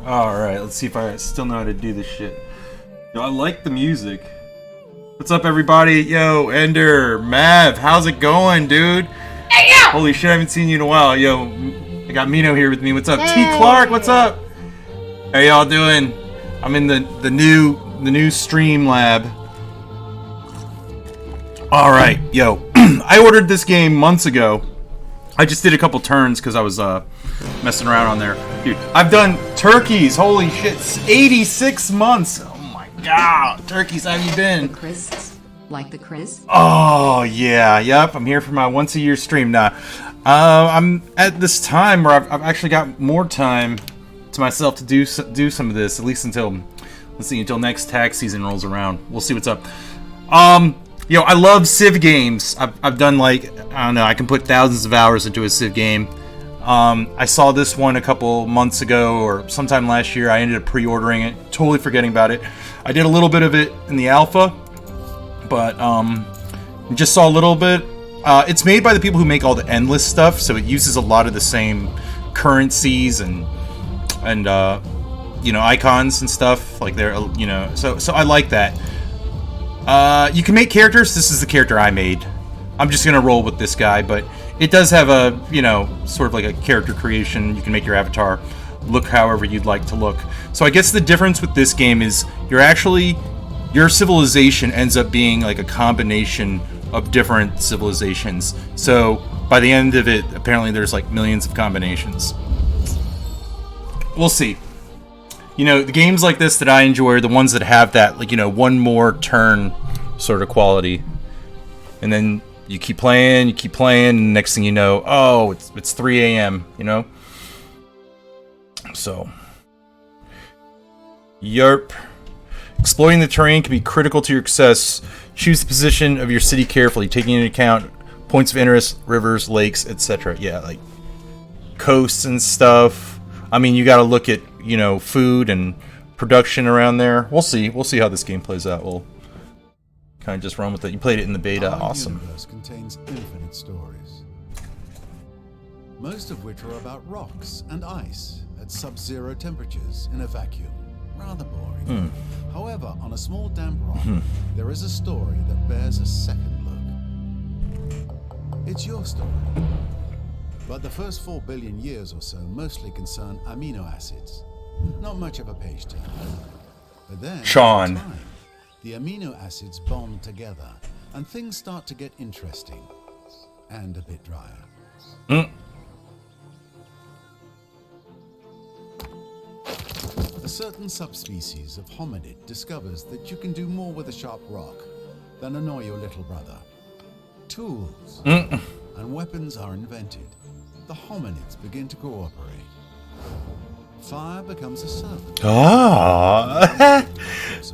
Alright, let's see if I still know how to do this shit. Yo, I like the music. What's up, everybody? Yo, Ender, Mav, how's it going, dude? Hey, yo! Holy shit, I haven't seen you in a while. Yo, I got Mino here with me. What's up? Hey. T. Clark, what's up? How y'all doing? I'm in the new stream lab. Alright, yo. I ordered this game months ago. I just did a couple turns because I was messing around on there. Dude, I've done turkeys. Holy shit. 86 months. Oh my god. Turkeys, how have you been? The Chris, like the Chris? Oh, yeah. Yep. I'm here for my once a year stream now. I'm at this time where I've actually got more time to myself to do some of this, at least until, let's see, until next tax season rolls around. We'll see what's up. Yo, I love Civ games. I've done, like, I don't know, I can put thousands of hours into a Civ game. I saw this one a couple months ago or sometime last year. I ended up pre-ordering it, totally forgetting about it. I did a little bit of it in the alpha, but just saw a little bit. It's made by the people who make all the endless stuff, so it uses a lot of the same currencies and you know, icons and stuff like they're, you know, so I like that. You can make characters. This is the character I made. I'm just gonna roll with this guy, but it does have a, you know, sort of like a character creation. You can make your avatar look however you'd like to look. So I guess the difference with this game is your civilization ends up being like a combination of different civilizations. So by the end of it, apparently there's like millions of combinations. We'll see. You know, the games like this that I enjoy are the ones that have that, like, you know, one more turn sort of quality. And then you keep playing, and next thing you know, oh, it's 3 a.m., you know? So. Yerp. Exploiting the terrain can be critical to your success. Choose the position of your city carefully, taking into account points of interest, rivers, lakes, etc. Yeah, like coasts and stuff. I mean, you gotta look at, you know, food and production around there. We'll see how this game plays out. We'll kind of just run with it. You played it in the beta. Awesome. Our universe contains infinite stories, most of which are about rocks and ice at sub-zero temperatures in a vacuum. Rather boring. However, on a small damp rock, there is a story that bears a second look. It's your story. But the first 4 billion years or so mostly concern amino acids. Not much of a page turn. But then, Sean. over time, the amino acids bond together, and things start to get interesting. And a bit drier. A certain subspecies of hominid discovers that you can do more with a sharp rock than annoy your little brother. Tools and weapons are invented. The hominids begin to cooperate. Fire becomes a servant. Ah.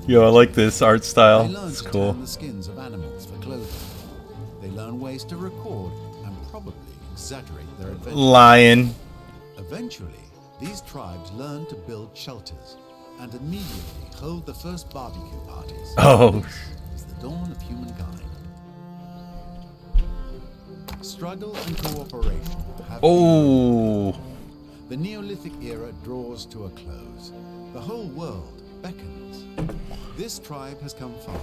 Yo, I like this art style. They learn It's to cool. tan the skins of animals for clothing. They learn ways to record and probably exaggerate their adventures. Lion. Eventually, these tribes learn to build shelters and immediately hold the first barbecue parties. Oh. This is the dawn of humankind. Struggle and cooperation have Oh. the Neolithic era draws to a close. The whole world beckons. This tribe has come far,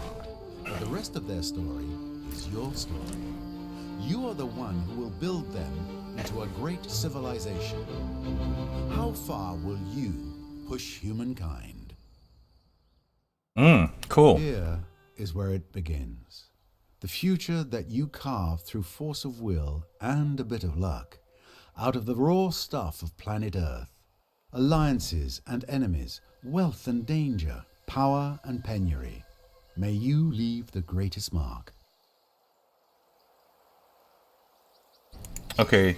but the rest of their story is your story. You are the one who will build them into a great civilization. How far will you push humankind? Cool. Here is where it begins. The future that you carve through force of will and a bit of luck out of the raw stuff of planet Earth. Alliances and enemies, wealth and danger, power and penury. May you leave the greatest mark. Okay.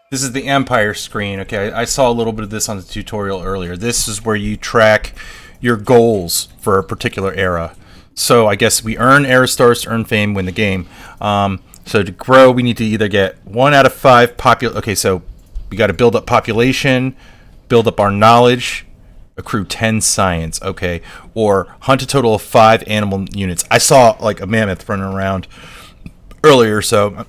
This is the Empire screen. Okay, I saw a little bit of this on the tutorial earlier. This is where you track your goals for a particular era. So I guess we earn era stars to earn fame, win the game. So to grow, we need to either get 1 out of 5 Okay, so we got to build up population, build up our knowledge, accrue 10 science. Okay, or hunt a total of 5 animal units. I saw like a mammoth running around earlier, so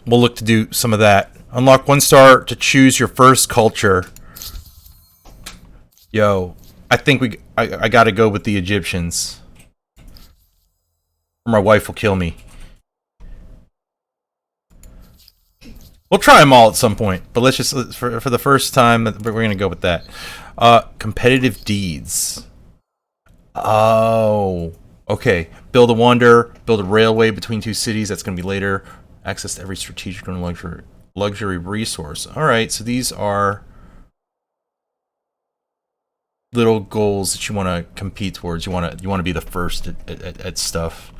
we'll look to do some of that. Unlock 1 star to choose your first culture. Yo, I think I gotta go with the Egyptians. Or my wife will kill me. We'll try them all at some point, but let's just, for the first time, we're gonna go with that. Competitive deeds. Oh, okay. Build a wonder, build a railway between 2 cities. That's gonna be later. Access to every strategic and luxury resource. All right, so these are little goals that you want to compete towards. You want to be the first at stuff.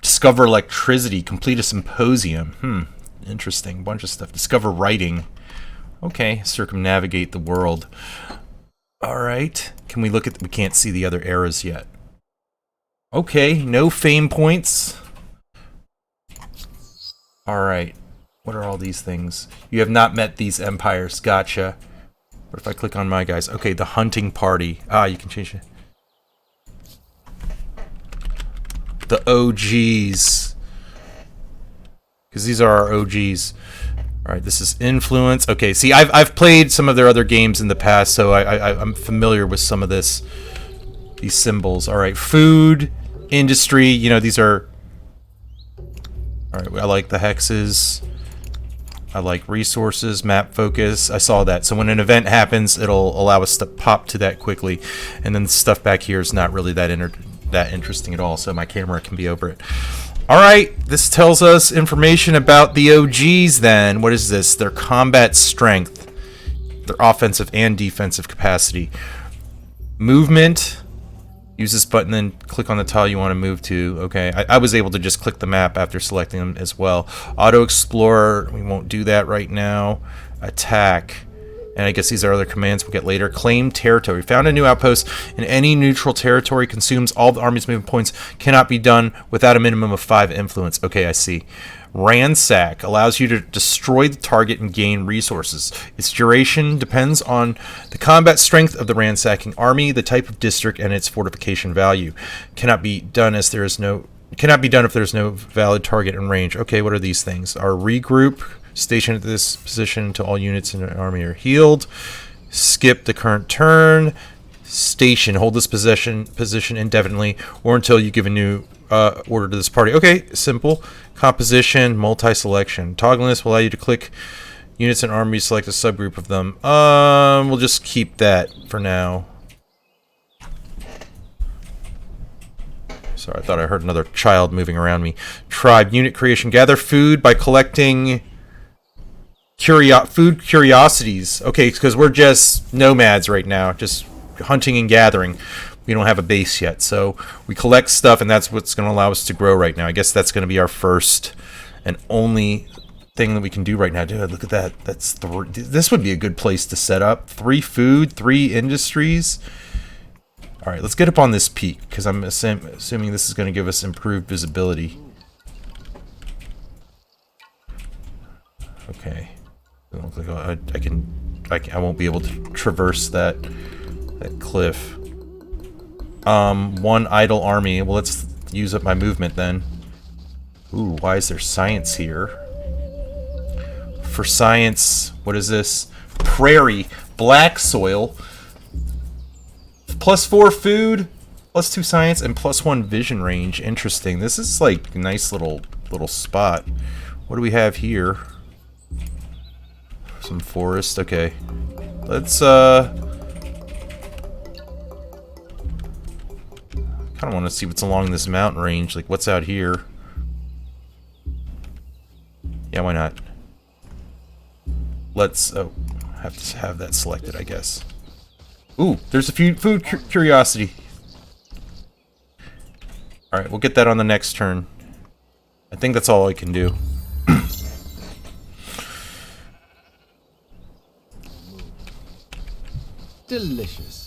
Discover electricity. Complete a symposium. Interesting. Bunch of stuff. Discover writing. Okay. Circumnavigate the world. All right. Can we look at? We can't see the other eras yet. Okay. No fame points. All right. What are all these things? You have not met these empires. Gotcha. What if I click on my guys? Okay, the hunting party. Ah, you can change it. The OGs. Because these are our OGs. Alright, this is influence. Okay, see, I've played some of their other games in the past, so I'm familiar with some of this. These symbols. Alright, food, industry, you know, these are... Alright, I like the hexes. I like resources, map focus. I saw that. So when an event happens, it'll allow us to pop to that quickly. And then the stuff back here is not really that interesting at all, so my camera can be over it. Alright, this tells us information about the OGs then. What is this? Their combat strength. Their offensive and defensive capacity. Movement. Use this button, then click on the tile you want to move to. Okay, I was able to just click the map after selecting them as well. Auto Explorer, we won't do that right now. Attack, and I guess these are other commands we'll get later. Claim territory. Found a new outpost in any neutral territory. Consumes all the army's movement points. Cannot be done without a minimum of 5 influence. Okay, I see. Ransack allows you to destroy the target and gain resources. Its duration depends on the combat strength of the ransacking army, the type of district, and its fortification value. Cannot be done if there is no valid target in range. Okay, what are these things? Our regroup, station at this position until all units in an army are healed. Skip the current turn. Station, hold this position indefinitely or until you give a new order to this party. Okay, simple. Composition, multi-selection. Toggling this will allow you to click units and armies, select a subgroup of them. We'll just keep that for now. Sorry, I thought I heard another child moving around me. Tribe, unit creation. Gather food by collecting food curiosities. Okay, because we're just nomads right now, just hunting and gathering. We don't have a base yet, so we collect stuff, and that's what's going to allow us to grow right now. I guess that's going to be our first and only thing that we can do right now. Dude, look at that. That's this would be a good place to set up. 3 food, 3 industries. All right, let's get up on this peak because I'm assuming this is going to give us improved visibility. Okay. It looks like I won't be able to traverse that cliff. 1 idle army. Well, let's use up my movement then. Ooh, why is there science here? For science, what is this? Prairie, black soil. +4 food, +2 science, and +1 vision range. Interesting. This is like a nice little spot. What do we have here? Some forest. Okay. Let's kind of want to see what's along this mountain range, like what's out here. Yeah, why not? Let's have to have that selected, I guess. Ooh, there's a few food curiosity. All right, we'll get that on the next turn. I think that's all I can do. Delicious.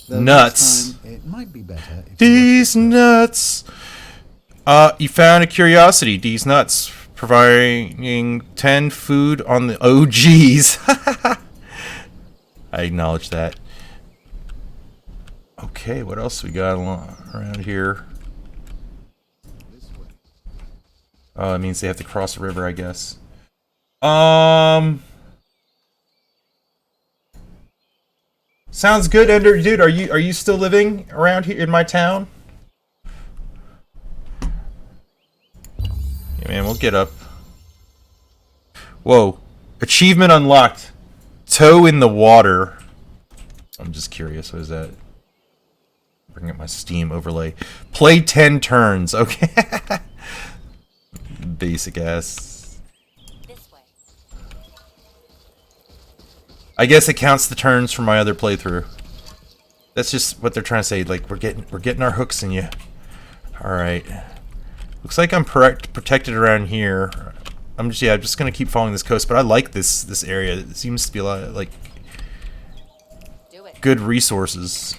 Though Nuts. time, it might be better if These nuts. You found a curiosity. These nuts. Providing 10 food on the OGs. I acknowledge that. Okay, what else we got around here? Oh, it means they have to cross the river, I guess. Sounds good, Ender. Dude, are you still living around here in my town? Yeah, man, we'll get up. Whoa. Achievement unlocked. Toe in the water. I'm just curious. What is that? Bring up my Steam overlay. Play 10 turns. Okay. Basic ass. This way. I guess it counts the turns from my other playthrough. That's just what they're trying to say. Like we're getting our hooks in you. All right. Looks like I'm protected around here. I'm just gonna keep following this coast. But I like this area. It seems to be a lot of, like good resources.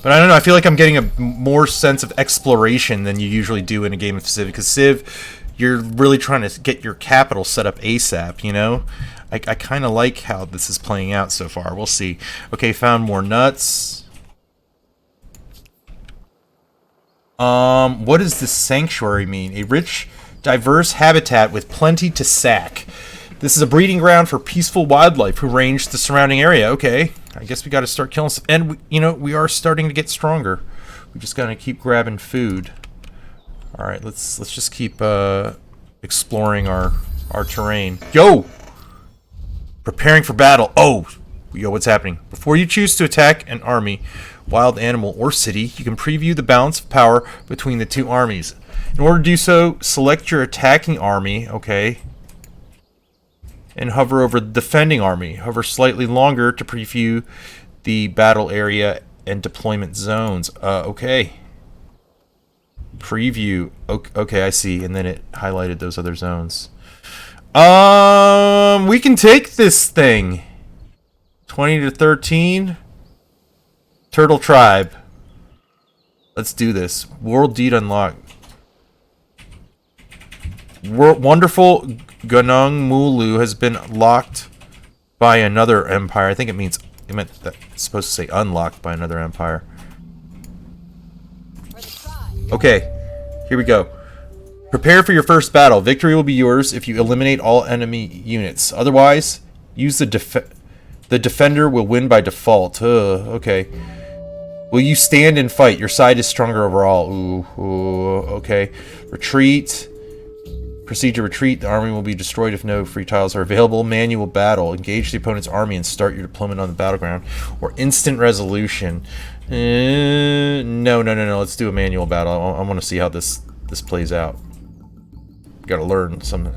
But I don't know, I feel like I'm getting a more sense of exploration than you usually do in a game of Civ. Because Civ, you're really trying to get your capital set up ASAP, you know? I kind of like how this is playing out so far. We'll see. Okay, found more nuts. What does this sanctuary mean? A rich, diverse habitat with plenty to sack. This is a breeding ground for peaceful wildlife who range the surrounding area. Okay, I guess we got to start killing some. And we are starting to get stronger. We just gotta keep grabbing food. All right, let's just keep exploring our terrain. Yo, preparing for battle. Oh, yo, what's happening? Before you choose to attack an army, wild animal, or city, you can preview the balance of power between the two armies. In order to do so, select your attacking army. Okay. And hover over the defending army. Hover slightly longer to preview the battle area and deployment zones. Okay. Preview. Okay, I see. And then it highlighted those other zones. We can take this thing. 20 to 13. Turtle Tribe. Let's do this. World Deed unlocked. Wonderful Gunung Mulu has been locked by another empire. I think it meant that it's supposed to say unlocked by another empire. Okay, here we go. Prepare for your first battle. Victory will be yours if you eliminate all enemy units. Otherwise, use the defender will win by default. Okay. Will you stand and fight? Your side is stronger overall. Ooh, okay. Retreat. Proceed to retreat. The army will be destroyed if no free tiles are available. Manual battle. Engage the opponent's army and start your deployment on the battleground. Or instant resolution. No. Let's do a manual battle. I want to see how this plays out. Gotta learn some.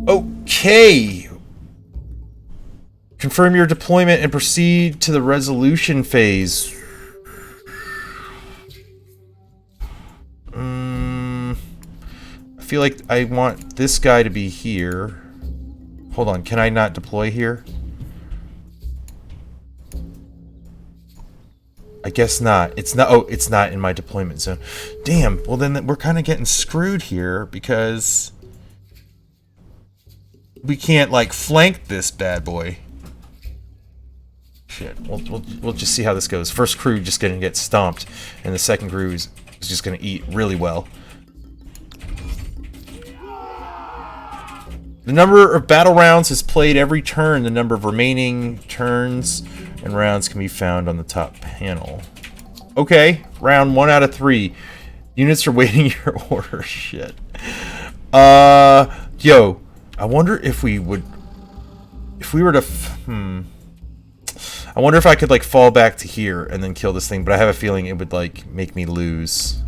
Okay. Confirm your deployment and proceed to the resolution phase. I feel like I want this guy to be here. Hold on, can I not deploy here? I guess not. It's not. Oh, it's not in my deployment zone. Damn. Well, then we're kind of getting screwed here because we can't like flank this bad boy. Shit. We'll just see how this goes. First crew just gonna get stomped, and the second crew is just gonna eat really well. The number of battle rounds is played every turn. The number of remaining turns and rounds can be found on the top panel. Okay, round 1 out of 3. Units are waiting your order. Shit. Yo, I wonder if we were to, I wonder if I could like fall back to here and then kill this thing, but I have a feeling it would like make me lose.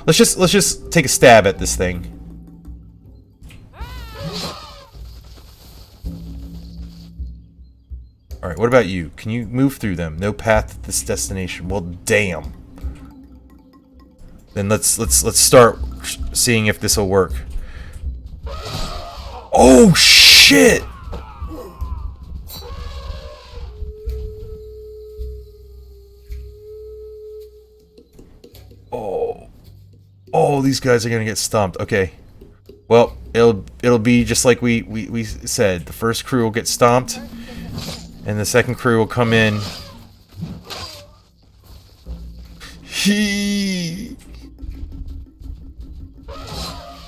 Let's just take a stab at this thing. Alright, what about you? Can you move through them? No path to this destination. Well, damn. Then let's start seeing if this will work. Oh, shit! Oh, these guys are gonna get stomped. Okay. Well, it'll be just like we said. The first crew will get stomped. And the second crew will come in.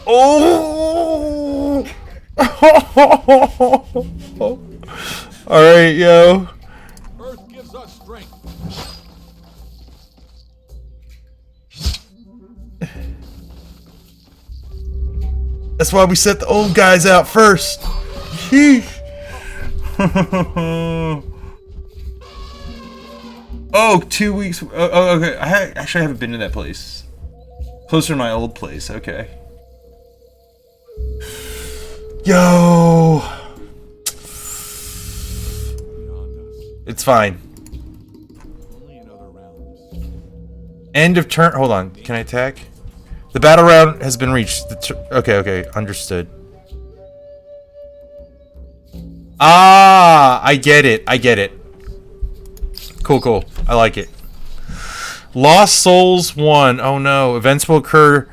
Oh! Alright, yo. Earth gives us strength. That's why we set the old guys out first. Sheesh. Oh, 2 weeks. Oh, okay. Actually haven't been to that place. Closer to my old place. Okay. Yo. It's fine. End of turn. Hold on. Can I attack? The battle round has been reached. Okay. Understood. Ah, I get it. Cool. I like it. Lost Souls 1. Oh no. Events will occur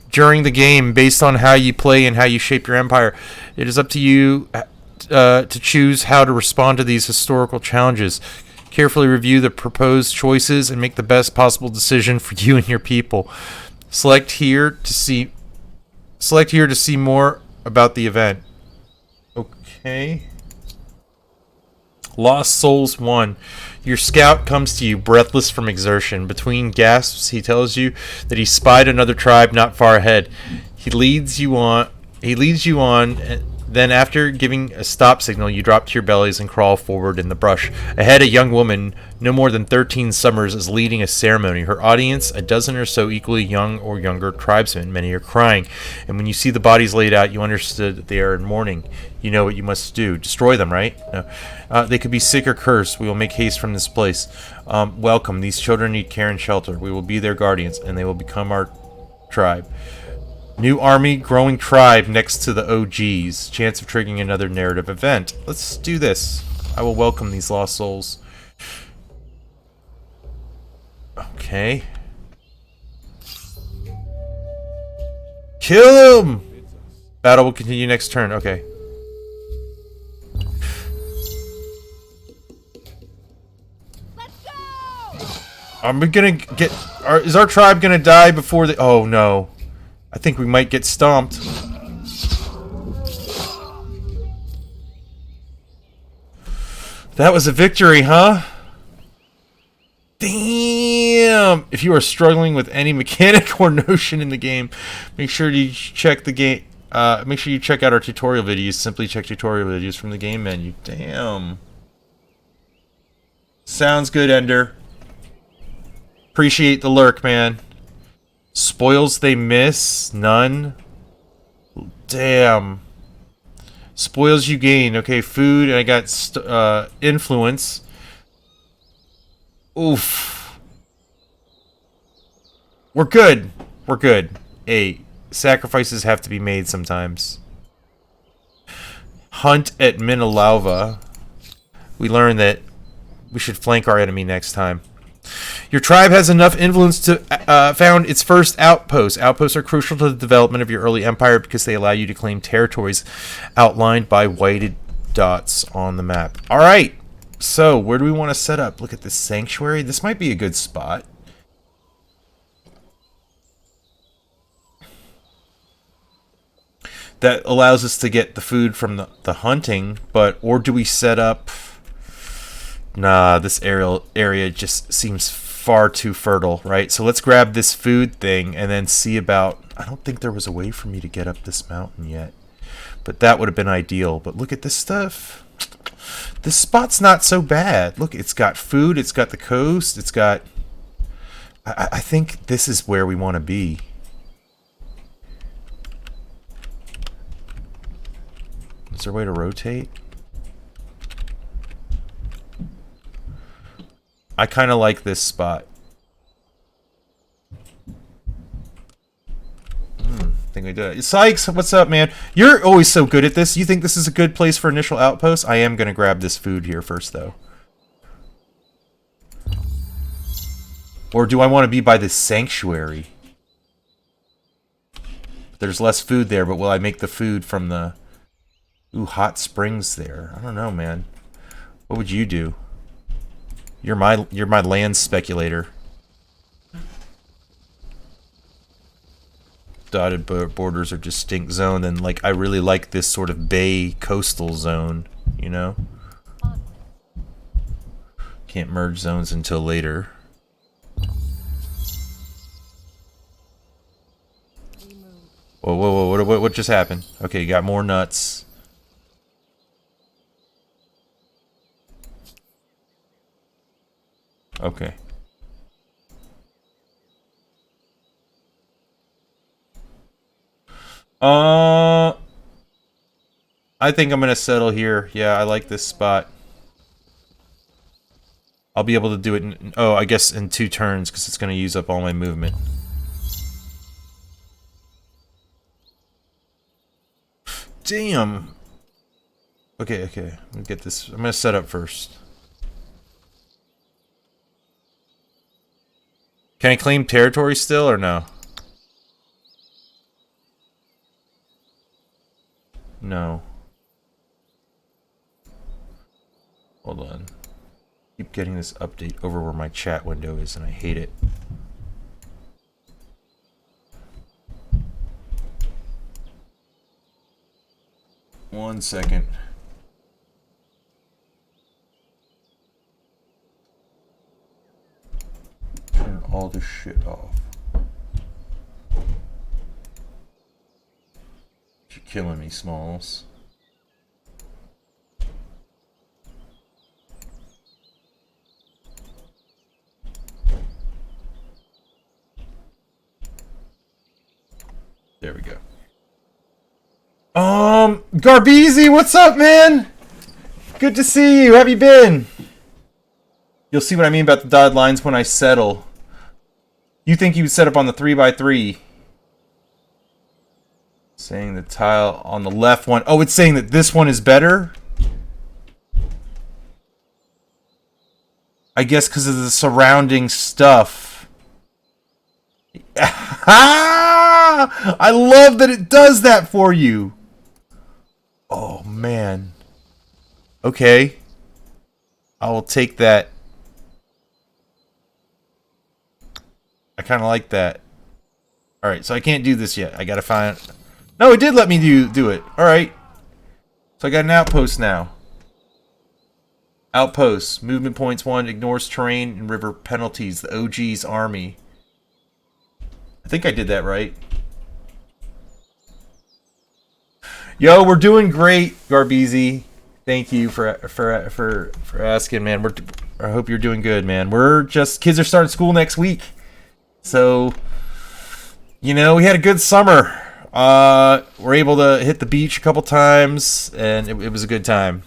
during the game based on how you play and how you shape your empire. It is up to you to choose how to respond to these historical challenges. Carefully review the proposed choices and make the best possible decision for you and your people. Select here to see more about the event. Okay. Lost Souls 1. Your scout comes to you, breathless from exertion. Between gasps, he tells you that he spied another tribe not far ahead. He leads you on. Then, after giving a stop signal, you drop to your bellies and crawl forward in the brush. Ahead, a young woman, no more than 13 summers, is leading a ceremony. Her audience, a dozen or so equally young or younger tribesmen. Many are crying. And when you see the bodies laid out, you understood that they are in mourning. You know what you must do. Destroy them, right? No. They could be sick or cursed. We will make haste from this place. Welcome. These children need care and shelter. We will be their guardians, and they will become our tribe. New army, growing tribe next to the OGs. Chance of triggering another narrative event. Let's do this. I will welcome these lost souls. Okay. Kill him! Battle will continue next turn. Okay. Let's go! Are we gonna get... Is our tribe gonna die before the... Oh, no. I think we might get stomped. That was a victory, huh? Damn! If you are struggling with any mechanic or notion in the game, make sure you check the game. Make sure you check out our tutorial videos. Simply check tutorial videos from the game menu. Damn. Sounds good, Ender. Appreciate the lurk, man. Spoils they miss? None? Damn. Spoils you gain. Okay, food, and I got influence. Oof. We're good. We're good. Hey, sacrifices have to be made sometimes. Hunt at Minalauva. We learned that we should flank our enemy next time. Your tribe has enough influence to found its first outpost. Outposts are crucial to the development of your early empire because they allow you to claim territories outlined by whited dots on the map. All right. So, where do we want to set up? Look at this sanctuary. This might be a good spot. That allows us to get the food from the hunting, or do we set up... Nah, this area just seems far too fertile, right? So let's grab this food thing and then see about... I don't think there was a way for me to get up this mountain yet. But that would have been ideal. But look at this stuff. This spot's not so bad. Look, it's got food, it's got the coast, it's got... I think this is where we want to be. Is there a way to rotate? I kind of like this spot. I think we did it. Sykes, what's up, man? You're always so good at this. You think this is a good place for initial outposts? I am going to grab this food here first, though. Or do I want to be by this sanctuary? There's less food there, but will I make the food from the... Ooh, hot springs there. I don't know, man. What would you do? You're my land speculator. dotted borders are distinct zone, then like I really like this sort of bay coastal zone, you know? Can't merge zones until later. Whoa, whoa, whoa, what just happened? Okay, you got more nuts. Okay. I think I'm gonna settle here. Yeah, I like this spot. I'll be able to do it in, oh, I guess in 2 turns, because it's gonna use up all my movement. Damn! Okay, okay. Let me get this. I'm gonna set up first. Can I claim territory still, or no? No. Hold on. Keep getting this update over where my chat window is, and I hate it. One second. Turn all this shit off. You're killing me, Smalls. There we go. Garbeezy, what's up, man? Good to see you. How have you been? You'll see what I mean about the dotted lines when I settle. You think you would set up on the 3x3. Saying the tile on the left one. Oh, it's saying that this one is better? I guess because of the surrounding stuff. I love that it does that for you. Oh, man. Okay. I will take that. I kind of like that. Alright, so I can't do this yet. I gotta find... No, it did let me do it. Alright. So I got an outpost now. Outpost. Movement points 1. Ignores terrain and river penalties. The OG's army. I think I did that right. Yo, we're doing great, Garbeezy. Thank you for asking, man. I hope you're doing good, man. We're just... Kids are starting school next week. So, you know, we had a good summer. We're able to hit the beach a couple times, and it was a good time.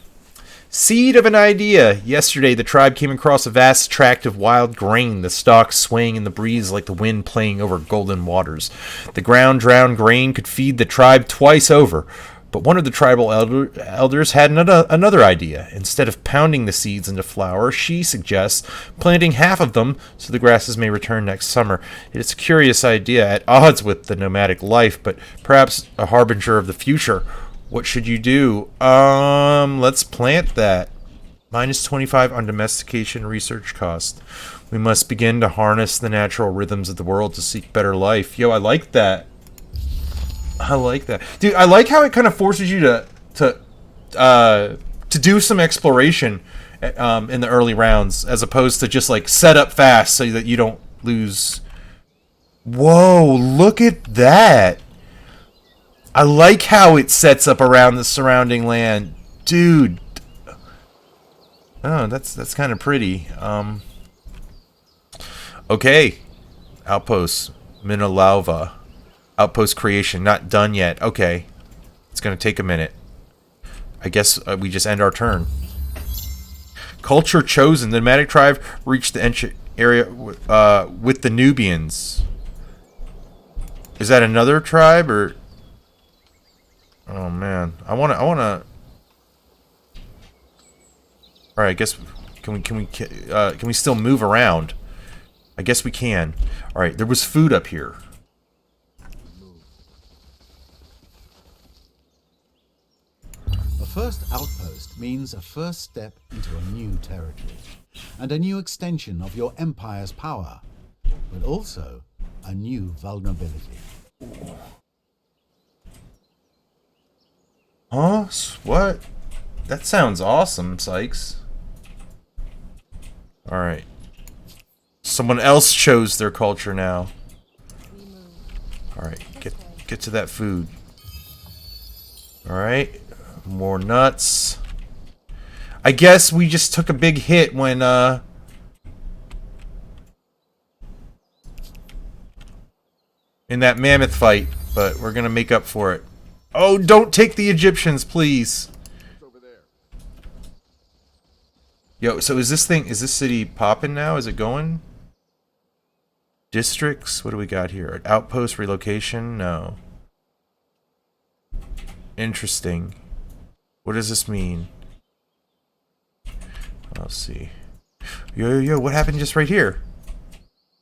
Seed of an idea. Yesterday, the tribe came across a vast tract of wild grain, the stalks swaying in the breeze like the wind playing over golden waters. The ground-drowned grain could feed the tribe twice over. But one of the tribal elders had another idea. Instead of pounding the seeds into flour, she suggests planting half of them so the grasses may return next summer. It's a curious idea, at odds with the nomadic life, but perhaps a harbinger of the future. What should you do? Let's plant that. Minus 25 on domestication research cost. We must begin to harness the natural rhythms of the world to seek better life. Yo, I like that. I like that, dude. I like how it kind of forces you to do some exploration in the early rounds, as opposed to just like set up fast so that you don't lose. Whoa! Look at that. I like how it sets up around the surrounding land, dude. Oh, that's kind of pretty. Okay, outpost Minalauva. Outpost creation, not done yet. Okay. It's going to take a minute. I guess we just end our turn. Culture chosen. The nomadic tribe reached the ancient area with the Nubians. Is that another tribe, or... Oh, man. I wanna... Alright, I guess... Can we still move around? I guess we can. Alright, there was food up here. First outpost means a first step into a new territory and a new extension of your empire's power, but also a new vulnerability. Huh? What? That sounds awesome, Sykes. Alright. Someone else chose their culture now. Alright, get to that food. Alright. More nuts. I guess we just took a big hit when, in that mammoth fight, but we're gonna make up for it. Oh, don't take the Egyptians, please. Yo, so is this city popping now? Is it going? Districts? What do we got here? Outpost relocation? No. Interesting. What does this mean? I'll see. Yo, what happened just right here?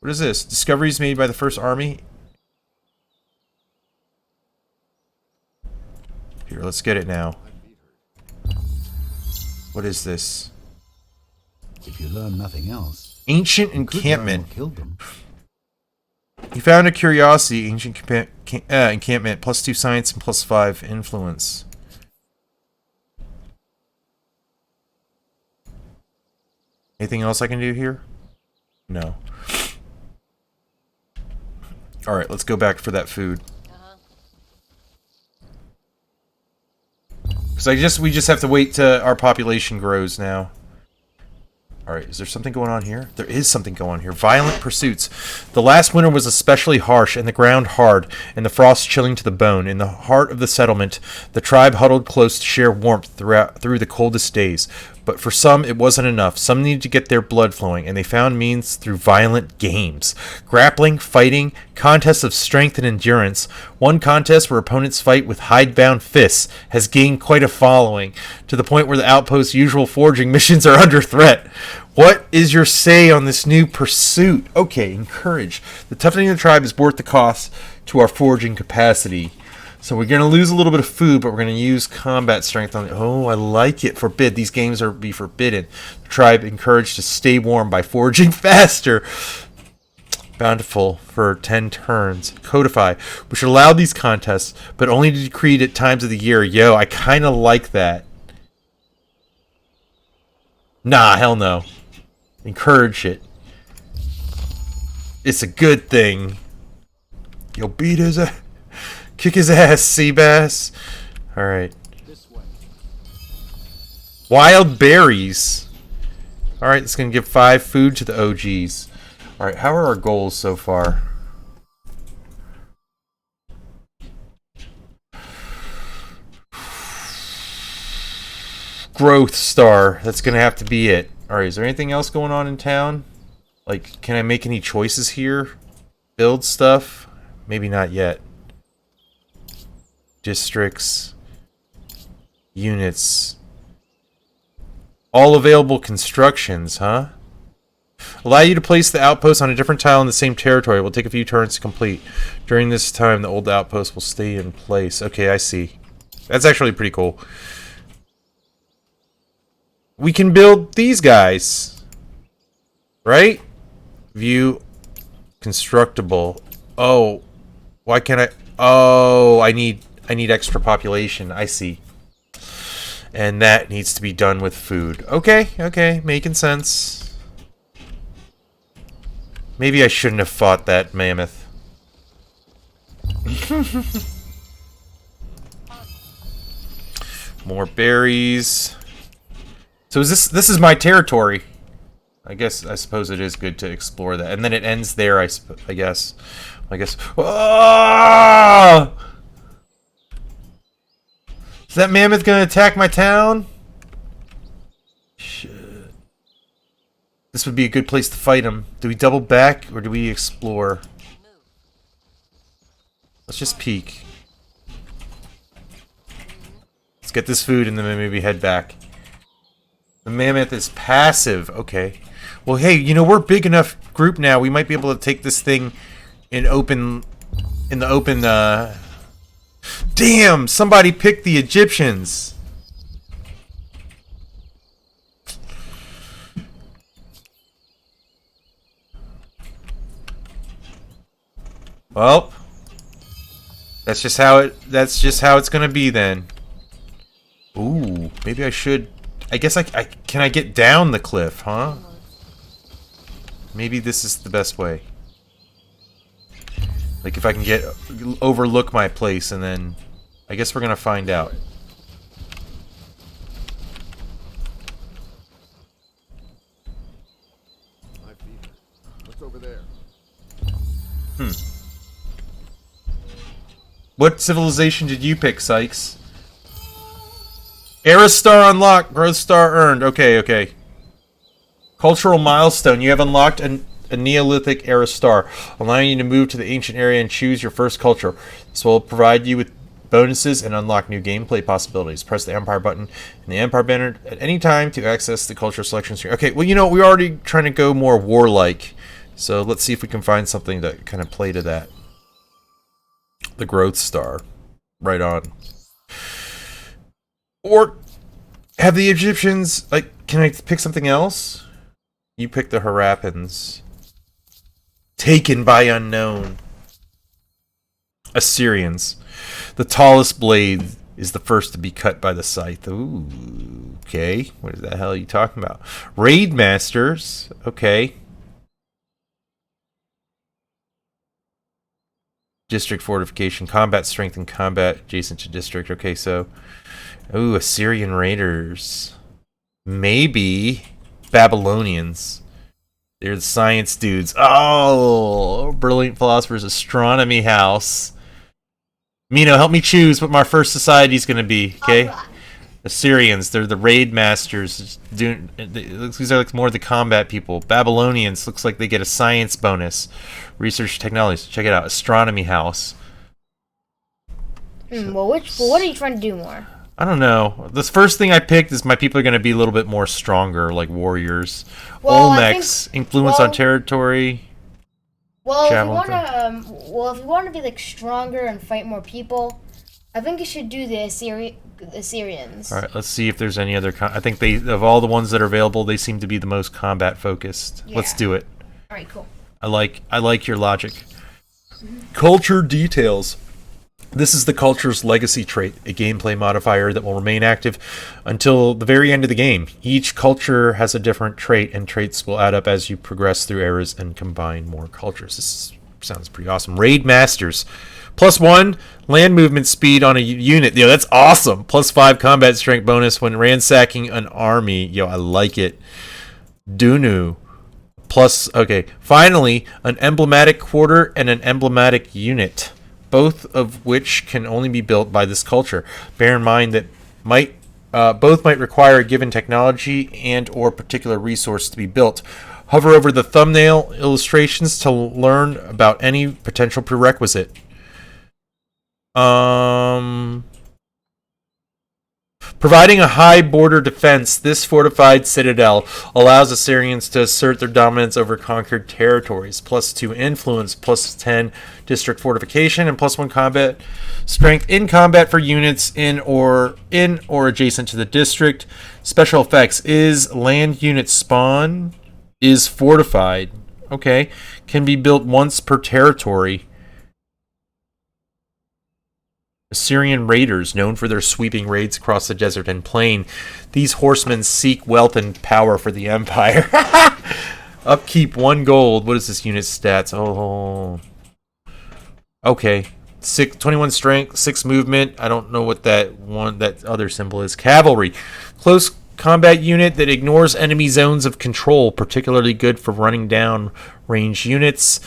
What is this? Discoveries made by the First Army? Here, let's get it now. What is this? If you learn nothing else, Ancient encampment. Killed them. You found a curiosity, ancient encampment, +2 science and +5 influence. Anything else I can do here? No. Alright, let's go back for that food. Because we just have to wait till our population grows now. Alright, is there something going on here? There is something going on here. Violent pursuits. The last winter was especially harsh, and the ground hard, and the frost chilling to the bone. In the heart of the settlement, the tribe huddled close to share warmth through the coldest days. But for some, it wasn't enough. Some needed to get their blood flowing, and they found means through violent games. Grappling, fighting, contests of strength and endurance. One contest where opponents fight with hidebound fists has gained quite a following, to the point where the outpost's usual foraging missions are under threat. What is your say on this new pursuit? Okay, encourage. The toughening of the tribe is worth the cost to our foraging capacity. So we're going to lose a little bit of food, but we're going to use combat strength on it. Oh, I like it. Forbid. These games are be forbidden. The tribe encouraged to stay warm by foraging faster. Bountiful for 10 turns. Codify, which allowed these contests, but only decreed at times of the year. Yo, I kind of like that. Nah, hell no. Encourage it. It's a good thing. Yo, beat his ass. Kick his ass, Seabass. Alright. Wild berries. Alright, it's going to give 5 food to the OGs. Alright, how are our goals so far? Growth star. That's going to have to be it. Alright, is there anything else going on in town? Like, can I make any choices here? Build stuff? Maybe not yet. Districts. Units. All available constructions, huh? Allow you to place the outpost on a different tile in the same territory. It will take a few turns to complete. During this time, the old outpost will stay in place. Okay, I see. That's actually pretty cool. We can build these guys. Right? View constructible. Oh. Why can't I... Oh, I need extra population. I see. And that needs to be done with food. Okay, making sense. Maybe I shouldn't have fought that mammoth. More berries. So this is my territory. I suppose it is good to explore that. And then it ends there, I guess. Oh! Is that mammoth gonna attack my town? Shit. This would be a good place to fight him. Do we double back or do we explore? Let's just peek. Let's get this food and then maybe head back. The mammoth is passive. Okay. Well, hey, you know, we're a big enough group now. We might be able to take this thing in the open. Damn! Somebody picked the Egyptians. Well, That's just how it's gonna be then. Ooh, maybe I should. I guess can I get down the cliff, huh? Maybe this is the best way. Like if I can overlook my place, and then I guess we're gonna find out. What's over there? What civilization did you pick, Sykes? Era star unlocked. Growth star earned. Okay, okay. Cultural milestone. You have unlocked a Neolithic era star, allowing you to move to the ancient area and choose your first culture. This will provide you with bonuses and unlock new gameplay possibilities. Press the Empire button in the Empire banner at any time to access the culture selection screen. Okay, well, you know, we're already trying to go more warlike. So let's see if we can find something to kind of play to that. The growth star. Right on. Or have the Egyptians, like, can I pick something else? You pick the Harappans. Taken by unknown. Assyrians. The tallest blade is the first to be cut by the scythe. Ooh, okay. What the hell are you talking about? Raid masters. Okay. District fortification. Combat strength and combat adjacent to district. Okay, so... Ooh, Assyrian raiders. Maybe Babylonians. They're the science dudes. Oh, brilliant philosophers. Astronomy house. Mino, help me choose what my first society is going to be. Okay. Right. Assyrians. They're the raid masters. These are like more the combat people. Babylonians. Looks like they get a science bonus. Research technologies. Check it out. Astronomy house. Well, what are you trying to do more? I don't know. This first thing I picked is my people are going to be a little bit more stronger, like warriors. Well, Olmecs, influence on territory. Well, if you Javelin want to, be like stronger and fight more people, I think you should do the Assyrians. All right, let's see if there's any other. I think of all the ones that are available, they seem to be the most combat focused. Yeah. Let's do it. All right, cool. I like your logic. Culture details. This is the culture's legacy trait, a gameplay modifier that will remain active until the very end of the game. Each culture has a different trait, and traits will add up as you progress through eras and combine more cultures. This sounds pretty awesome. Raid Masters. +1 land movement speed on a unit. Yo, that's awesome. +5 combat strength bonus when ransacking an army. Yo, I like it. Dunu. Okay. Finally, an emblematic quarter and an emblematic unit, both of which can only be built by this culture. Bear in mind that both might require a given technology and or particular resource to be built. Hover over the thumbnail illustrations to learn about any potential prerequisite. Providing a high border defense, this fortified citadel allows Assyrians to assert their dominance over conquered territories. +2 influence, +10 district fortification, and +1 combat strength in combat for units in or adjacent to the district. Special effects is land unit spawn is fortified. Okay, can be built once per territory. Assyrian raiders, known for their sweeping raids across the desert and plain. These horsemen seek wealth and power for the empire. Upkeep 1 gold. What is this unit's stats? Oh. Okay. 21 strength, 6 movement. I don't know what that other symbol is. Cavalry. Close combat unit that ignores enemy zones of control. Particularly good for running down ranged units.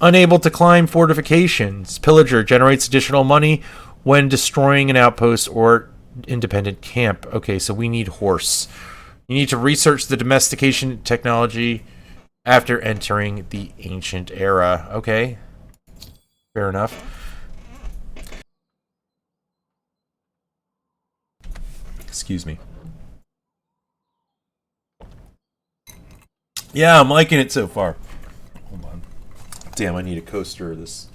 Unable to climb fortifications. Pillager generates additional money when destroying an outpost or independent camp. Okay, so we need horse. You need to research the domestication technology after entering the ancient era. Okay, fair enough. Excuse me. Yeah, I'm liking it so far. Hold on. Damn, I need a coaster of this.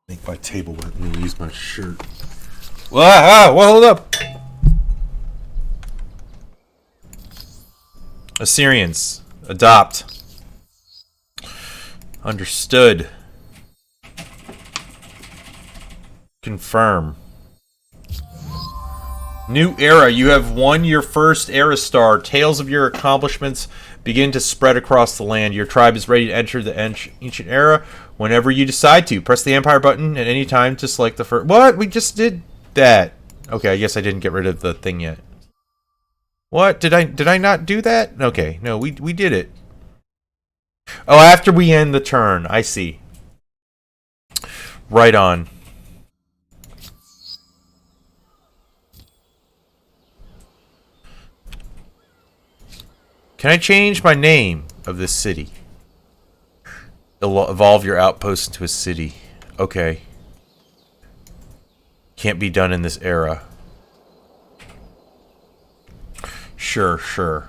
Make my table work. Let me use my shirt. Well, hold up. Assyrians, adopt. Understood. Confirm. New era. You have won your first era star. Tales of your accomplishments begin to spread across the land. Your tribe is ready to enter the ancient era whenever you decide to. Press the Empire button at any time to select the first... What? We just did that. Okay, I guess I didn't get rid of the thing yet. What? Did I not do that? Okay, no, we did it. Oh, after we end the turn. I see. Right on. Can I change my name of this city? Evolve your outpost into a city. Okay. Can't be done in this era. Sure.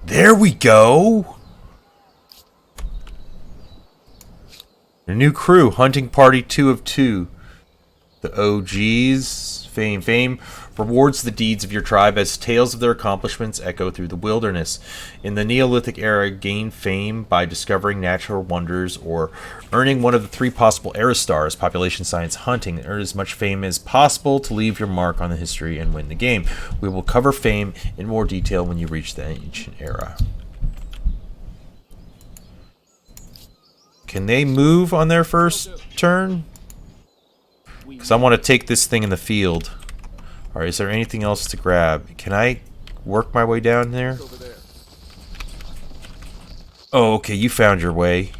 There we go! A new crew, Hunting Party 2 of 2. The OGs. Fame rewards the deeds of your tribe as tales of their accomplishments echo through the wilderness. In the Neolithic era, gain fame by discovering natural wonders or earning one of the 3 possible era stars, population science hunting. Earn as much fame as possible to leave your mark on the history and win the game. We will cover fame in more detail when you reach the ancient era. Can they move on their first turn? Because I want to take this thing in the field. Alright, is there anything else to grab? Can I work my way down there? Oh, okay, you found your way.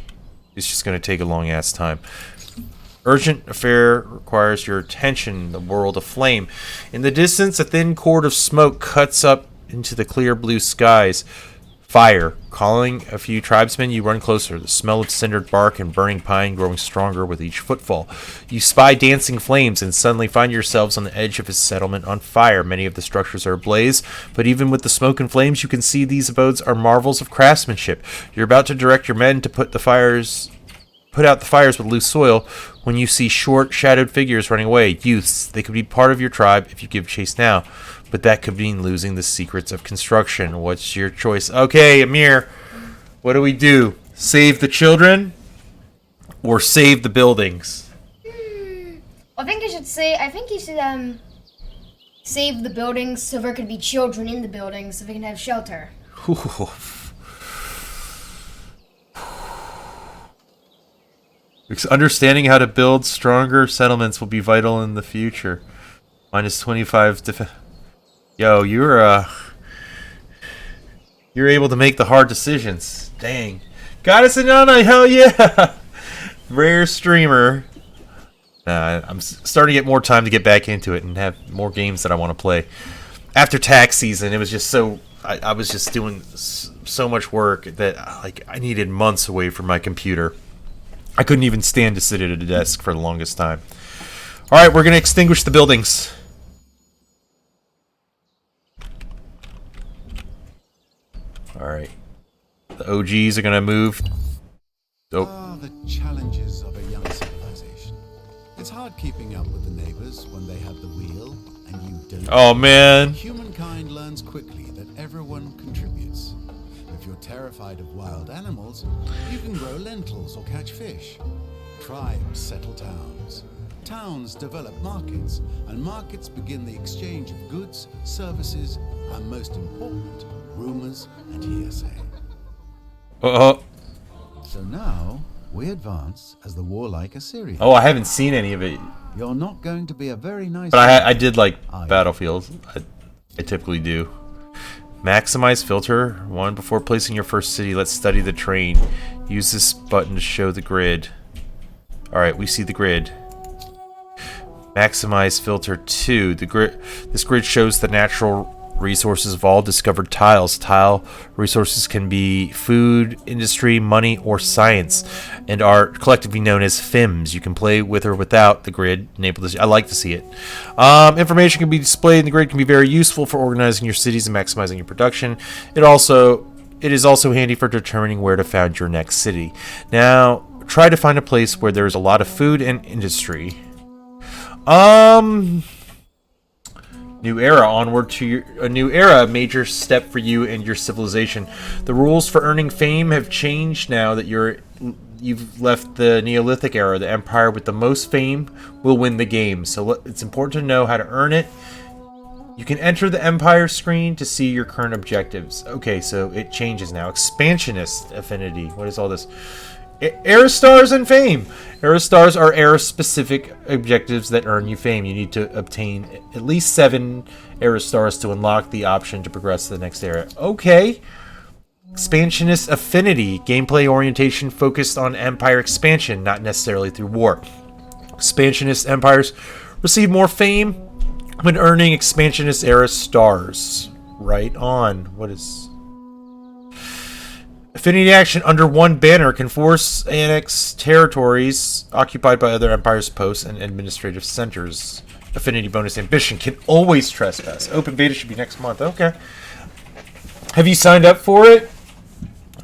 It's just going to take a long-ass time. Urgent affair requires your attention, the world aflame. In the distance, a thin cord of smoke cuts up into the clear blue skies. Fire. Calling a few tribesmen, you run closer. The smell of cindered bark and burning pine growing stronger with each footfall. You spy dancing flames and suddenly find yourselves on the edge of a settlement on fire. Many of the structures are ablaze, but even with the smoke and flames, you can see these abodes are marvels of craftsmanship. You're about to direct your men to put out the fires with loose soil when you see short, shadowed figures running away. Youths. They could be part of your tribe if you give chase now. But that could mean losing the secrets of construction. What's your choice? Okay, Amir. What do we do? Save the children? Or save the buildings? I think you should save the buildings so there could be children in the buildings so they can have shelter. Understanding how to build stronger settlements will be vital in the future. Minus 25 defense. Yo, you're able to make the hard decisions. Dang. Goddess Inanna, hell yeah! Rare streamer. I'm starting to get more time to get back into it and have more games that I want to play. After tax season, it was just so... I was just doing so much work that I needed months away from my computer. I couldn't even stand to sit at a desk for the longest time. Alright, we're going to extinguish the buildings. Alright. The OGs are gonna move. Ah, the challenges of a young civilization. It's hard keeping up with the neighbors when they have the wheel and you don't. Oh man. Humankind learns quickly that everyone contributes. If you're terrified of wild animals, you can grow lentils or catch fish. Tribes settle towns. Towns develop markets, and markets begin the exchange of goods, services, and most important, rumors and hearsay. So now, we advance as the warlike Assyrians. Oh, I haven't seen any of it. You're not going to be a very nice... But I did like Battlefield. I typically do. Maximize filter. 1. Before placing your first city, let's study the terrain. Use this button to show the grid. Alright, we see the grid. Maximize filter 2. This grid shows the natural resources of all discovered tiles. Tile resources can be food, industry, money, or science, and are collectively known as FIMs. You can play with or without the grid. I like to see it. Information can be displayed in the grid can be very useful for organizing your cities and maximizing your production. It is also handy for determining where to found your next city. Now, try to find a place where there is a lot of food and industry. New era, onward to a new era, a major step for you and your civilization. The rules for earning fame have changed now that you've left the Neolithic era. The empire with the most fame will win the game, so it's important to know how to earn it. You can enter the empire screen to see your current objectives. Okay, so it changes now. Expansionist affinity. What is all this? Era stars and fame. Era stars are era-specific objectives that earn you fame. You need to obtain at least 7 era stars to unlock the option to progress to the next era. Okay. Expansionist affinity. Gameplay orientation focused on empire expansion, not necessarily through war. Expansionist empires receive more fame when earning expansionist era stars. Right on. What is... Affinity action under one banner can force annex territories occupied by other empires, posts, and administrative centers. Affinity bonus ambition can always trespass. Open beta should be next month. Okay. Have you signed up for it?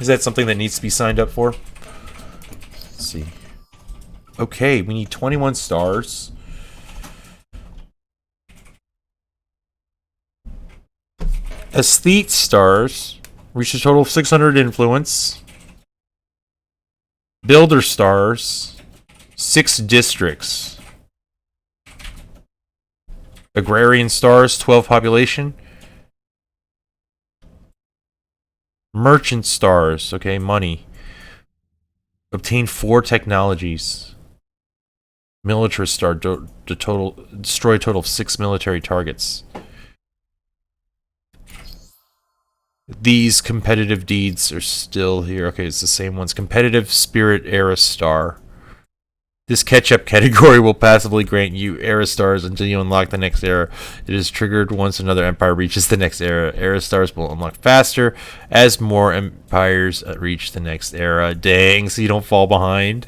Is that something that needs to be signed up for? Let's see. Okay, we need 21 stars. Aesthete stars. Reach a total of 600 influence. Builder stars. 6 districts. Agrarian stars, 12 population. Merchant stars, okay, money. Obtain 4 technologies. Militarist star, destroy a total of 6 military targets. These competitive deeds are still here. Okay, it's the same ones. Competitive Spirit Era Star. This catch-up category will passively grant you Era Stars until you unlock the next era. It is triggered once another empire reaches the next era. Era Stars will unlock faster as more empires reach the next era. Dang, so you don't fall behind.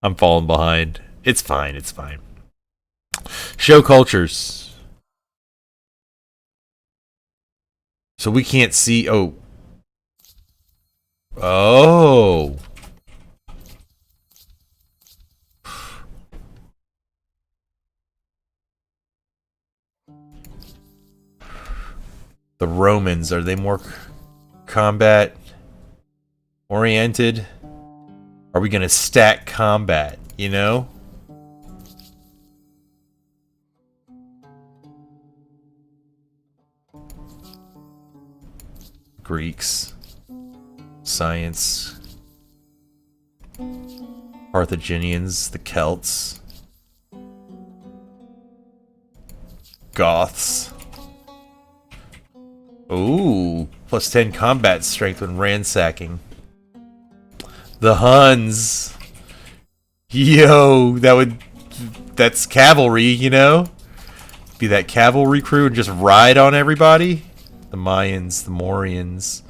I'm falling behind. It's fine, it's fine. Show cultures. So we can't see... Oh. Oh. The Romans, are they more combat oriented? Are we going to stack combat, you know? Greeks, science, Carthaginians, the Celts, Goths. Ooh, plus 10 combat strength when ransacking. The Huns. Yo, that's cavalry, you know? Be that cavalry crew and just ride on everybody. The Mayans, the Morians,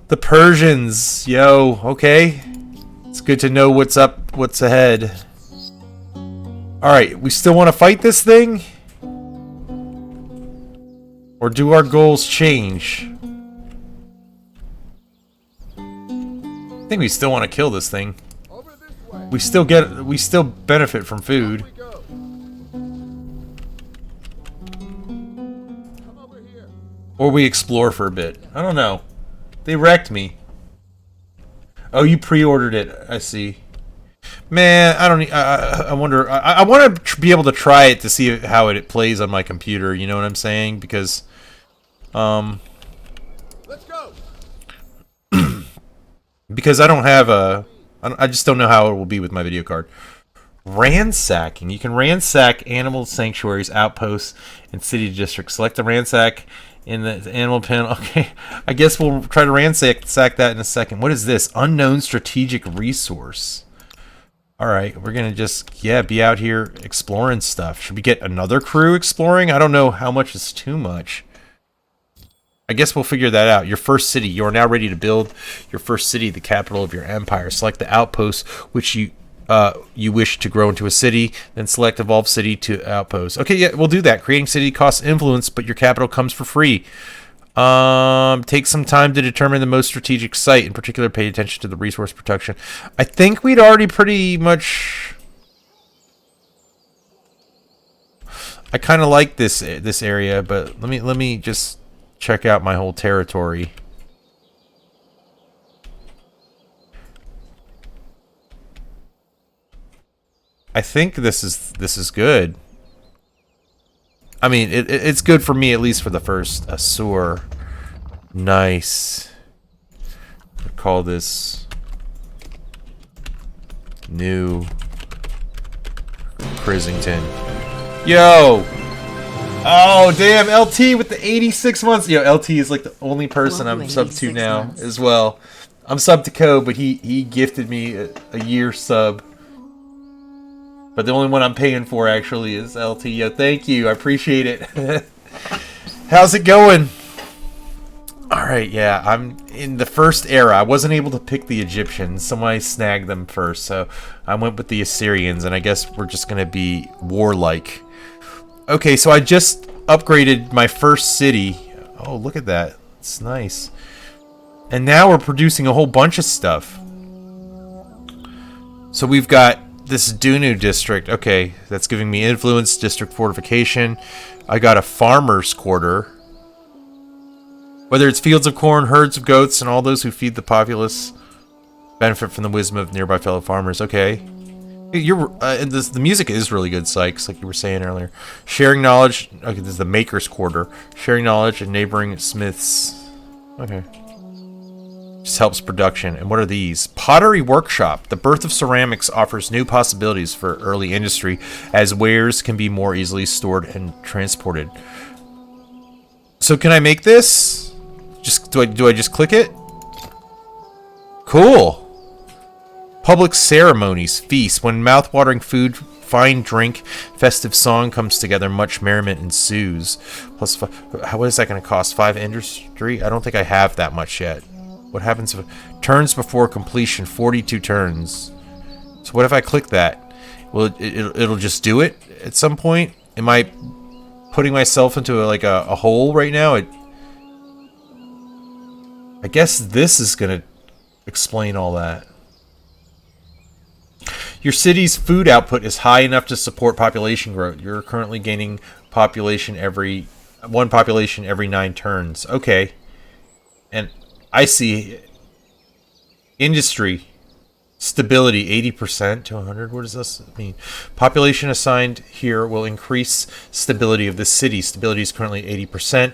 the Persians. Yo, okay. It's good to know what's up, what's ahead. Alright, we still want to fight this thing? Or do our goals change? I think we still want to kill this thing. We still benefit from food. Or we explore for a bit. I don't know. They wrecked me. Oh, you pre-ordered it. I see. Man, I don't. I wonder. I want to be able to try it to see how it plays on my computer. You know what I'm saying? Because, Let's go. because I don't have a. I just don't know how it will be with my video card. Ransacking. You can ransack animal sanctuaries, outposts, and city districts. Select the ransack in the animal pen. Okay, I guess we'll try to ransack that in a second. What is this? Unknown strategic resource. Alright, we're gonna just, be out here exploring stuff. Should we get another crew exploring? I don't know how much is too much. I guess we'll figure that out. Your first city. You are now ready to build your first city, the capital of your empire. Select the outpost which you wish to grow into a city, then select evolve city to outpost. Okay, yeah, we'll do that. Creating city costs influence, but your capital comes for free. Take some time to determine the most strategic site. In particular, pay attention to the resource protection. I think we'd already pretty much... I kind of like this area, but let me just check out my whole territory. I think this is good. I mean, it's good for me, at least for the first sewer. Nice. We'll call this New Crisington. Yo! Oh, damn, LT with the 86 months. Yo, LT is like the only person I'm sub to now as well. I'm sub to Code, but he gifted me a year sub. But the only one I'm paying for actually is LT. Yo, thank you. I appreciate it. How's it going? Alright, yeah, I'm in the first era. I wasn't able to pick the Egyptians. Somebody snagged them first, so I went with the Assyrians, and I guess we're just going to be warlike. Okay, so I just upgraded my first city. Oh, look at that. It's nice. And now we're producing a whole bunch of stuff. So we've got this Dunu district. Okay, that's giving me influence, district fortification. I got a farmer's quarter. Whether it's fields of corn, herds of goats, and all those who feed the populace benefit from the wisdom of nearby fellow farmers. Okay. And the music is really good, Sykes, like you were saying earlier. Sharing knowledge. Okay, this is the Maker's Quarter. Sharing knowledge and neighboring smiths. Okay. Just helps production. And what are these? Pottery Workshop. The birth of ceramics offers new possibilities for early industry, as wares can be more easily stored and transported. So can I make this? Just do I just click it? Cool. Public ceremonies, feasts. When mouth-watering food, fine drink, festive song comes together, much merriment ensues. Plus, what is that going to cost? 5 industry? I don't think I have that much yet. What happens if turns before completion? 42 turns. So what if I click that? Well, it'll just do it at some point. Am I putting myself into a hole right now? I guess this is gonna explain all that. Your city's food output is high enough to support population growth. You're currently gaining population every 9 turns. Okay. And I see industry stability 80% to 100. What does this mean? Population assigned here will increase stability of the city. Stability is currently 80%.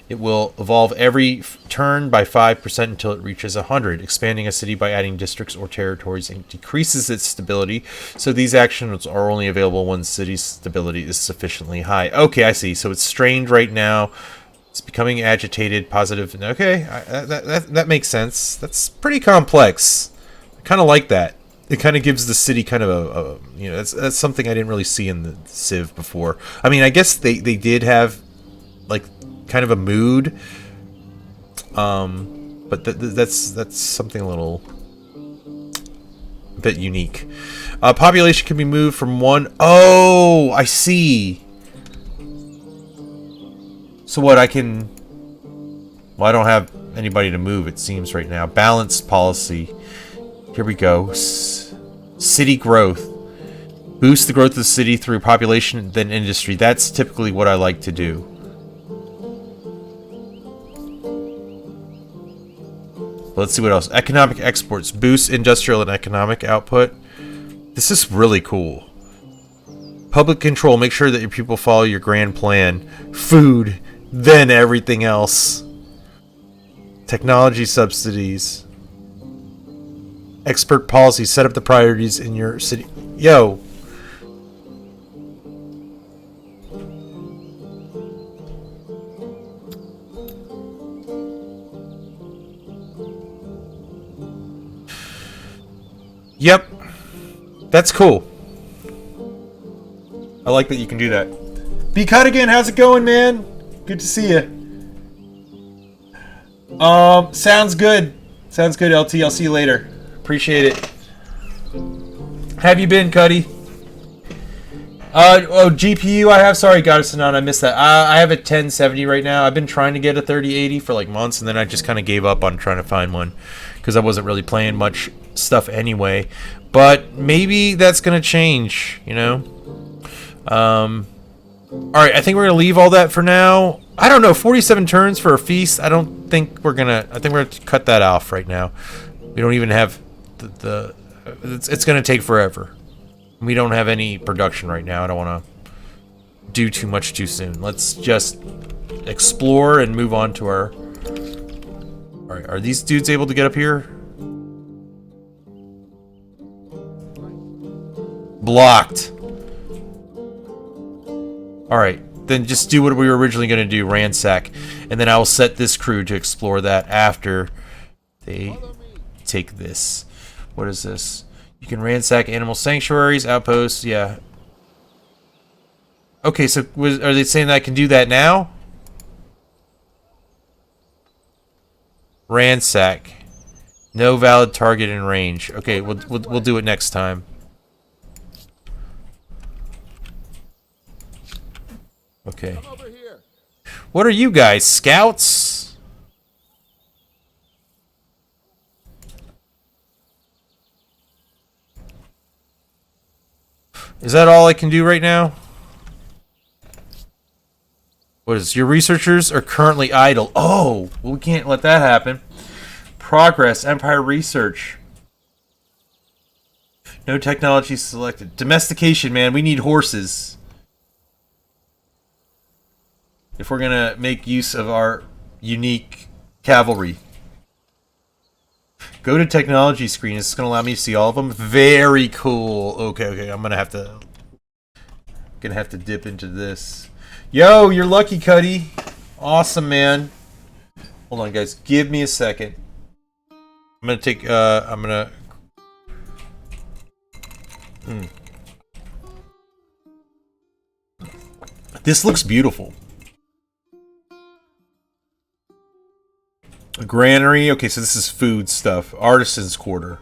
It will evolve every turn by 5% until it reaches 100. Expanding a city by adding districts or territories decreases its stability. So these actions are only available when city's stability is sufficiently high. Okay, I see. So it's strained right now. It's becoming agitated, positive. Okay, that makes sense. That's pretty complex. I kind of like that. It kind of gives the city kind of that's something I didn't really see in the Civ before. I mean, I guess they did have like kind of a mood, but that's something a little bit unique. Population can be moved from one. Oh, I see. So what I can... Well, I don't have anybody to move, it seems, right now. Balanced policy. Here we go. City growth. Boost the growth of the city through population, then industry. That's typically what I like to do. Let's see what else. Economic exports. Boost industrial and economic output. This is really cool. Public control. Make sure that your people follow your grand plan. Food. Then everything else. Technology subsidies. Expert policy. Set up the priorities in your city. Yo. Yep. That's cool. I like that you can do that. B Cuttigan, how's it going, man? Good to see you. Sounds good. Sounds good, LT. I'll see you later. Appreciate it. Have you been, Cuddy? GPU I have. Sorry, Goddess Anon, I missed that. I have a 1070 right now. I've been trying to get a 3080 for like months, and then I just kind of gave up on trying to find one because I wasn't really playing much stuff anyway. But maybe that's gonna change, you know. Alright, I think we're gonna leave all that for now. I don't know, 47 turns for a feast. I don't think we're gonna... I think we're gonna cut that off right now. We don't even have it's gonna take forever. We don't have any production right now. I don't want to do too much too soon. Let's just explore and move on to our... Alright, are these dudes able to get up here? Blocked. Alright, then just do what we were originally going to do, ransack. And then I will set this crew to explore that after they take this. What is this? You can ransack animal sanctuaries, outposts, yeah. Okay, so are they saying that I can do that now? Ransack. No valid target in range. Okay, we'll do it next time. Okay. What are you guys, scouts? Is that all I can do right now? What is your researchers are currently idle? Oh, well, we can't let that happen. Progress, Empire research. No technology selected. Domestication, man. We need horses. If we're gonna make use of our unique cavalry. Go to technology screen. Is this gonna allow me to see all of them? Very cool. Okay. I'm gonna have to dip into this. Yo, you're lucky, Cuddy. Awesome, man. Hold on, guys. Give me a second. I'm gonna take. This looks beautiful. A granary. Okay, so this is food stuff. Artisan's quarter.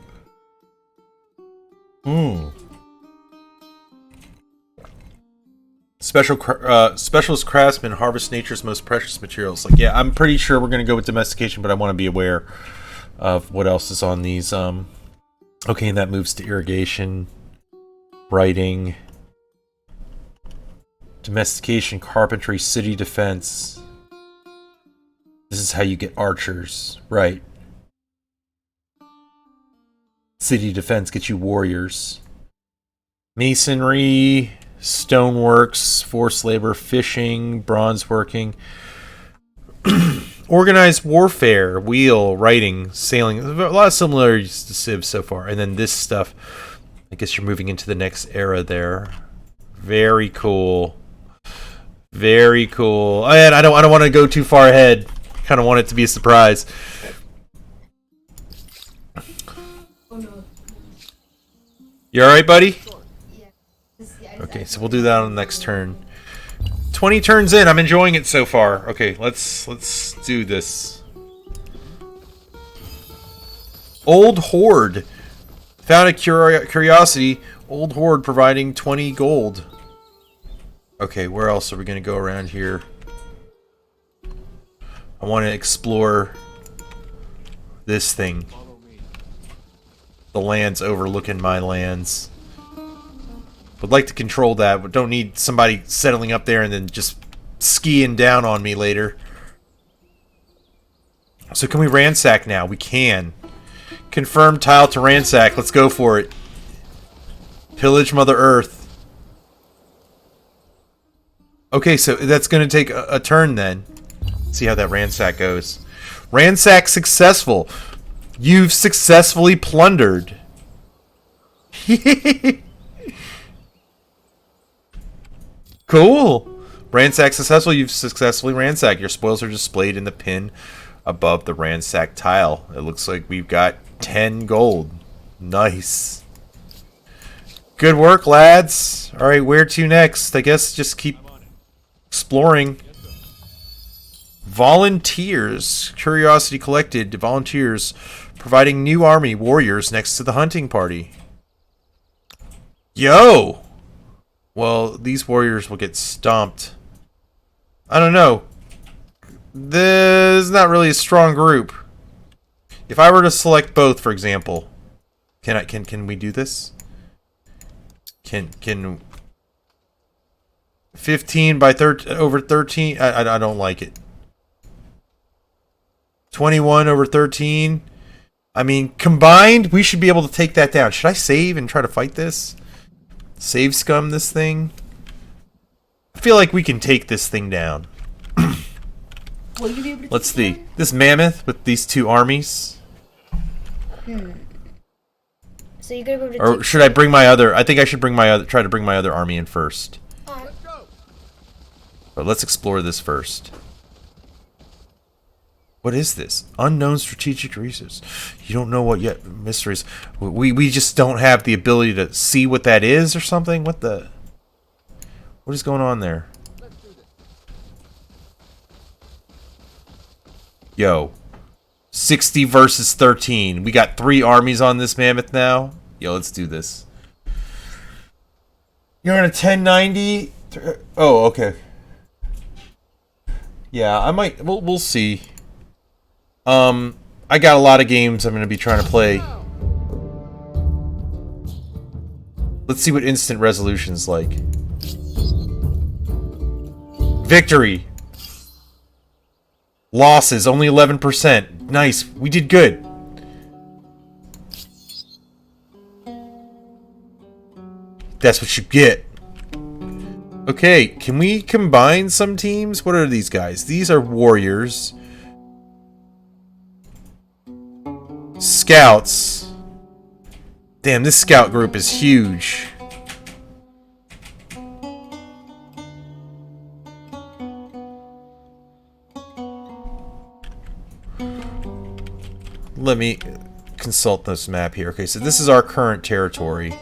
Specialist craftsman harvest nature's most precious materials. Like, yeah, I'm pretty sure we're gonna go with domestication, but I want to be aware of what else is on these. Okay, and that moves to irrigation, writing, domestication, carpentry, city defense. This is how you get archers, right? City defense gets you warriors. Masonry, stoneworks, forced labor, fishing, bronze working. Organized warfare, wheel, writing, sailing. A lot of similarities to Civ so far. And then this stuff, I guess you're moving into the next era there. Very cool. Very cool. And I don't want to go too far ahead. Kind of want it to be a surprise. You alright, buddy? Okay, so we'll do that on the next turn. 20 turns in. I'm enjoying it so far. Okay, let's do this. Old Horde. Found a curiosity. Old Horde providing 20 gold. Okay, where else are we going to go around here? I want to explore this thing. The lands overlooking my lands. Would like to control that, but don't need somebody settling up there and then just skiing down on me later. So can we ransack now? We can. Confirm tile to ransack. Let's go for it. Pillage Mother Earth. Okay, so that's going to take a turn then. See how that ransack goes. Ransack successful. You've successfully plundered. Cool. Ransack successful. You've successfully ransacked. Your spoils are displayed in the pin above the ransack tile. It looks like we've got 10 gold. Nice. Good work, lads. Alright, where to next? I guess just keep exploring. Volunteers. Curiosity collected. Volunteers providing new army warriors next to the hunting party. Yo! Well, these warriors will get stomped. I don't know. This is not really a strong group. If I were to select both, for example, can we do this? Can 15 by over 13. I don't like it. 21 over 13. I mean, combined, we should be able to take that down. Should I save and try to fight this? Save scum this thing? I feel like we can take this thing down. Will you be able to Let's take it see. This mammoth with these two armies. down? So you're gonna be able to Or take should I bring my other... I think I should bring my other... Try to bring my other army in first. But let's explore this first. What is this? Unknown strategic resource. You don't know what yet. Mysteries. We just don't have the ability to see what that is or something? What the... What is going on there? Yo. 60 versus 13. We got 3 armies on this mammoth now. Yo, let's do this. You're on a 1090. Oh, okay. Yeah, I might. We'll see. I got a lot of games I'm gonna be trying to play. Let's see what instant resolution's like. Victory. Losses only 11%. Nice. We did good. That's what you get. Okay, can we combine some teams? What are these guys? These are warriors. Scouts. Damn, this scout group is huge. Let me consult this map here. Okay, so this is our current territory.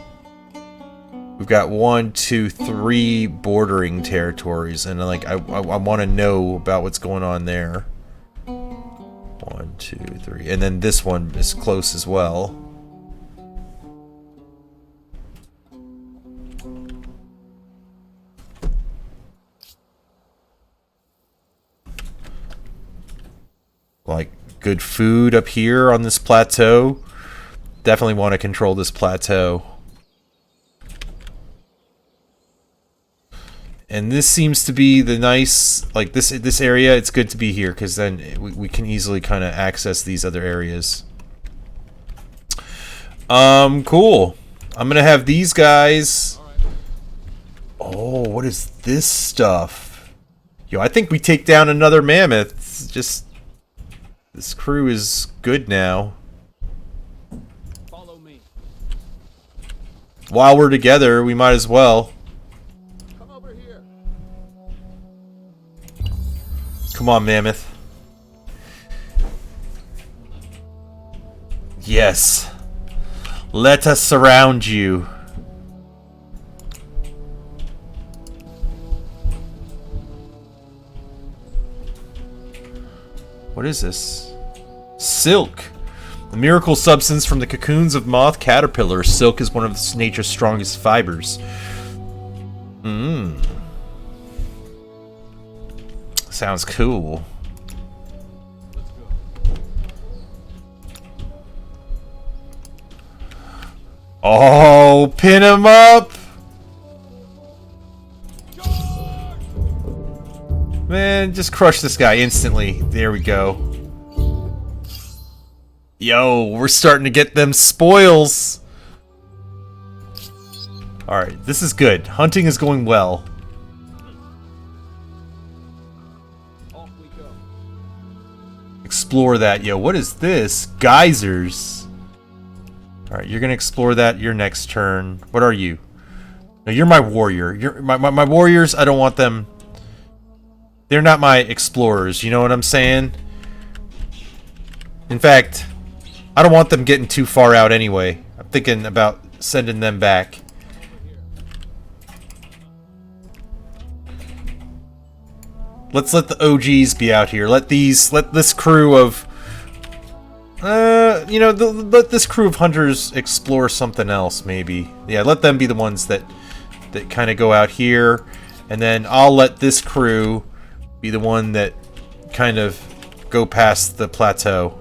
We've got 1, 2, 3 bordering territories, and like I want to know about what's going on there. 1, 2, 3, and then this one is close as well. Like good food up here on this plateau. Definitely want to control this plateau. And this seems to be the nice, like this area, it's good to be here because then we can easily kind of access these other areas. Cool. I'm going to have these guys. Oh, what is this stuff? Yo, I think we take down another mammoth. It's just, this crew is good now. Follow me. While we're together, we might as well. Come on, mammoth. Yes. Let us surround you. What is this? Silk. The miracle substance from the cocoons of moth caterpillars. Silk is one of nature's strongest fibers. Sounds cool. Oh, pin him up! Man, just crush this guy instantly. There we go. Yo, we're starting to get them spoils. Alright, this is good. Hunting is going well. Explore that. Yo, what is this? Geysers. Alright, you're gonna explore that your next turn. What are you? No, you're my warrior. You're my warriors, I don't want them. They're not my explorers, you know what I'm saying? In fact, I don't want them getting too far out anyway. I'm thinking about sending them back. Let's let the OGs be out here. Let this crew of, you know, let this crew of hunters explore something else, maybe. Yeah, let them be the ones that kind of go out here, and then I'll let this crew be the one that kind of go past the plateau.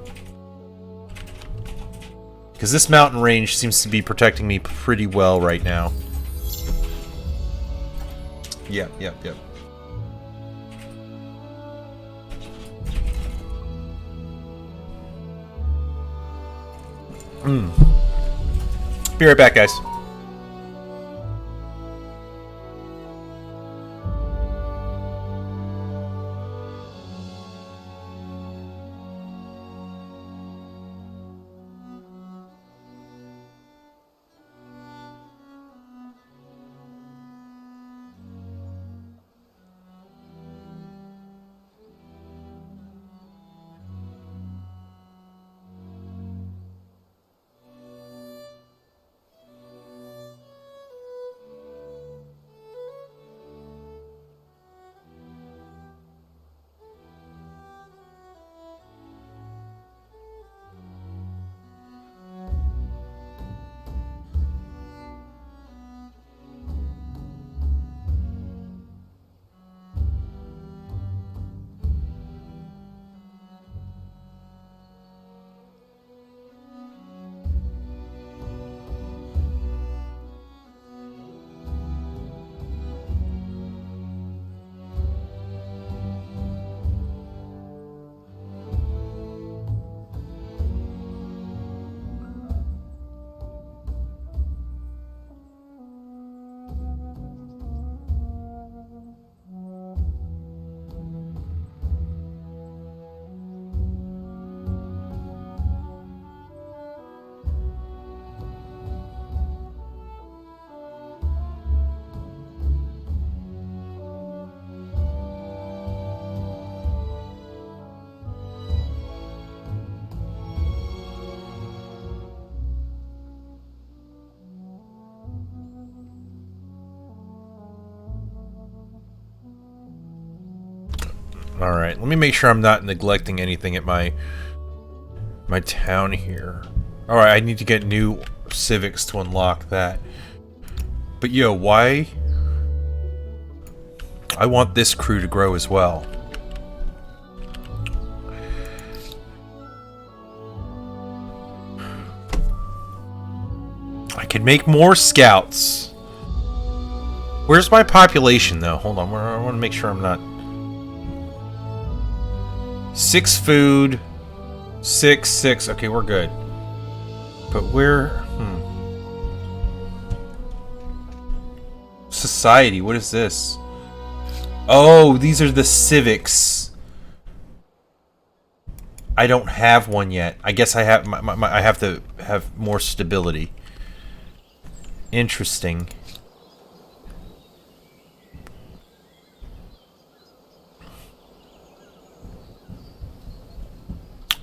Because this mountain range seems to be protecting me pretty well right now. Yep. Be right back, guys. Alright, let me make sure I'm not neglecting anything at my town here. Alright, I need to get new civics to unlock that. But yo, why? I want this crew to grow as well. I could make more scouts. Where's my population though? Hold on, I want to make sure I'm not... 6 food, 6. Okay, we're good. But where? Society. What is this? Oh, these are the civics. I don't have one yet. I guess I have. I have to have more stability. Interesting.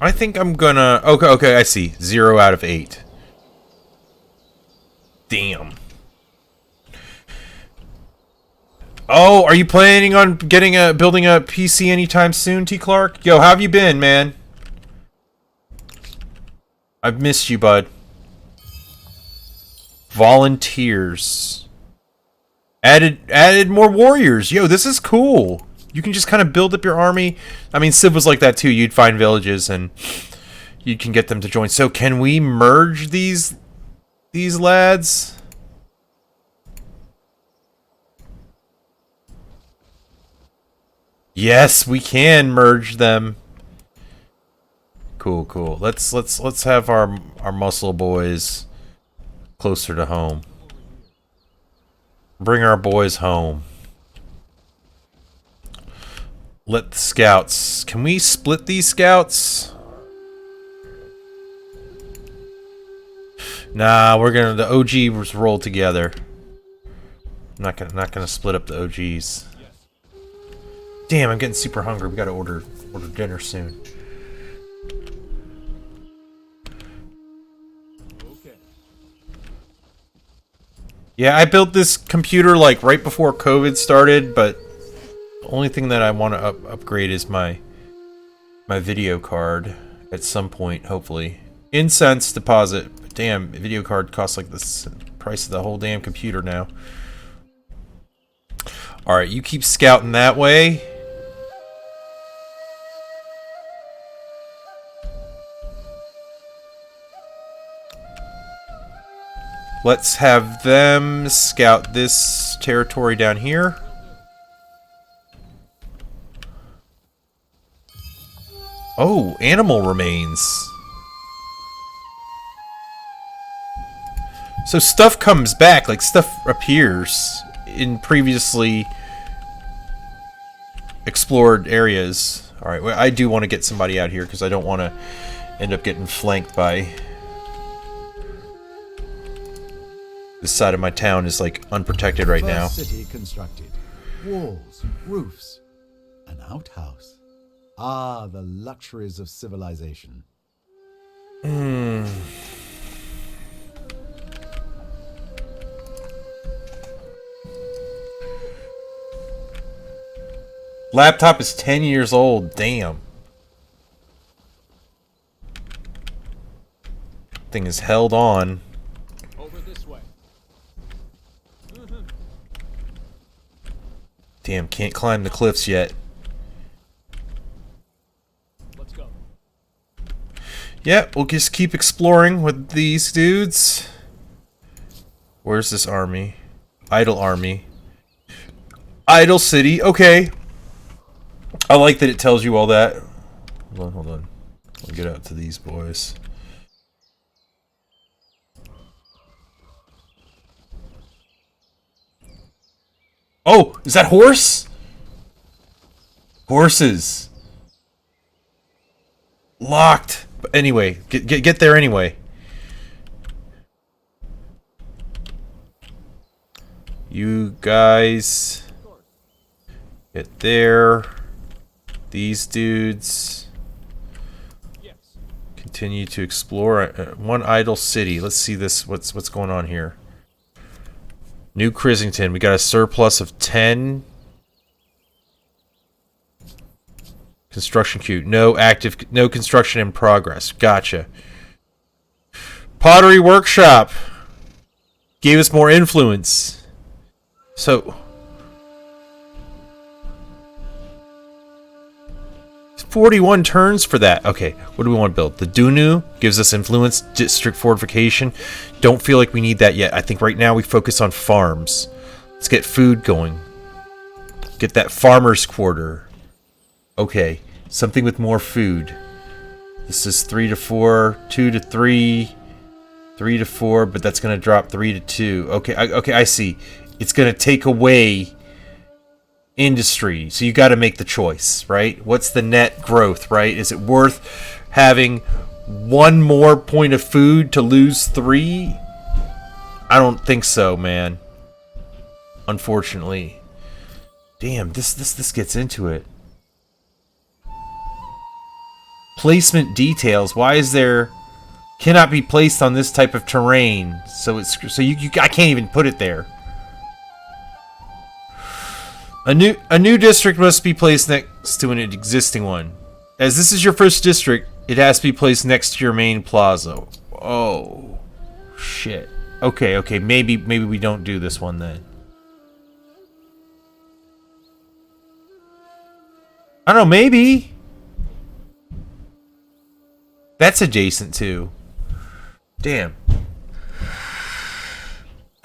I think I'm gonna... Okay, I see. 0 out of 8. Damn. Oh, are you planning on building a PC anytime soon, T. Clark? Yo, how have you been, man? I've missed you, bud. Volunteers. Added more warriors. Yo, this is cool. You can just kind of build up your army. I mean, Civ was like that too. You'd find villages and you can get them to join. So can we merge these lads? Yes, we can merge them. Cool. Let's have our muscle boys closer to home. Bring our boys home. Let the scouts... Can we split these scouts? Nah, we're gonna... The OGs roll together. Not gonna split up the OGs. Damn, I'm getting super hungry. We gotta order dinner soon. Yeah, I built this computer like right before COVID started, but the only thing that I want to upgrade is my video card at some point, hopefully. Incense deposit. But damn, video card costs like the price of the whole damn computer now. Alright, you keep scouting that way. Let's have them scout this territory down here. Oh, animal remains. So stuff comes back, like stuff appears in previously explored areas. Alright, well, I do want to get somebody out here because I don't want to end up getting flanked by... This side of my town is like unprotected right now. City constructed. Walls, roofs, an outhouse. Ah, the luxuries of civilization. Laptop is 10 years old. Damn. Thing is held on. Over this way. Damn, can't climb the cliffs yet. Let's go. Yeah, we'll just keep exploring with these dudes. Where's this army? Idle army. Idle city. Okay. I like that it tells you all that. Hold on. We'll get out to these boys. Oh, is that horse? Horses. Locked. But anyway, get there anyway. You guys get there. These dudes Yes. continue to explore one idle city. Let's see this. What's going on here? New Crisington. We got a surplus of 10. Construction queue. No construction in progress. Gotcha. Pottery workshop. Gave us more influence. So 41 turns for that. Okay, what do we want to build? The Dunu gives us influence, district fortification. Don't feel like we need that yet. I think right now we focus on farms. Let's get food going. Get that farmer's quarter. Okay, something with more food. This is 3 to 4, 2 to 3, 3 to 4, but that's going to drop 3 to 2. Okay, I see. It's going to take away industry, so you got to make the choice, right? What's the net growth, right? Is it worth having one more point of food to lose 3? I don't think so, man. Unfortunately. Damn, this gets into it. Placement details. Why is there cannot be placed on this type of terrain? So I can't even put it there. A new district must be placed next to an existing one. As this is your first district, it has to be placed next to your main plaza. Oh, shit. Okay, maybe we don't do this one then. I don't know, maybe. That's adjacent to. Damn.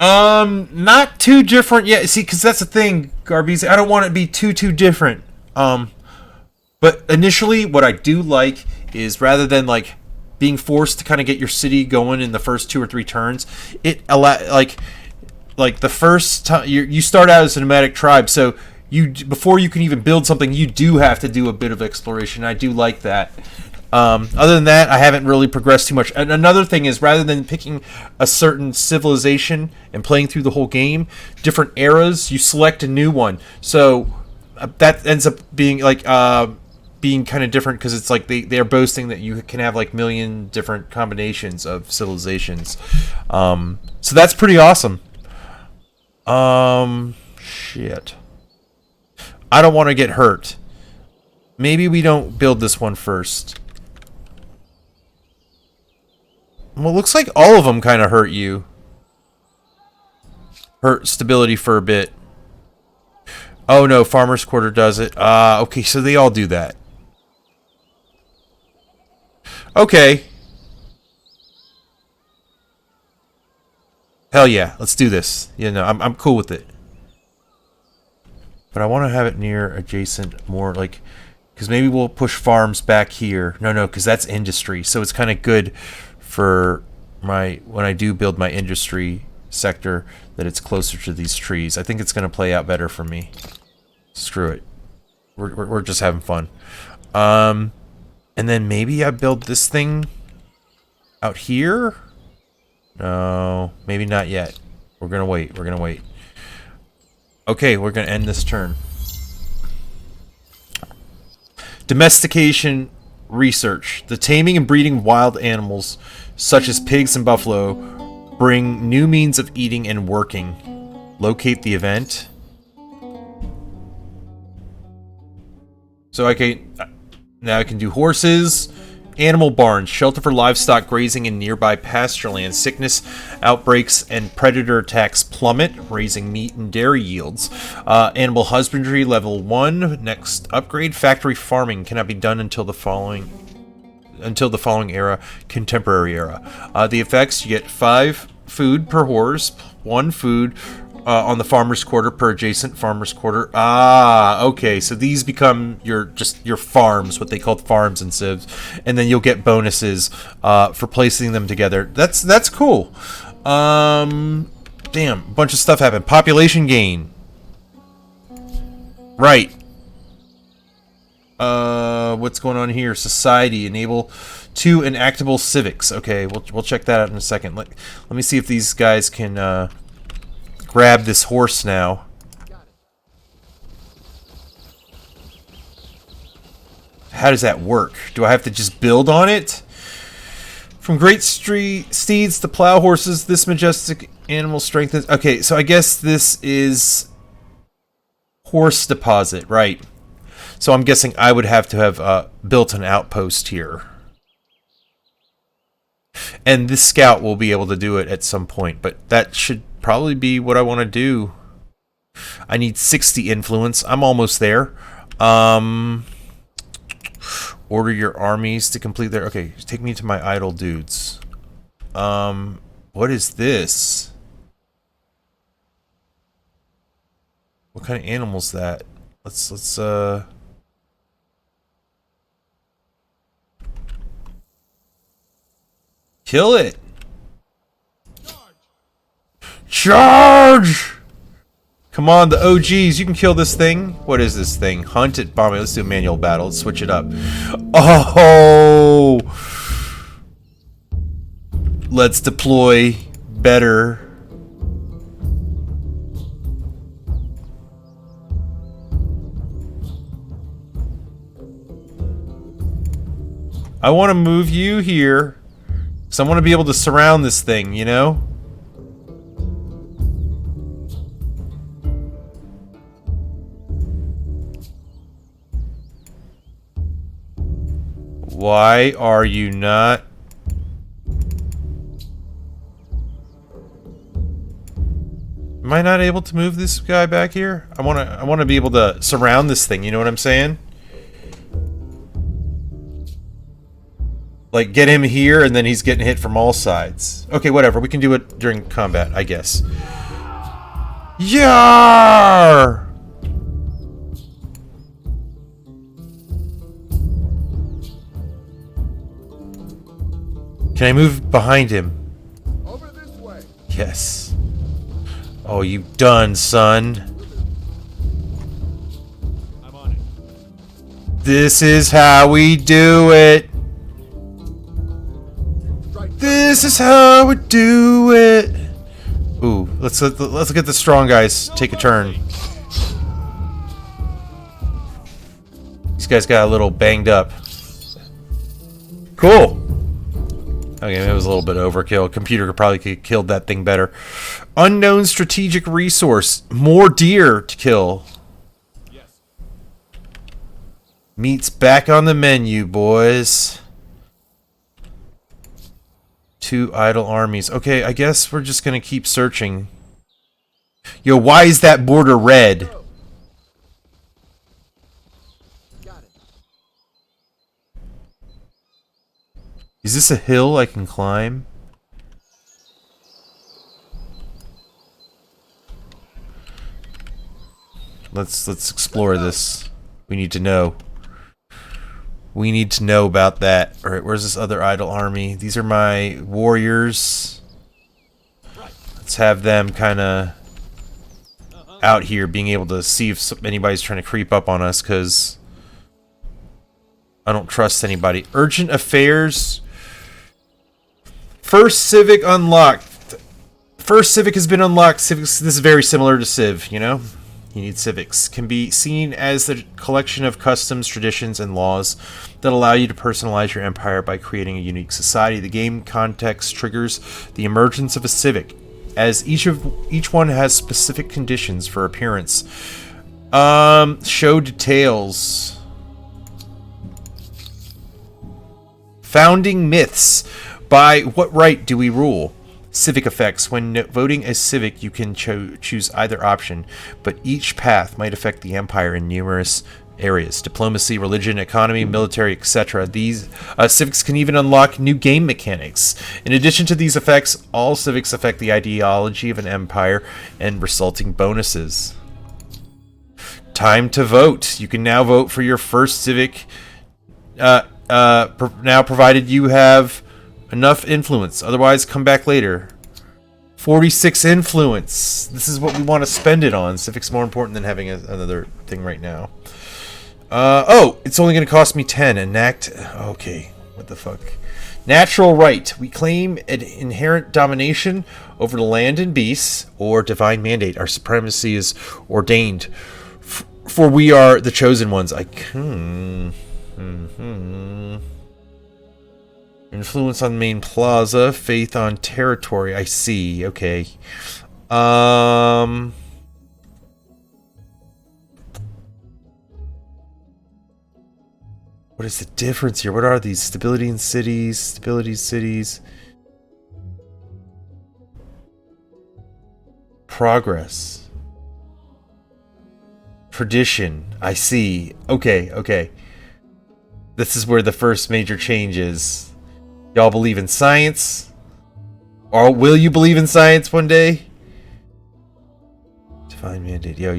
Not too different yet. See, because that's the thing, Garbies. I don't want it to be too different. But initially, what I do like is rather than like being forced to kind of get your city going in the first 2 or 3 turns, it like the first time you start out as a nomadic tribe, so before you can even build something, you do have to do a bit of exploration. I do like that. Other than that, I haven't really progressed too much. And another thing is, rather than picking a certain civilization and playing through the whole game, different eras, you select a new one. So that ends up being like being kind of different because it's like they're boasting that you can have like 1 million different combinations of civilizations. So that's pretty awesome. Shit. I don't want to get hurt. Maybe we don't build this one first. Well, it looks like all of them kind of hurt you. Hurt stability for a bit. Oh no, Farmer's Quarter does it. Okay, so they all do that. Okay. Hell yeah, let's do this. You know, I'm cool with it. But I want to have it near adjacent, more like Because maybe we'll push farms back here. No, because that's industry. So it's kind of good for when I do build my industry sector that it's closer to these trees. I think it's going to play out better for me. Screw it. We're just having fun. And then maybe I build this thing out here? No, maybe not yet. We're going to wait. We're going to wait. Okay, we're going to end this turn. Domestication research. The taming and breeding of wild animals, such as pigs and buffalo, bring new means of eating and working. Locate the event. So now I can do horses. Animal barns, shelter for livestock grazing in nearby pastureland. Sickness, outbreaks, and predator attacks plummet, raising meat and dairy yields. Animal husbandry, level 1. Next upgrade. Factory farming cannot be done until the following era, contemporary era. The effects: you get 5 food per horse, 1 food on the farmer's quarter per adjacent farmer's quarter. Okay, so these become your farms, what they call farms in Civs, and then you'll get bonuses for placing them together. That's cool. Damn, a bunch of stuff happened. Population gain. Right. What's going on here? Society, enable 2 enactable civics. Okay, we'll check that out in a second. Let me see if these guys can grab this horse now. How does that work? Do I have to just build on it? From great steeds to plow horses, this majestic animal strengthens. Okay, so I guess this is horse deposit, right? So I'm guessing I would have to have built an outpost here. And this scout will be able to do it at some point, but that should probably be what I want to do. I need 60 influence. I'm almost there. Order your armies to complete their... Okay, take me to my idle dudes. What is this? What kind of animal's that? Let's kill it. Charge! Come on, the OGs, you can kill this thing. What is this thing? Hunt it, bomb it. Let's do a manual battle. Let's switch it up. Oh! Let's deploy better. I want to move you here. Because I want to be able to surround this thing, you know? Why are you not? Am I not able to move this guy back here? I want to be able to surround this thing, you know what I'm saying? Like, get him here, and then he's getting hit from all sides. Okay, whatever. We can do it during combat, I guess. Yar! Can I move behind him? Over this way. Yes. Oh, you done, son. I'm on it. This is how we do it. This is how we do it. Ooh, let's look at the strong guys take a turn. These guys got a little banged up. Cool. Okay, it was a little bit overkill. Computer could probably killed that thing better. Unknown strategic resource. More deer to kill. Yes. Meat's back on the menu, boys. 2 idle armies. Okay, I guess we're just gonna keep searching. Yo, why is that border red? Is this a hill I can climb? Let's explore this. We need to know. We need to know about that. All right, where's this other idle army? These are my warriors. Let's have them kind of out here being able to see if anybody's trying to creep up on us, because I don't trust anybody. Urgent affairs. First civic unlocked. First civic has been unlocked. Civics, this is very similar to Civ, you know? You need civics. Can be seen as the collection of customs, traditions, and laws that allow you to personalize your empire by creating a unique society. The game context triggers the emergence of a civic, as each one has specific conditions for appearance. Show details. Founding myths. By what right do we rule? Civic effects. When voting as civic, you can choose either option, but each path might affect the empire in numerous areas: diplomacy, religion, economy, military, etc. These civics can even unlock new game mechanics. In addition to these effects, all civics affect the ideology of an empire and resulting bonuses. Time to vote. You can now vote for your first civic, now provided you have enough influence. Otherwise, come back later. 46 influence. This is what we want to spend it on. Civic's more important than having another thing right now. Oh, it's only going to cost me 10. Enact. Okay, what the fuck? Natural right. We claim an inherent domination over the land and beasts, or divine mandate. Our supremacy is ordained, for we are the chosen ones. Influence on main plaza, faith on territory. I see. Okay. What is the difference here? What are these? Stability in cities, stability cities. Progress. Tradition. I see. Okay, okay. This is where the first major change is. Y'all believe in science? Or will you believe in science one day? Divine mandate. Yo.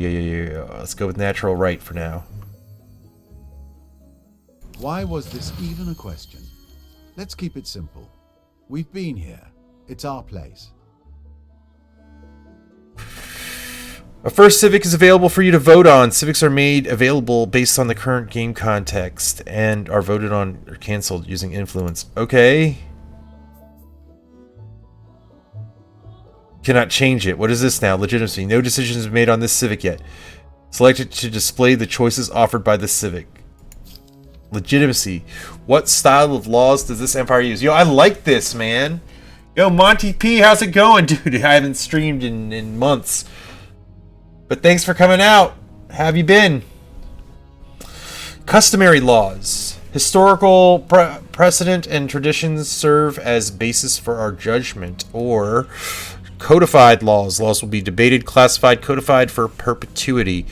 Let's go with natural right for now. Why was this even a question? Let's keep it simple. We've been here. It's our place. A first civic is available for you to vote on. Civics are made available based on the current game context and are voted on or canceled using influence. Okay. Cannot change it. What is this now? Legitimacy. No decision has been made on this civic yet. Select it to display the choices offered by the civic. Legitimacy. What style of laws does this empire use? Yo, I like this, man. Yo, Monty P, how's it going, dude? I haven't streamed in months. But thanks for coming out. How have you been? Customary laws. Historical precedent and traditions serve as basis for our judgment. Or codified laws. Laws will be debated, classified, codified for perpetuity.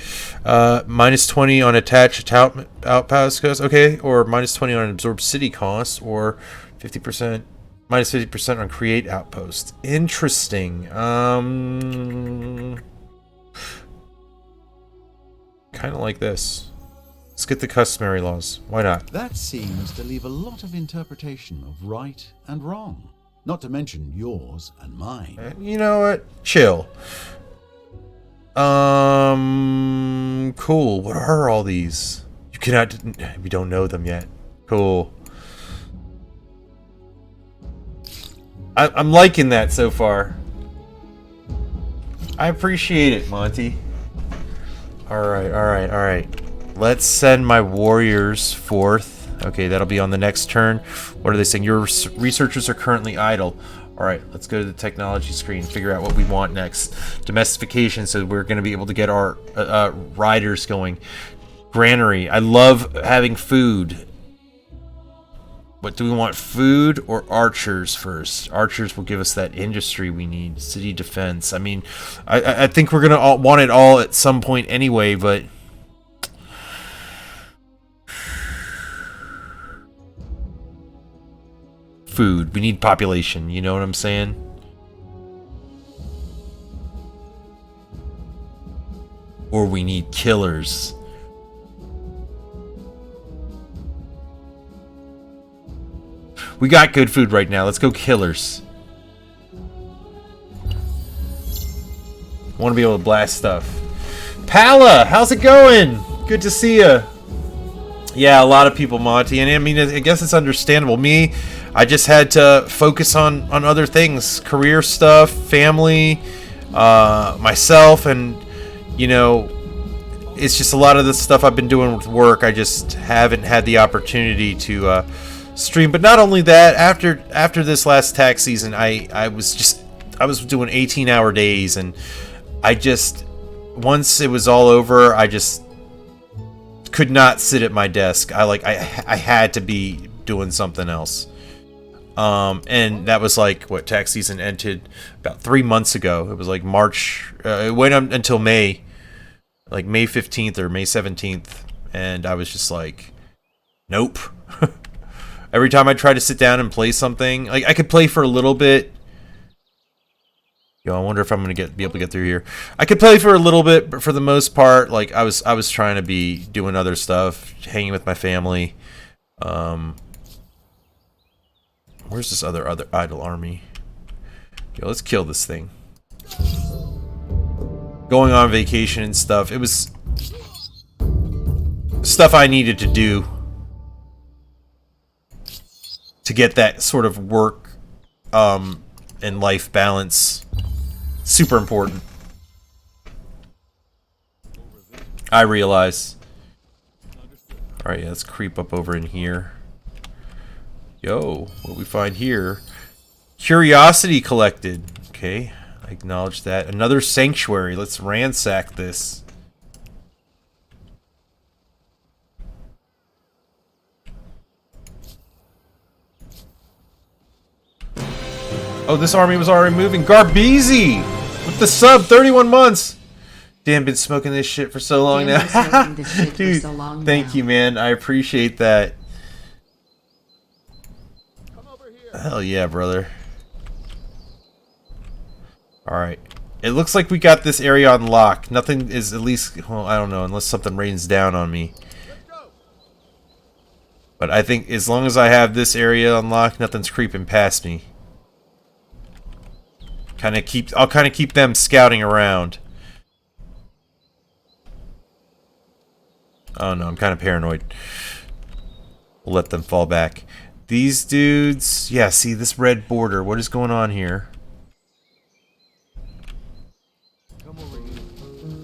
Minus 20 on attached outpost costs. Okay. Or minus 20 on absorbed city costs. Or 50%. Minus 50% on create outpost. Interesting. Kind of like this. Let's get the customary laws. Why not? That seems to leave a lot of interpretation of right and wrong. Not to mention yours and mine. You know what? Chill. Cool. What are all these? You cannot... We don't know them yet. Cool. I'm liking that so far. I appreciate it, Monty. Alright. Let's send my warriors forth. Okay, that'll be on the next turn. What are they saying? Your researchers are currently idle. Alright, let's go to the technology screen. Figure out what we want next. Domestication, so we're going to be able to get our riders going. Granary. I love having food. What do we want? Food or archers first? Archers will give us that industry we need. City defense. I mean, I think we're going to want it all at some point anyway, but... Food. We need population. You know what I'm saying? Or we need killers. We got good food right now. Let's go killers. Want to be able to blast stuff. Pala, how's it going? Good to see you. Yeah, a lot of people, Monty, and I mean, I guess it's understandable. Me, I just had to focus on other things, career stuff, family, myself, and you know, it's just a lot of the stuff I've been doing with work. I just haven't had the opportunity to stream. But not only that, after this last tax season, I was doing 18-hour days, and I just, once it was all over, I just could not sit at my desk. I had to be doing something else. And that was like, what, tax season ended about 3 months ago. It was like March, it went on until May, like May 15th or May 17th. And I was just like, nope. Every time I tried to sit down and play something, like I could play for a little bit. Yo, I wonder if I'm gonna be able to get through here. I could play for a little bit, but for the most part, like I was trying to be doing other stuff, hanging with my family. Where's this other idle army? Yo, let's kill this thing. Going on vacation and stuff. It was stuff I needed to do to get that sort of work and life balance. Super important. I realize. Alright, yeah, let's creep up over in here. Yo, what we find here? Curiosity collected. Okay, I acknowledge that. Another sanctuary. Let's ransack this. Oh, this army was already moving. Garbeezy! With the sub, 31 months! Damn, been smoking this shit for so long now. Dude, thank you, man. I appreciate that. Hell yeah, brother. Alright. It looks like we got this area on lock. Nothing is at least... Well, I don't know, unless something rains down on me. But I think as long as I have this area unlocked, nothing's creeping past me. I'll kind of keep them scouting around. Oh no, I'm kind of paranoid. We'll let them fall back. These dudes, yeah, see this red border. What is going on here?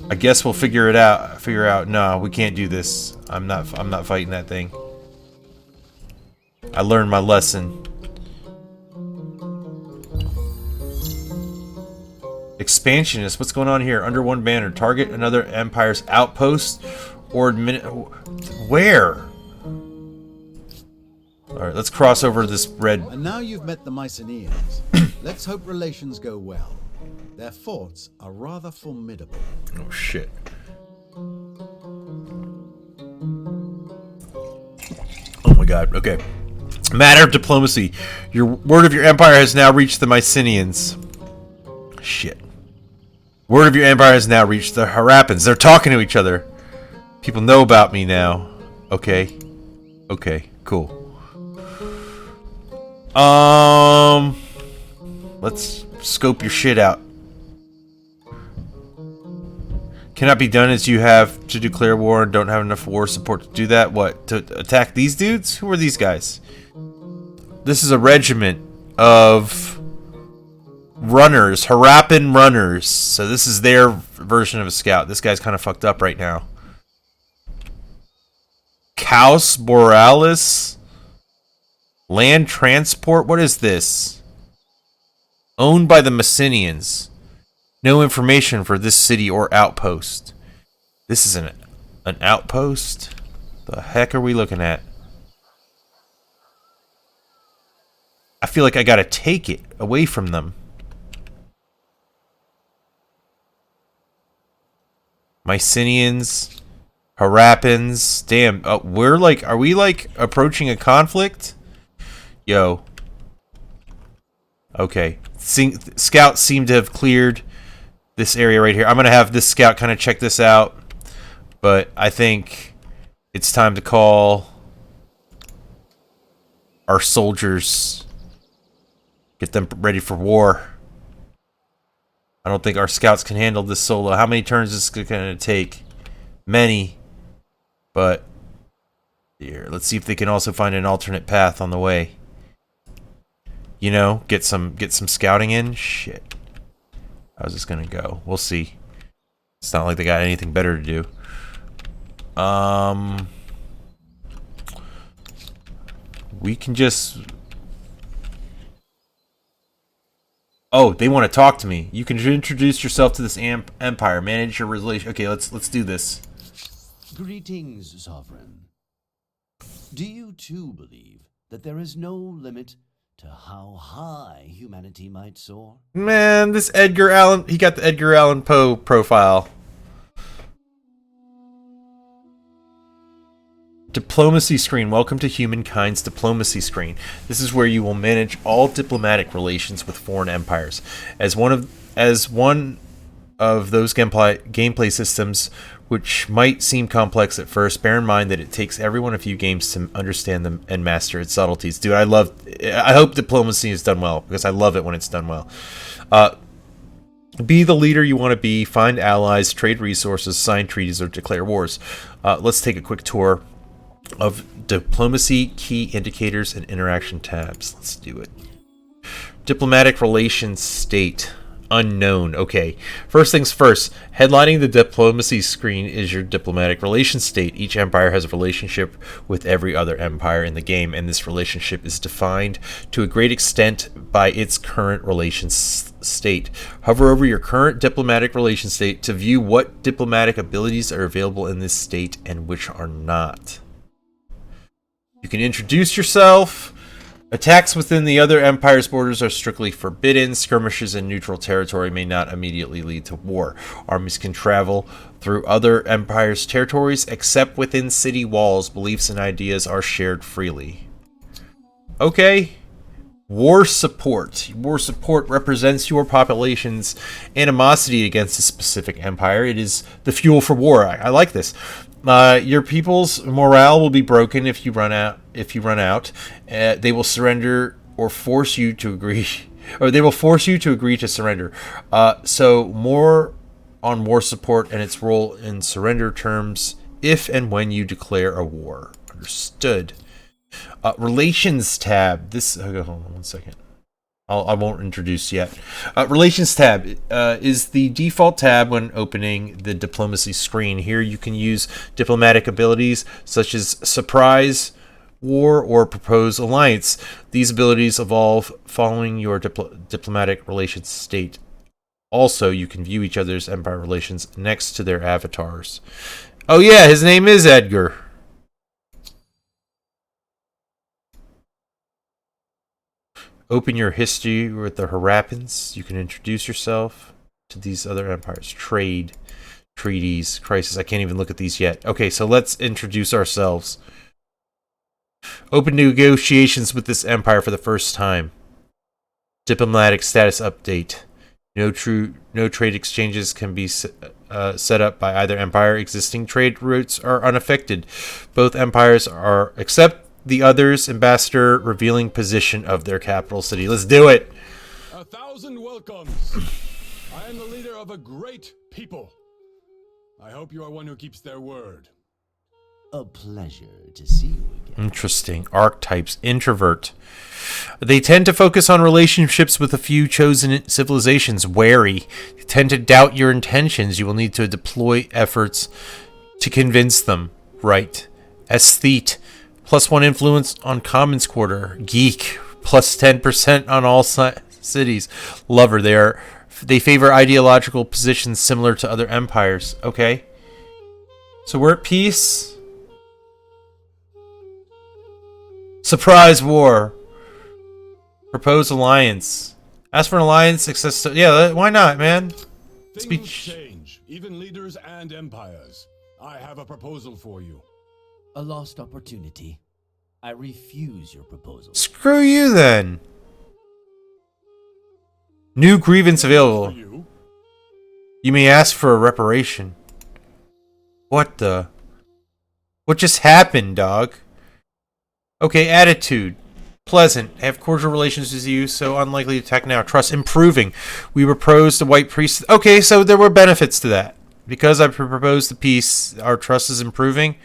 I guess we'll figure it out. No, we can't do this. I'm not fighting that thing. I learned my lesson. Expansionist, what's going on here? Under one banner, target another empire's outpost or where? Alright, let's cross over this red. And now you've met the Mycenaeans. Let's hope relations go well. Their forts are rather formidable. Oh shit. Oh my god, okay. Matter of diplomacy. Your word of your empire has now reached the Mycenaeans. Shit. Word of your empire has now reached the Harappans. They're talking to each other. People know about me now. Okay. Okay, cool. Let's scope your shit out. Cannot be done as you have to declare war and don't have enough war support to do that. What? To attack these dudes? Who are these guys? This is a regiment of runners, Harappan runners. So this is their version of a scout. This guy's kind of fucked up right now. Caus Borealis? Land transport? What is this? Owned by the Mycenaeans. No information for this city or outpost. This is an outpost? The heck are we looking at? I feel like I gotta take it away from them. Mycenaeans, Harappans. Damn, we're like, are we like approaching a conflict? Yo. Okay. Scouts seem to have cleared this area right here. I'm gonna have this scout kind of check this out, but I think it's time to call our soldiers. Get them ready for war. I don't think our scouts can handle this solo. How many turns is this going to take? Many. But here, let's see if they can also find an alternate path on the way. You know, get some scouting in. Shit. How's this going to go? We'll see. It's not like they got anything better to do. We can just... Oh, they want to talk to me. You can introduce yourself to this empire. Manage your relation. Okay, let's do this. Greetings, Sovereign. Do you too believe that there is no limit to how high humanity might soar? Man, this Edgar Allan... He got the Edgar Allan Poe profile. Diplomacy screen. Welcome to Humankind's diplomacy screen. This is where you will manage all diplomatic relations with foreign empires. As one of those gameplay systems which might seem complex at first, bear in mind that it takes everyone a few games to understand them and master its subtleties. Dude, I hope diplomacy is done well, because I love it when it's done well. Be the leader you want to be, find allies, trade resources, sign treaties, or declare wars. Let's take a quick tour of diplomacy, key indicators, and interaction tabs. Let's do it. Diplomatic relations state. Unknown. Okay. First things first. Headlining the diplomacy screen is your diplomatic relations state. Each empire has a relationship with every other empire in the game, and this relationship is defined to a great extent by its current relations state. Hover over your current diplomatic relations state to view what diplomatic abilities are available in this state and which are not. You can introduce yourself. Attacks within the other empire's borders are strictly forbidden. Skirmishes in neutral territory may not immediately lead to war. Armies can travel through other empires' territories, except within city walls. Beliefs and ideas are shared freely. Okay. War support. War support represents your population's animosity against a specific empire. It is the fuel for war. I like this. Your people's morale will be broken if you run out. They will surrender or force you to agree, or they will force you to agree to surrender. So more on war support and its role in surrender terms if and when you declare a war. Understood. Relations tab. This. Hold on 1 second. I won't introduce yet. Relations tab is the default tab when opening the diplomacy screen. Here you can use diplomatic abilities such as surprise, war, or propose alliance. These abilities evolve following your diplomatic relations state. Also, you can view each other's empire relations next to their avatars. Oh yeah, his name is Edgar. Open your history with the Harappans. You can introduce yourself to these other empires. Trade, treaties, crisis. I can't even look at these yet. Okay, so let's introduce ourselves. Open negotiations with this empire for the first time. Diplomatic status update. No trade exchanges can be set up by either empire. Existing trade routes are unaffected. Both empires are except the other's ambassador revealing position of their capital city. Let's do it. 1,000 welcomes. I am the leader of a great people. I hope you are one who keeps their word. A pleasure to see you again. Interesting. Archetypes. Introvert. They tend to focus on relationships with a few chosen civilizations. Wary. They tend to doubt your intentions. You will need to deploy efforts to convince them. Right. Aesthete. +1 influence on Commons Quarter. Geek. +10% on all cities. Lover. They favor ideological positions similar to other empires. Okay. So we're at peace. Surprise war. Propose alliance. Ask for an alliance. Access to... Yeah, why not, man? Things change, even leaders and empires. I have a proposal for you. A lost opportunity. I refuse your proposal. Screw you then. New grievance available. You may ask for a reparation. What just happened, dog? Okay, attitude. pleasant. Have cordial relations with you, so unlikely to attack now. Trust improving. We proposed the white priest. Okay, so there were benefits to that. Because I proposed the peace, our trust is improving.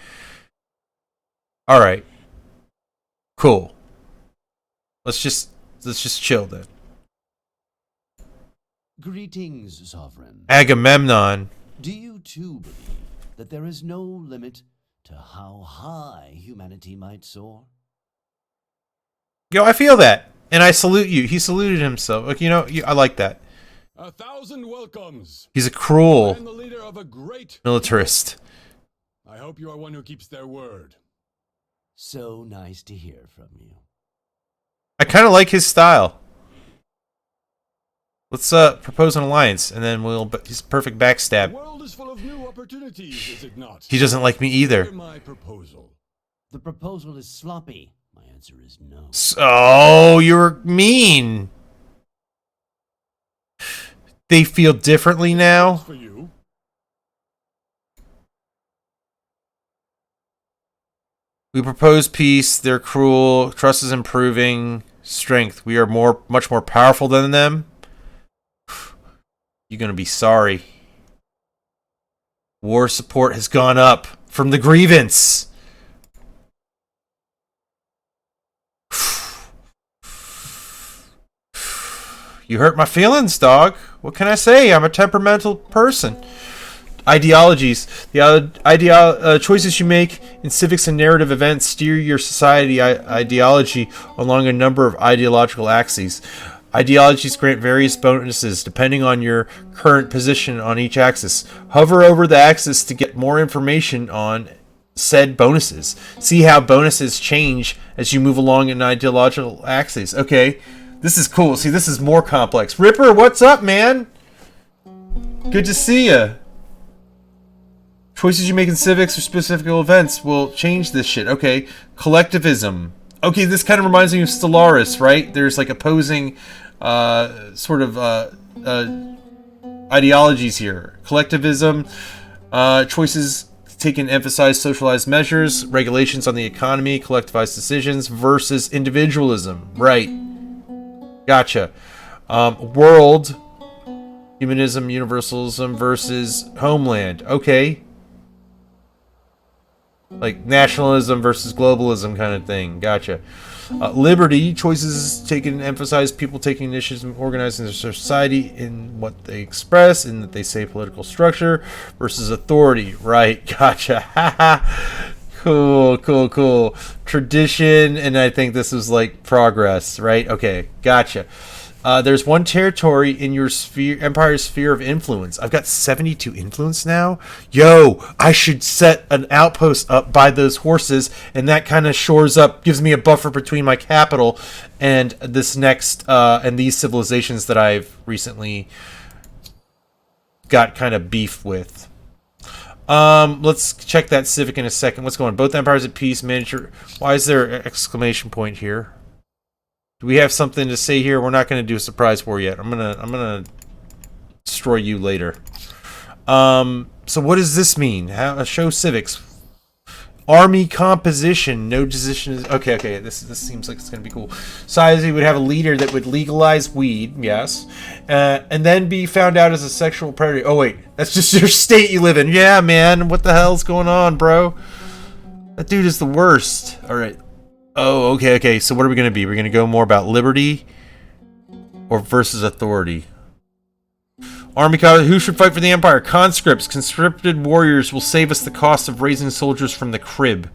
Alright. Cool. Let's just chill then. Greetings, Sovereign. Agamemnon. Do you too believe that there is no limit to how high humanity might soar? Yo, I feel that. And I salute you. He saluted himself. Like, I like that. 1,000 welcomes. He's a I cruel am the leader of a great militarist. I hope you are one who keeps their word. So nice to hear from you. I kind of like his style. Let's propose an alliance, and then he's a perfect The backstab. world is full of new opportunities, is it not? He doesn't like me either. Hear my proposal. The proposal is sloppy. My answer is no. So, you're mean. They feel differently now. For you. We propose peace. They're cruel. Trust is improving. Strength. We are much more powerful than them. You're going to be sorry. War support has gone up from the grievance. You hurt my feelings, dog. What can I say? I'm a temperamental person. Ideologies. The choices you make in civics and narrative events steer your society ideology along a number of ideological axes. Ideologies grant various bonuses depending on your current position on each axis. Hover over the axis to get more information on said bonuses. See how bonuses change as you move along an ideological axis. Okay, this is cool. See, this is more complex. Ripper, what's up, man? Good to see ya. Choices you make in civics or specific events will change this shit. Okay, collectivism. Okay, this kind of reminds me of Stellaris, right? There's like opposing ideologies here. Collectivism, choices taken emphasize socialized measures, regulations on the economy, collectivized decisions versus individualism. Right. Gotcha. World, humanism, universalism versus homeland. Okay. Like nationalism versus globalism kind of thing. Gotcha. Liberty, choices taken emphasize people taking initiatives and organizing their society in what they express, in that they say political structure, versus authority. Right. Gotcha. Cool. Tradition, and I think this is like progress, right? Okay. Gotcha. There's one territory in your empire's sphere of influence. I've got 72 influence now. Yo, I should set an outpost up by those horses, and that kind of shores up, gives me a buffer between my capital and this next, and these civilizations that I've recently got kind of beef with. Let's check that civic in a second. What's going on? Both empires at peace. Manager. Why is there an exclamation point here? Do we have something to say here? We're not going to do a surprise war yet. I'm gonna destroy you later. So what does this mean? Show civics. Army composition. No decision is... Okay. This seems like it's going to be cool. Society would have a leader that would legalize weed, yes. And then be found out as a sexual predator. Oh, wait. That's just your state you live in. Yeah, man. What the hell's going on, bro? That dude is the worst. All right. Oh, okay. So what are we going to be? We're going to go more about liberty or versus authority. Army, who should fight for the Empire? Conscripts. Conscripted warriors will save us the cost of raising soldiers from the crib.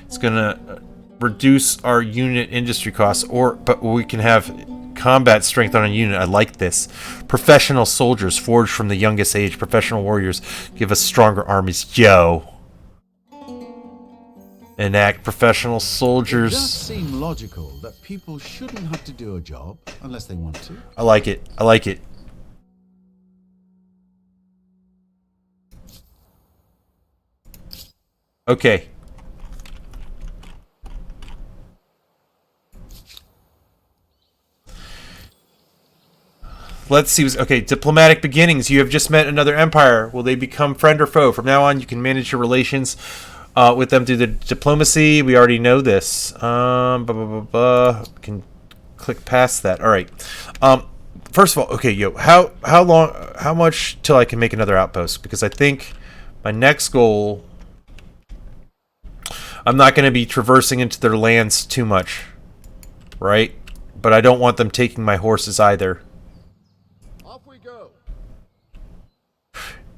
It's going to reduce our unit industry costs, but we can have combat strength on a unit. I like this. Professional soldiers forged from the youngest age. Professional warriors give us stronger armies. Yo. Enact professional soldiers. It does seem logical that people shouldn't have to do a job unless they want to. I like it. Okay. Let's see. Okay, diplomatic beginnings. You have just met another empire. Will they become friend or foe? From now on, you can manage your relations with them through the diplomacy. We already know this. We can click past that. All right. First of all, okay, how much till I can make another outpost? Because I think my next goal, I'm not going to be traversing into their lands too much, right? But I don't want them taking my horses either. Off we go.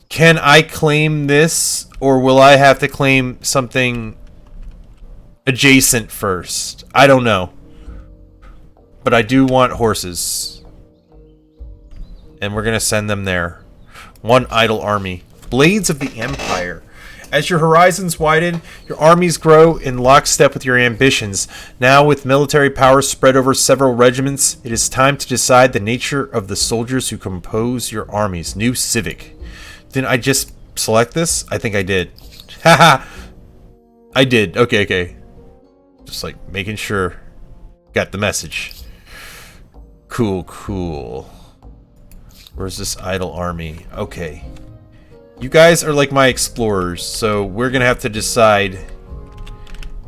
Can I claim this, or will I have to claim something adjacent first? I don't know. But I do want horses. And we're going to send them there. One idle army. Blades of the Empire. As your horizons widen, your armies grow in lockstep with your ambitions. Now, with military power spread over several regiments, it is time to decide the nature of the soldiers who compose your armies. New civic. Didn't I just select this? I think I did. Haha! I did. Okay. Just like making sure. Got the message. Cool. Where's this idle army? Okay. You guys are like my explorers, so we're gonna have to decide.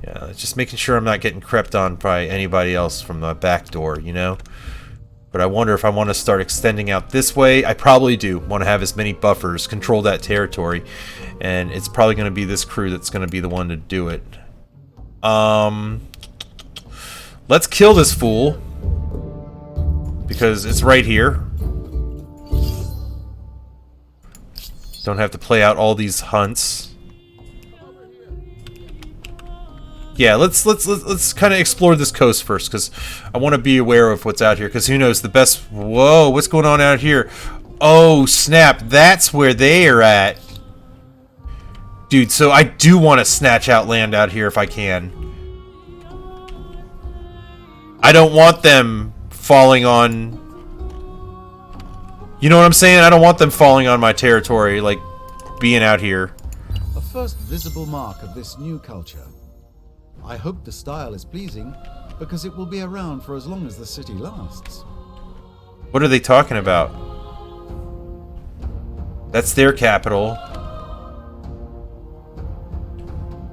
Yeah, just making sure I'm not getting crept on by anybody else from the back door, you know? But I wonder if I want to start extending out this way. I probably do want to have as many buffers, control that territory, and it's probably going to be this crew that's going to be the one to do it. Let's kill this fool, because it's right here. Don't have to play out all these hunts. Yeah, let's kind of explore this coast first, because I want to be aware of what's out here, because who knows, the best... Whoa, what's going on out here? Oh, snap, that's where they are at. Dude, so I do want to snatch out land out here if I can. I don't want them falling on... You know what I'm saying? I don't want them falling on my territory, like being out here. A first visible mark of this new culture. I hope the style is pleasing, because it will be around for as long as the city lasts. What are they talking about? That's their capital.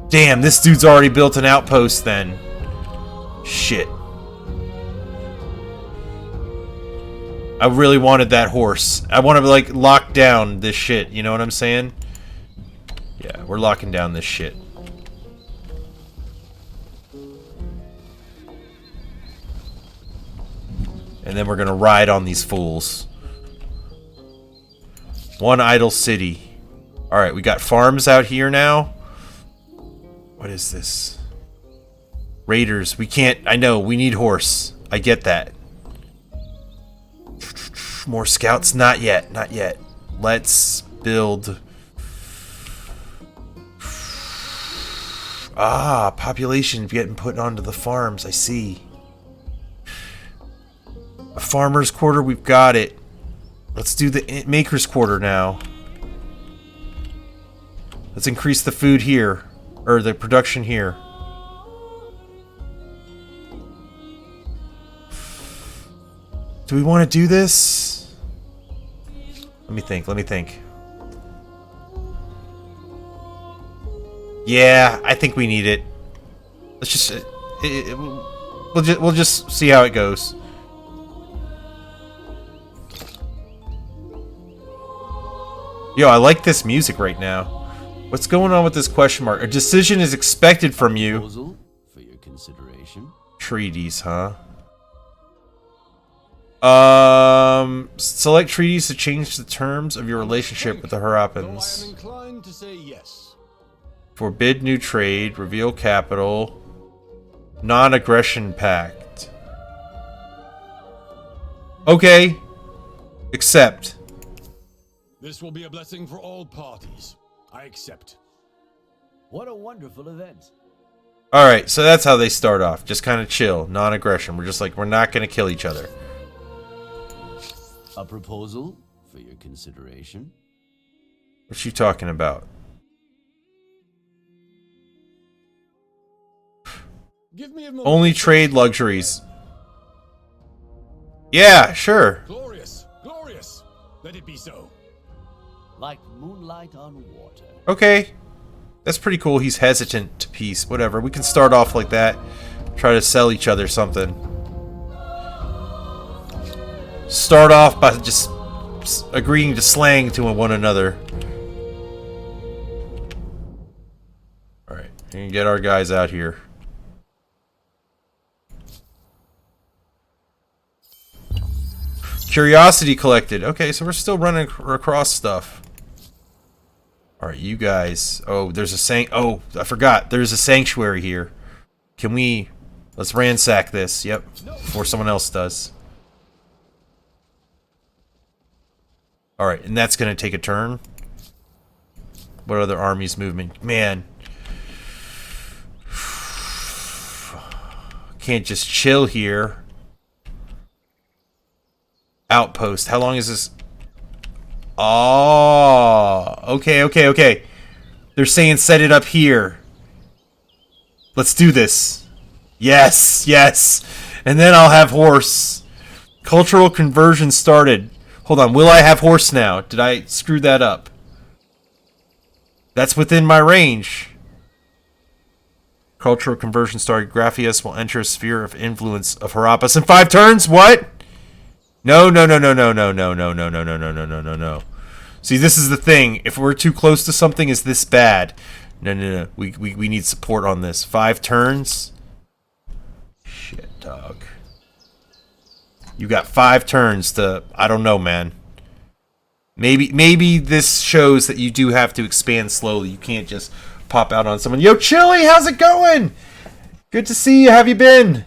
Damn, this dude's already built an outpost then. Shit. I really wanted that horse. I want to, like, lock down this shit. You know what I'm saying? Yeah, we're locking down this shit. And then we're gonna ride on these fools. One idle city. Alright, we got farms out here now. What is this? Raiders. We can't... I know, we need horse. I get that. More scouts? Not yet. Not yet. Let's build... Ah, population getting put onto the farms. I see. A farmer's quarter, we've got it. Let's do the maker's quarter now. Let's increase the food here. Or the production here. Do we want to do this? Let me think. Yeah, I think we need it. Let's just... we'll just see how it goes. Yo, I like this music right now. What's going on with this question mark? A decision is expected from you. Proposal for your consideration. Treaties, huh? Select treaties to change the terms of your relationship with the Harappans. I am inclined to say yes. Forbid new trade, reveal capital, non-aggression pact. Okay. Accept. This will be a blessing for all parties. I accept. What a wonderful event. Alright, so that's how they start off. Just kind of chill, non-aggression. We're just like, we're not going to kill each other. A proposal for your consideration. What you talking about? Give me a moment. Only trade luxuries. Yeah, sure. Glorious. Glorious. Let it be so. Like moonlight on water. Okay. That's pretty cool. He's hesitant to peace. Whatever. We can start off like that. Try to sell each other something. Start off by just agreeing to slang to one another. Alright. And get our guys out here. Curiosity collected. Okay, so we're still running across stuff. Alright, you guys. Oh, there's a oh, I forgot. There's a sanctuary here. Can we... Let's ransack this. Yep. Before someone else does. Alright, and that's going to take a turn. What other armies moving? Man. Can't just chill here. Outpost. How long is this? Oh, okay. They're saying set it up here. Let's do this. Yes. And then I'll have horse. Cultural conversion started. Hold on, will I have horse now? Did I screw that up? That's within my range. Cultural conversion started. Graphius will enter a sphere of influence of Harappas in 5 turns? What? No. See, this is the thing. If we're too close to something, is this bad? No. We need support on this. 5 turns? Shit, dog. You got 5 turns to... I don't know, man. Maybe this shows that you do have to expand slowly. You can't just pop out on someone. Yo, Chili, how's it going? Good to see you. How have you been?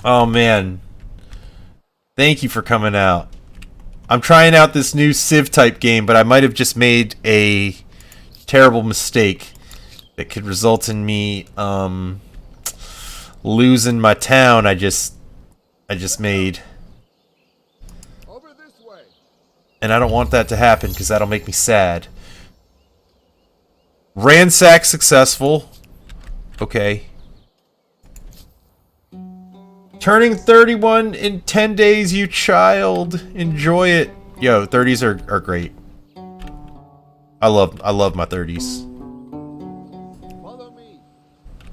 Oh, man. Thank you for coming out. I'm trying out this new Civ-type game, but I might have just made a terrible mistake that could result in me losing my town I just made. Over this way. And I don't want that to happen because that'll make me sad. Ransack successful. Okay. Turning 31 in 10 days, you child. Enjoy it. Yo, 30s are great. I love my 30s. Follow me.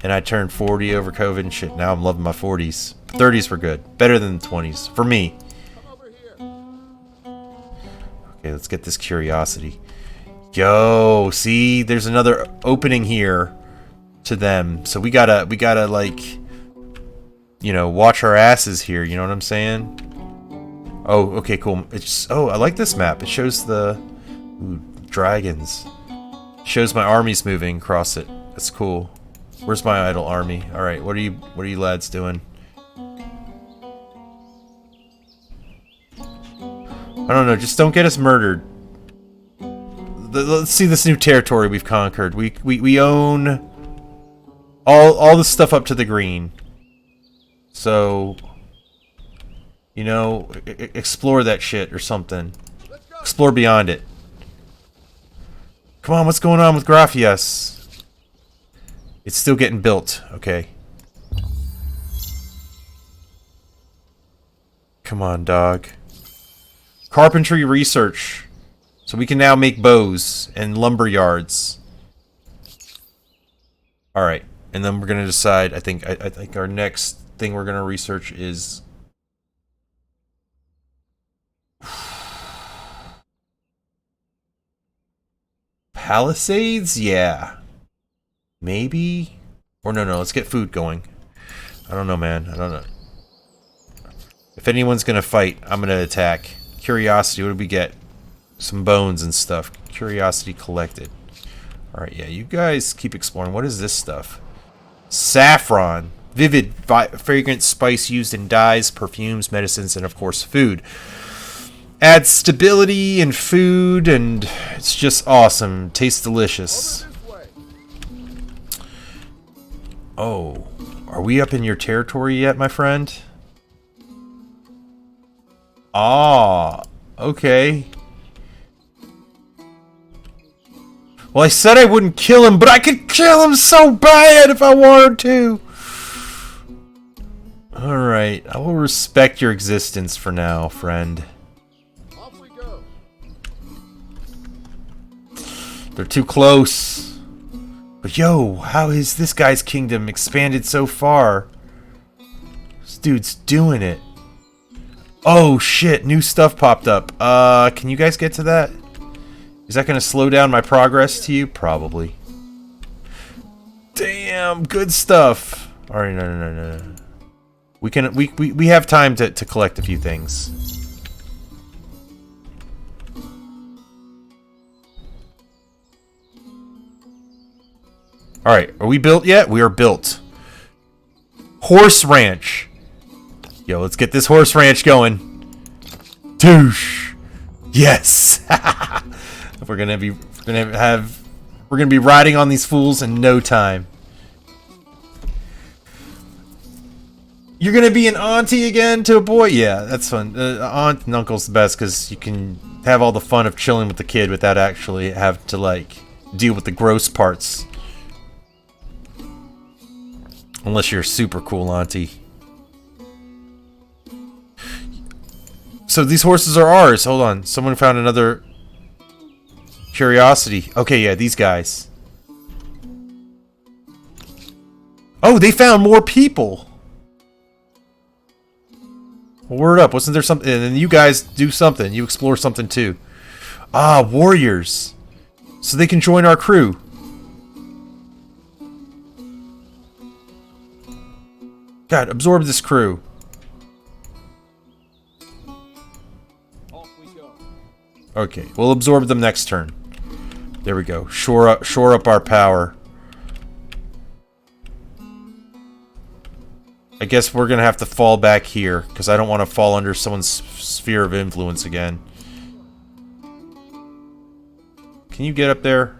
And I turned 40 over COVID and shit. Now I'm loving my 40s. 30s were good. Better than the 20s. For me. Come over here. Okay, let's get this curiosity. Yo, see? There's another opening here to them. So we gotta like... You know, watch our asses here, you know what I'm saying? Oh, okay, cool. I like this map. It shows the dragons. It shows my armies moving across it. That's cool. Where's my idle army? Alright, what are you lads doing? I don't know, just don't get us murdered. Let's see this new territory we've conquered. We own all the stuff up to the green. So, you know, explore that shit or something. Explore beyond it. Come on, what's going on with Graphius? It's still getting built. Okay. Come on, dog. Carpentry research. So we can now make bows and lumber yards. Alright. And then we're going to decide, I think our next thing we're going to research is Palisades? Yeah. Maybe? Or no, let's get food going. I don't know, man. I don't know. If anyone's going to fight, I'm going to attack. Curiosity, what did we get? Some bones and stuff. Curiosity collected. Alright, yeah, you guys keep exploring. What is this stuff? Saffron. Vivid, fragrant spice used in dyes, perfumes, medicines, and of course food. Adds stability in food, and it's just awesome. Tastes delicious. Oh, are we up in your territory yet, my friend? Ah, okay. Well, I said I wouldn't kill him, but I could kill him so bad if I wanted to. Alright, I will respect your existence for now, friend. Off we go. They're too close. But yo, how has this guy's kingdom expanded so far? This dude's doing it. Oh shit, new stuff popped up. Can you guys get to that? Is that gonna slow down my progress to you? Probably. Damn, good stuff. Alright, no. We have time to collect a few things. Alright, are we built yet? We are built. Horse Ranch. Yo, let's get this horse ranch going. Toosh. Yes. We're gonna be riding on these fools in no time. You're gonna be an auntie again to a boy? Yeah, that's fun. Aunt and uncle's the best because you can have all the fun of chilling with the kid without actually having to like deal with the gross parts. Unless you're a super cool auntie. So these horses are ours. Hold on. Someone found another curiosity. Okay, yeah, these guys. Oh, they found more people. Word up. Wasn't there something? And then you guys do something. You explore something too. Ah, warriors. So they can join our crew. God, absorb this crew. Okay, we'll absorb them next turn. There we go. Shore up our power. I guess we're gonna have to fall back here because I don't want to fall under someone's sphere of influence again. Can you get up there?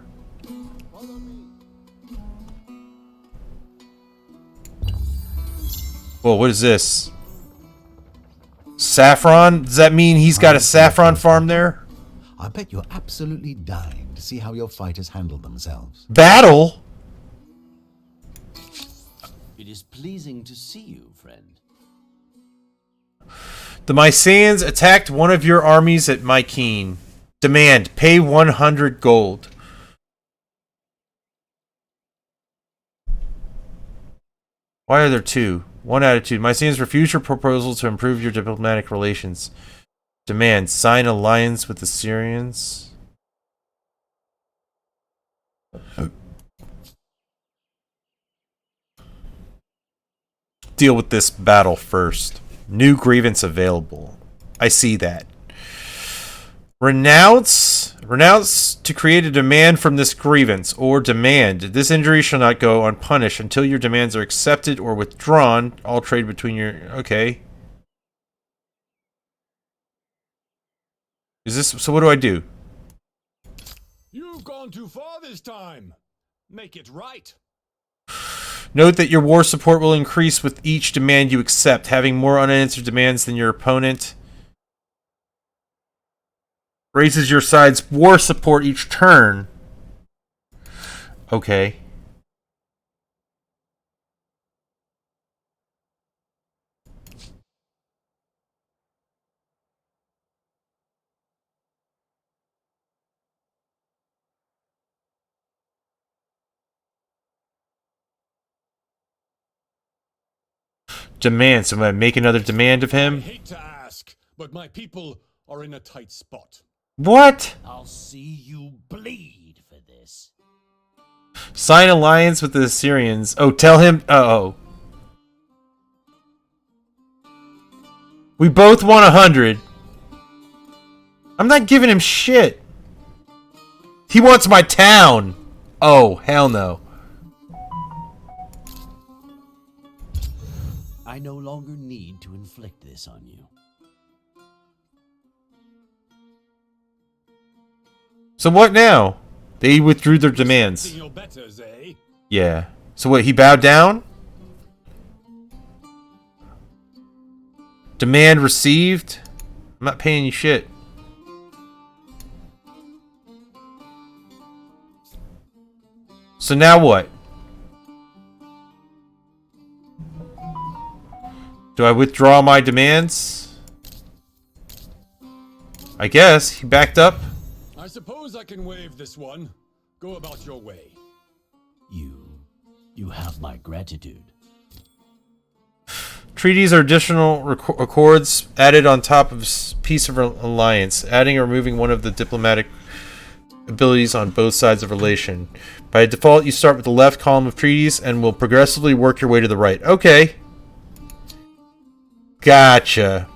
Whoa, what is this? Saffron? Does that mean he's got a saffron farm there? I bet you're absolutely dying to see how your fighters handle themselves. Battle? It is pleasing to see you, friend. The Mysians attacked one of your armies at Mykene. Demand, pay 100 gold. Why are there two? One attitude. Mysians refuse your proposal to improve your diplomatic relations. Demand, sign alliance with the Syrians. Deal with this battle first. New grievance available. I see that. Renounce to create a demand from this grievance, or demand this injury shall not go unpunished until your demands are accepted or withdrawn. All trade between your... Okay. Is this... So what do I do? You've gone too far this time. Make it right. Note that your war support will increase with each demand you accept, having more unanswered demands than your opponent. Raises your side's war support each turn. Okay. Demand. So I'm going to make another demand of I him. hate to ask, but my people are in a tight spot. What? I'll see you bleed for this. Sign alliance with the Assyrians. Oh, tell him... Oh. We both want 100. I'm not giving him shit. He wants my town. Oh, hell no. I no longer need to inflict this on you. So what now? They withdrew their demands. Seeing your betters, eh? Yeah. So what, he bowed down? Demand received? I'm not paying you shit. So now what? Do I withdraw my demands? I guess. He backed up. I suppose I can waive this one. Go about your way. You have my gratitude. Treaties are additional accords added on top of peace of alliance, adding or removing one of the diplomatic abilities on both sides of relation. By default, you start with the left column of treaties and will progressively work your way to the right. Okay. Gotcha.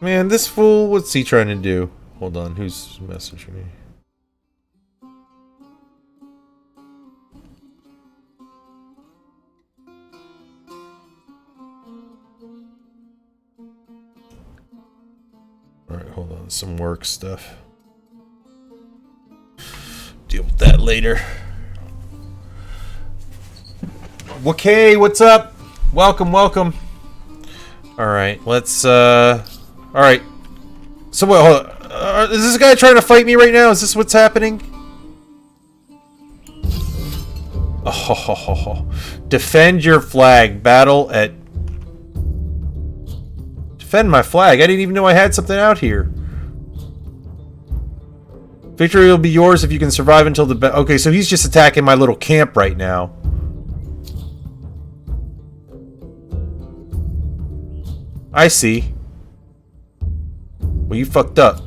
Man, this fool, what's he trying to do? Hold on, who's messaging me? Alright, hold on, some work stuff. Deal with that later. Okay, what's up? Welcome, welcome. Alright, let's, alright. So, wait, hold on. Is this guy trying to fight me right now? Is this what's happening? Oh, defend your flag. Battle at... Defend my flag. I didn't even know I had something out here. Victory will be yours if you can survive until the... Okay, so he's just attacking my little camp right now. I see. Well, you fucked up.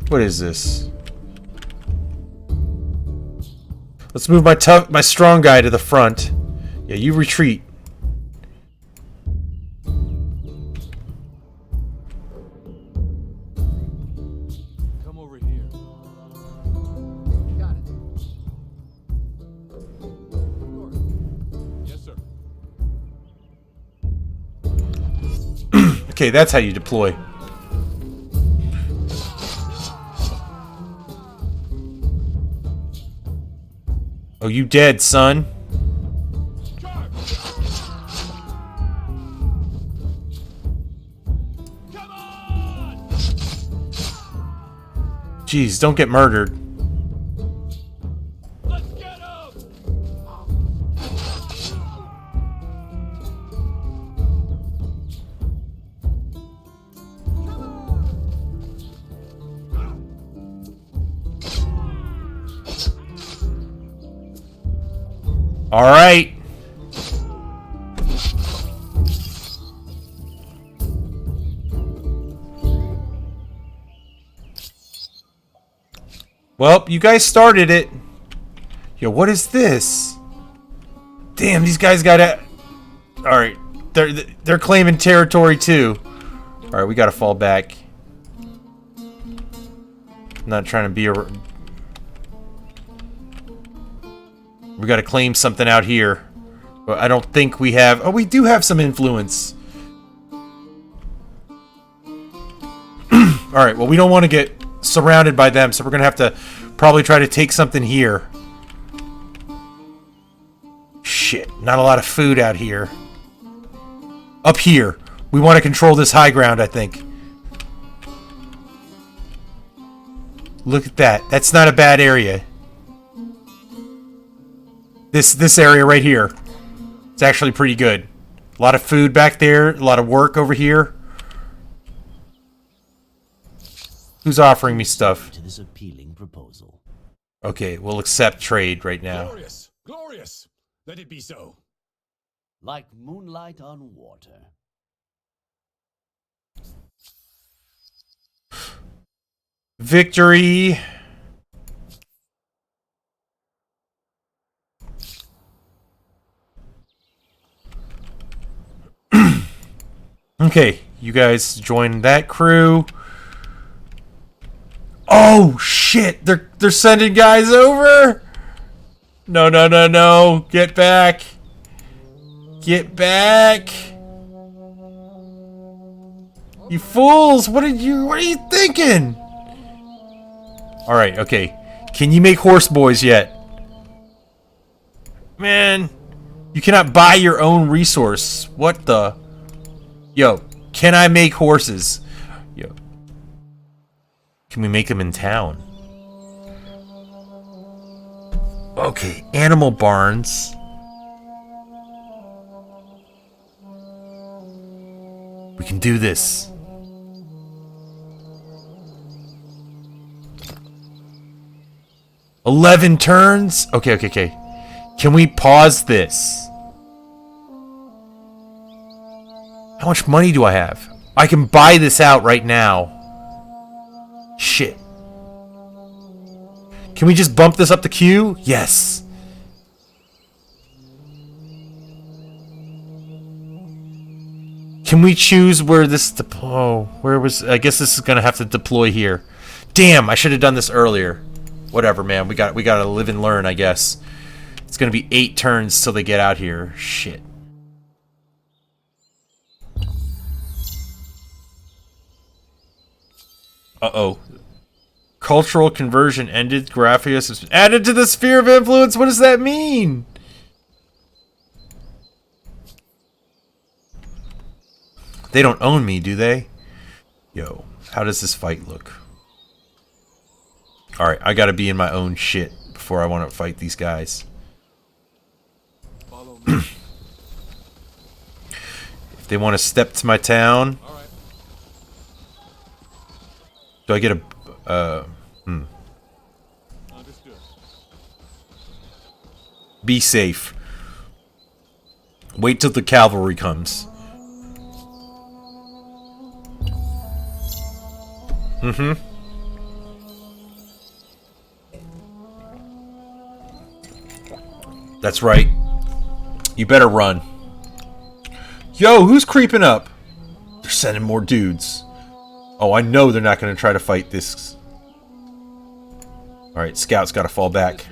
What is this? Let's move my strong guy to the front. Yeah, you retreat. Come over here. Got it. Yes, sir. Okay, that's how you deploy. Oh, you dead, son. Charge! Come on! Jeez, don't get murdered. Let's get him! All right. Well, you guys started it. Yo, what is this? Damn, these guys got it. All right, they're claiming territory too. All right, we got to fall back. I'm not trying to be a... We got to claim something out here. But I don't think we have... Oh, we do have some influence. Alright, well, we don't want to get surrounded by them, so we're going to have to probably try to take something here. Shit, not a lot of food out here. Up here. We want to control this high ground, I think. Look at that. That's not a bad area. This area right here. It's actually pretty good. A lot of food back there. A lot of work over here. Who's offering me stuff? To this appealing proposal. Okay, we'll accept trade right now. Glorious! Glorious! Let it be so. Like moonlight on water. Victory! Okay, you guys join that crew. Oh shit! They're sending guys over. No, no, no, no! Get back! Get back! You fools! What are you thinking? All right, okay. Can you make horse boys yet? Man, you cannot buy your own resource. What the? Yo, can I make horses? Yo. Can we make them in town? Okay, animal barns. We can do this. 11 turns? Okay. Can we pause this? How much money do I have? I can buy this out right now. Shit. Can we just bump this up the queue? Yes. Can we choose where this where was I guess this is gonna have to deploy here. Damn, I should have done this earlier. Whatever, man. We gotta live and learn, I guess. It's gonna be 8 turns till they get out here. Shit. Uh-oh. Cultural conversion ended. Graphius is added to the sphere of influence. What does that mean? They don't own me, do they? Yo, how does this fight look? Alright, I gotta be in my own shit before I want to fight these guys. If they want to step to my town... Do I get a... Be safe. Wait till the cavalry comes. That's right. You better run. Yo, who's creeping up? They're sending more dudes. Oh, I know they're not going to try to fight this. Alright, Scout's got to fall back.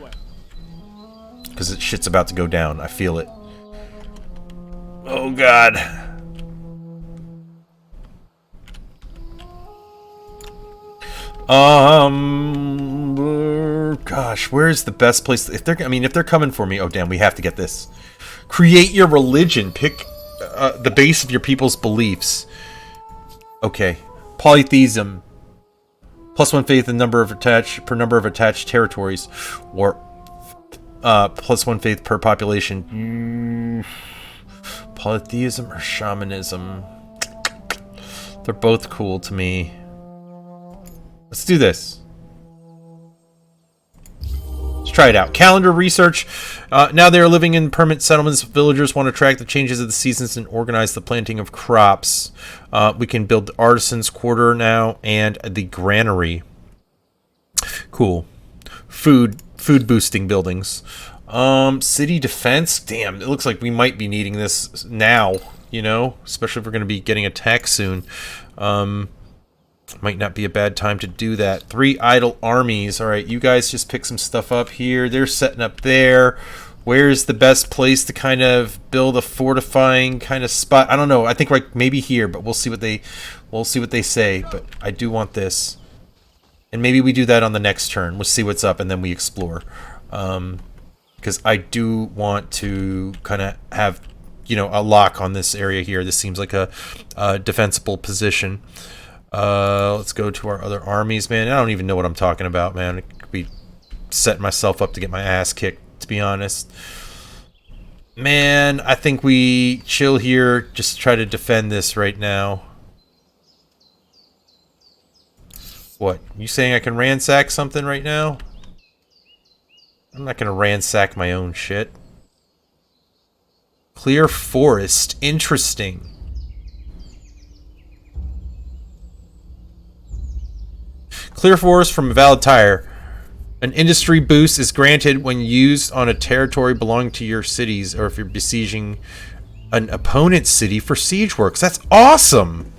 Because shit's about to go down. I feel it. Oh, God. Gosh, where's the best place? If they're coming for me, oh damn, we have to get this. Create your religion. Pick the base of your people's beliefs. Okay, polytheism. +1 faith in number of attached territories, or +1 faith per population. Polytheism or shamanism? They're both cool to me. Let's do this. Let's try it out. Calendar research. Now they are living in permanent settlements. Villagers want to track the changes of the seasons and organize the planting of crops. We can build the artisans' quarter now and the granary. Cool. Food boosting buildings. City defense. Damn, it looks like we might be needing this now. You know, especially if we're going to be getting attacked soon. Might not be a bad time to do that. 3 idle armies. Alright, you guys just pick some stuff up here. They're setting up there. Where's the best place to kind of build a fortifying kind of spot? I don't know. I think like maybe here, but we'll see what they say. But I do want this. And maybe we do that on the next turn. We'll see what's up and then we explore. Because I do want to kind of have, you know, a lock on this area here. This seems like a defensible position. Let's go to our other armies, man. I don't even know what I'm talking about, man. I could be setting myself up to get my ass kicked, to be honest. Man, I think we chill here, just try to defend this right now. What? You saying I can ransack something right now? I'm not gonna ransack my own shit. Clear forest. Interesting. Clear forest from a valid tire. An industry boost is granted when used on a territory belonging to your cities, or if you're besieging an opponent's city for siege works. That's awesome!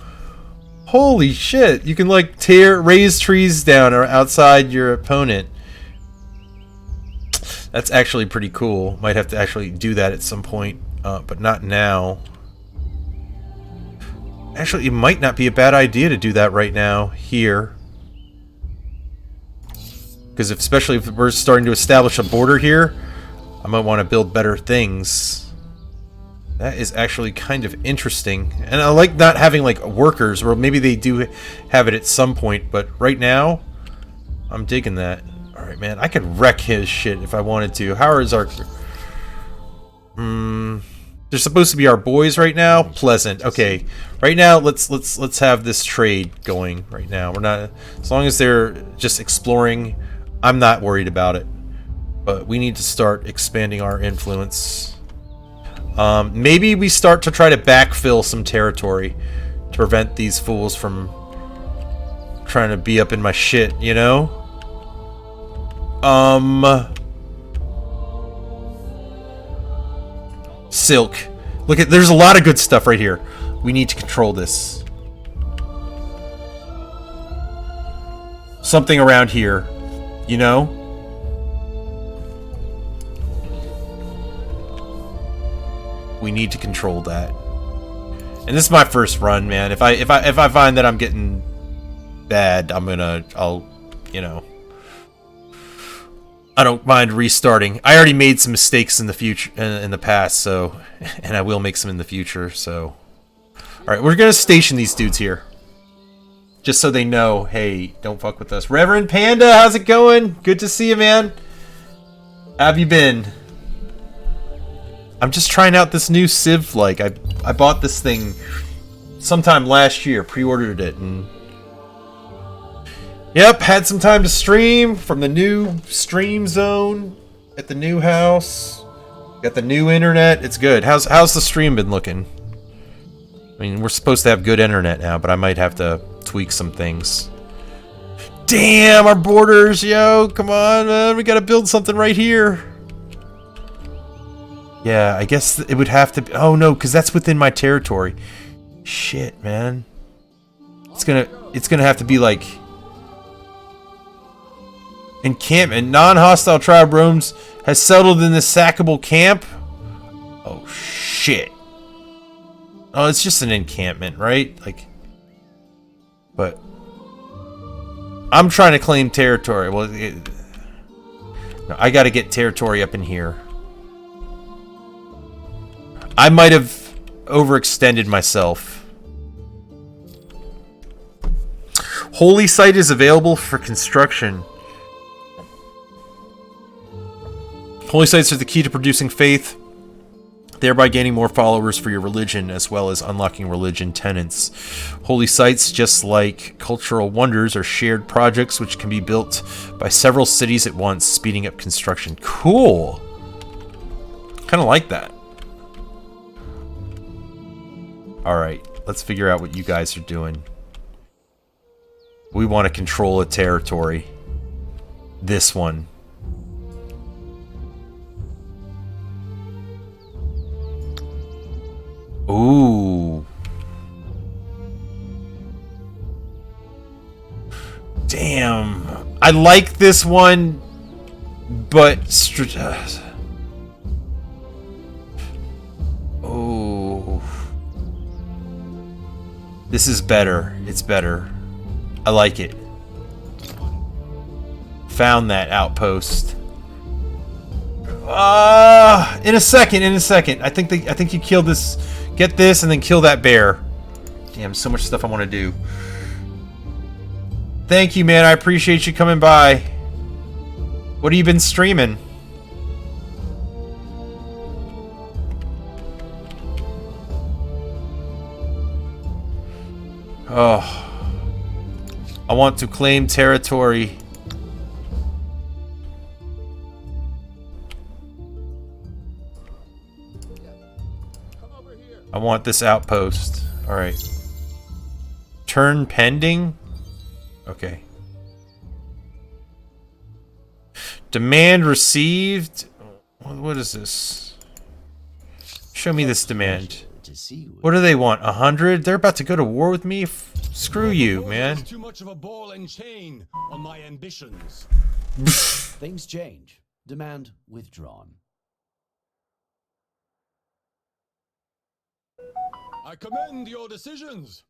Holy shit! You can like raise trees down or outside your opponent. That's actually pretty cool. Might have to actually do that at some point, but not now. Actually, it might not be a bad idea to do that right now here. Because especially if we're starting to establish a border here, I might want to build better things. That is actually kind of interesting. And I like not having like workers, or maybe they do have it at some point, but right now, I'm digging that. Alright, man, I could wreck his shit if I wanted to. How is our... they're supposed to be our boys right now? Pleasant. Okay. Right now, let's have this trade going right now. We're not... As long as they're just exploring... I'm not worried about it. But we need to start expanding our influence. Maybe we start to try to backfill some territory to prevent these fools from trying to be up in my shit, you know? Silk. Look at, there's a lot of good stuff right here. We need to control this. Something around here, you know? We need to control that. And this is my first run, man. If I find that I'm getting bad, I'll, you know, I don't mind restarting. I already made some mistakes in the future, in the past, so, and I will make some in the future, so. All right, we're gonna station these dudes here, just so they know, hey, don't fuck with us. Reverend Panda, how's it going? Good to see you, man. How have you been? I'm just trying out this new Civ. Like, I bought this thing sometime last year, pre-ordered it, and yep, had some time to stream from the new stream zone at the new house. Got the new internet. It's good. How's the stream been looking? I mean, we're supposed to have good internet now, but I might have to tweak some things. Damn, our borders, yo! Come on, man. We gotta build something right here. Yeah, I guess it would have to be... Oh, no, because that's within my territory. Shit, man. It's gonna have to be, like... Encampment. Non-hostile tribe roams has settled in this sackable camp. Oh, shit. Oh, it's just an encampment, right? Like... But... I'm trying to claim territory. Well, no, I gotta get territory up in here. I might have overextended myself. Holy site is available for construction. Holy sites are the key to producing faith, thereby gaining more followers for your religion, as well as unlocking religion tenets. Holy sites, just like cultural wonders, are shared projects which can be built by several cities at once, speeding up construction. Cool! Kind of like that. Alright, let's figure out what you guys are doing. We want to control a territory. This one. Ooh. Damn. I like this one, but... Oh. This is better. It's better. I like it. Found that outpost. In a second. I think you killed this. Get this and then kill that bear. Damn, so much stuff I want to do. Thank you, man. I appreciate you coming by. What have you been streaming? Oh. I want to claim territory. I want this outpost. Alright. Turn pending? Okay. Demand received? What is this? Show me this demand. What do they want? 100? They're about to go to war with me? Screw you, man. Too much of a ball and chain on my ambitions. Things change. Demand withdrawn. I commend your decisions.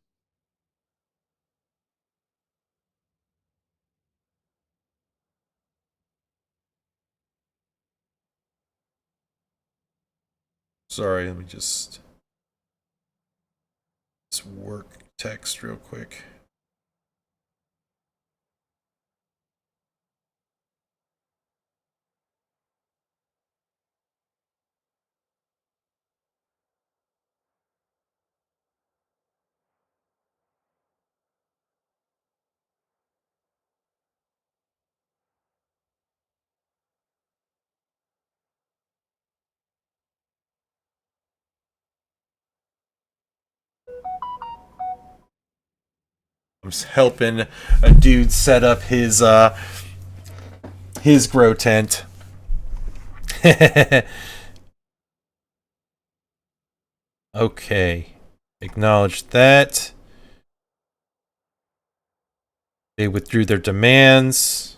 Sorry, let me just work text real quick. I'm helping a dude set up his grow tent. Okay. Acknowledge that. They withdrew their demands.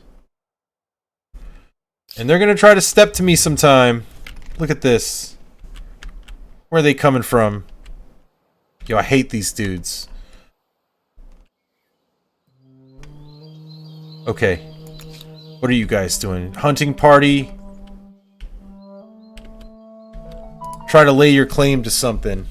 And they're going to try to step to me sometime. Look at this. Where are they coming from? Yo, I hate these dudes. Okay. What are you guys doing? Hunting party? Try to lay your claim to something.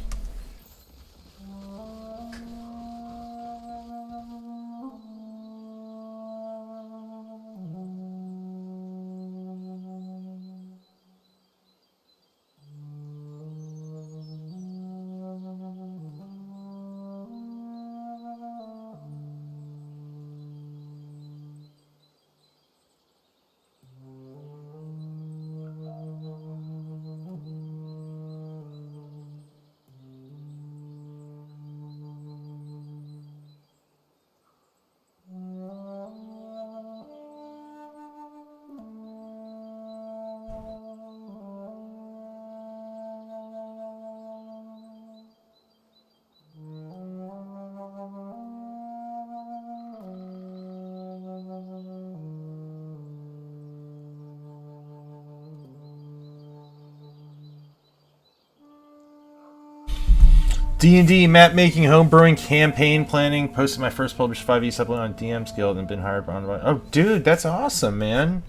D&D map making, home brewing, campaign planning. Posted my first published 5e supplement on DM's Guild and been hired by. Oh, dude, that's awesome, man.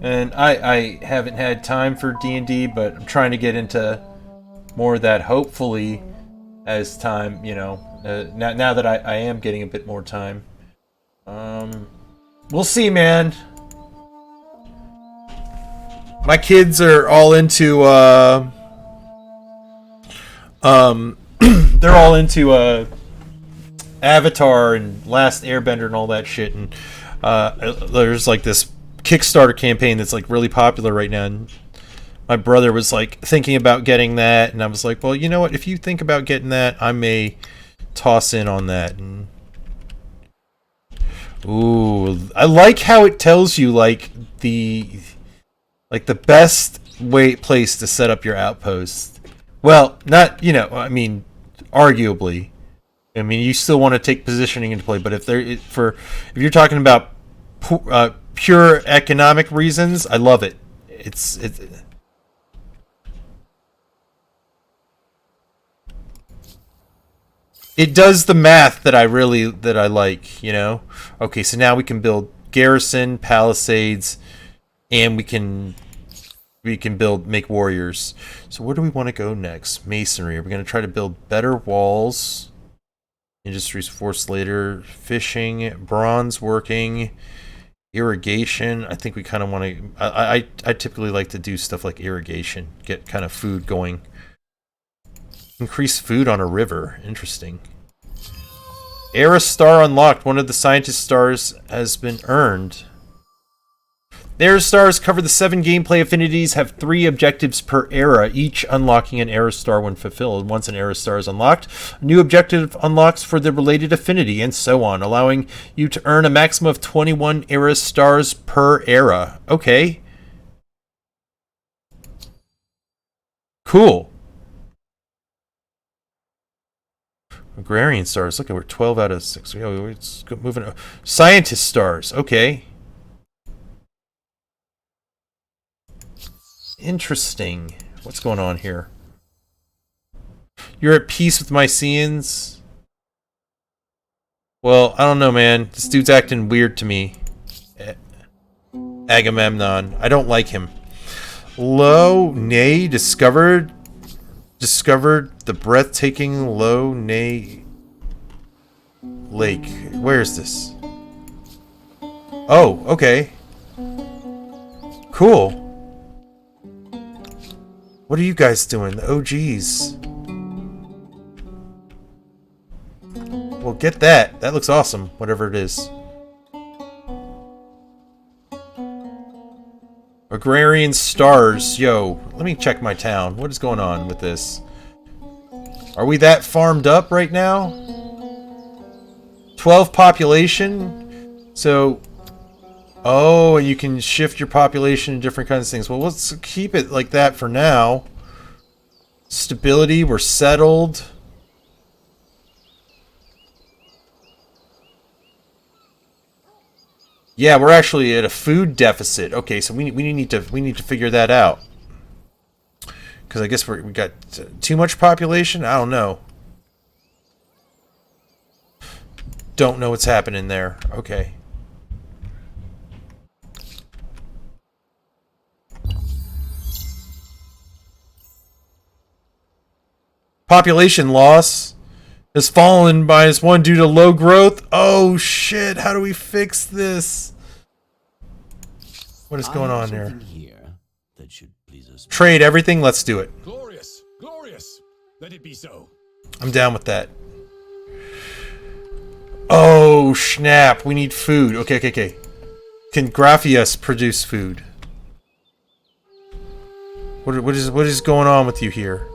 And I haven't had time for D&D, but I'm trying to get into more of that. Hopefully, as time, you know, now that I am getting a bit more time. We'll see, man. My kids are all into they're all into Avatar and Last Airbender and all that shit, and there's like this Kickstarter campaign that's like really popular right now, and my brother was like thinking about getting that, and I was like, well, you know what, if you think about getting that, I may toss in on that. And ooh, I like how it tells you like the best place to set up your outpost. Well, not, you know, I mean, arguably. I mean, you still want to take positioning into play, but if you're talking about pure economic reasons, I love it. It does the math that I like, you know. Okay, so now we can build garrison, palisades, and we can make warriors. So where do we want to go next? Masonry. Are we going to try to build better walls? Industries force later. Fishing. Bronze working. Irrigation. I think we kind of want to... I typically like to do stuff like irrigation. Get kind of food going. Increase food on a river. Interesting. Era star unlocked. One of the scientist stars has been earned. The era stars cover the 7 gameplay affinities, have 3 objectives per era, each unlocking an era star when fulfilled. Once an era star is unlocked, a new objective unlocks for the related affinity, and so on, allowing you to earn a maximum of 21 era stars per era. Okay. Cool. Agrarian stars. Look, we're 12 out of 6. It's moving. Scientist stars. Okay. Interesting. What's going on here? You're at peace with Mycenaeans? Well, I don't know, man. This dude's acting weird to me. Agamemnon. I don't like him. Lo Ne discovered the breathtaking Lo Ne Lake. Where is this? Oh, okay. Cool. What are you guys doing? The OGs. Well, get that. That looks awesome, whatever it is. Agrarian stars. Yo, let me check my town. What is going on with this? Are we that farmed up right now? 12 population. So, oh, and you can shift your population to different kinds of things. Well, let's keep it like that for now. Stability, we're settled. Yeah, we're actually at a food deficit. Okay, so we need to figure that out. Because I guess we got too much population. I don't know. Don't know what's happening there. Okay. Population loss has fallen by -1 due to low growth. Oh shit! How do we fix this? What is going on there? Here that should please us. Trade everything. Let's do it. Glorious, glorious. Let it be so. I'm down with that. Oh snap! We need food. Okay. Can Graphius produce food? What is going on with you here?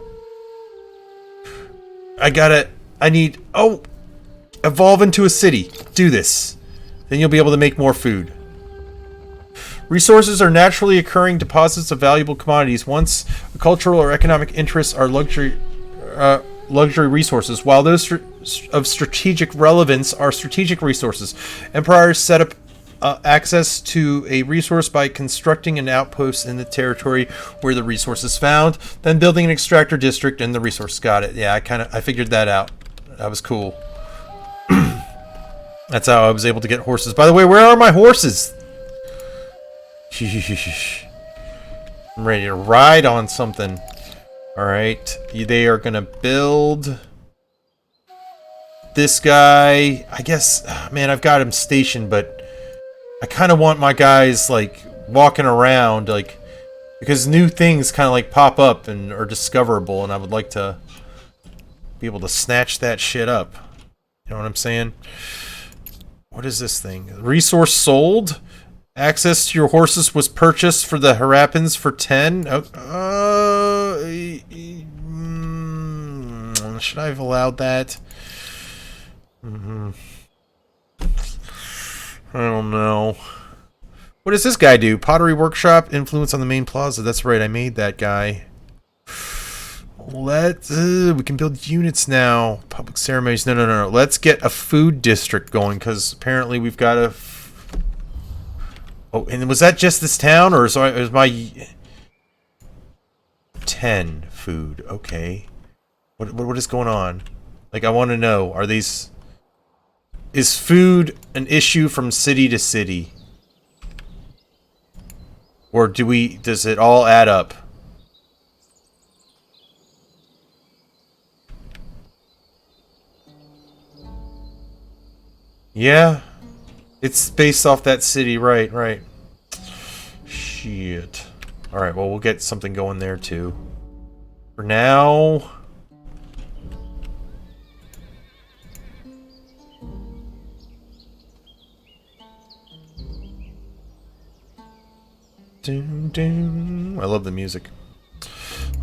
I need... Oh! Evolve into a city. Do this. Then you'll be able to make more food. Resources are naturally occurring deposits of valuable commodities. Once cultural or economic interests are luxury resources, while those of strategic relevance are strategic resources. Empires set up access to a resource by constructing an outpost in the territory where the resource is found, then building an extractor district and the resource. Got it. Yeah, I figured that out. That was cool. That's how I was able to get horses. By the way, where are my horses? I'm ready to ride on something. Alright. They are gonna build this guy. I guess, man, I've got him stationed, but I kind of want my guys, like, walking around, like, because new things kind of, like, pop up and are discoverable, and I would like to be able to snatch that shit up. You know what I'm saying? What is this thing? Resource sold? Access to your horses was purchased for the Harappans for 10? Should I have allowed that? I don't know. What does this guy do? Pottery workshop, influence on the main plaza. That's right, I made that guy. We can build units now. Public ceremonies. No. Let's get a food district going, because apparently we've got a... Oh, and was that just this town, or is my 10 food? Okay. What is going on? Like, I want to know. Are these... Is food an issue from city to city? Or does it all add up? Yeah. It's based off that city, right. Shit. Alright, well, we'll get something going there, too. For now... I love the music.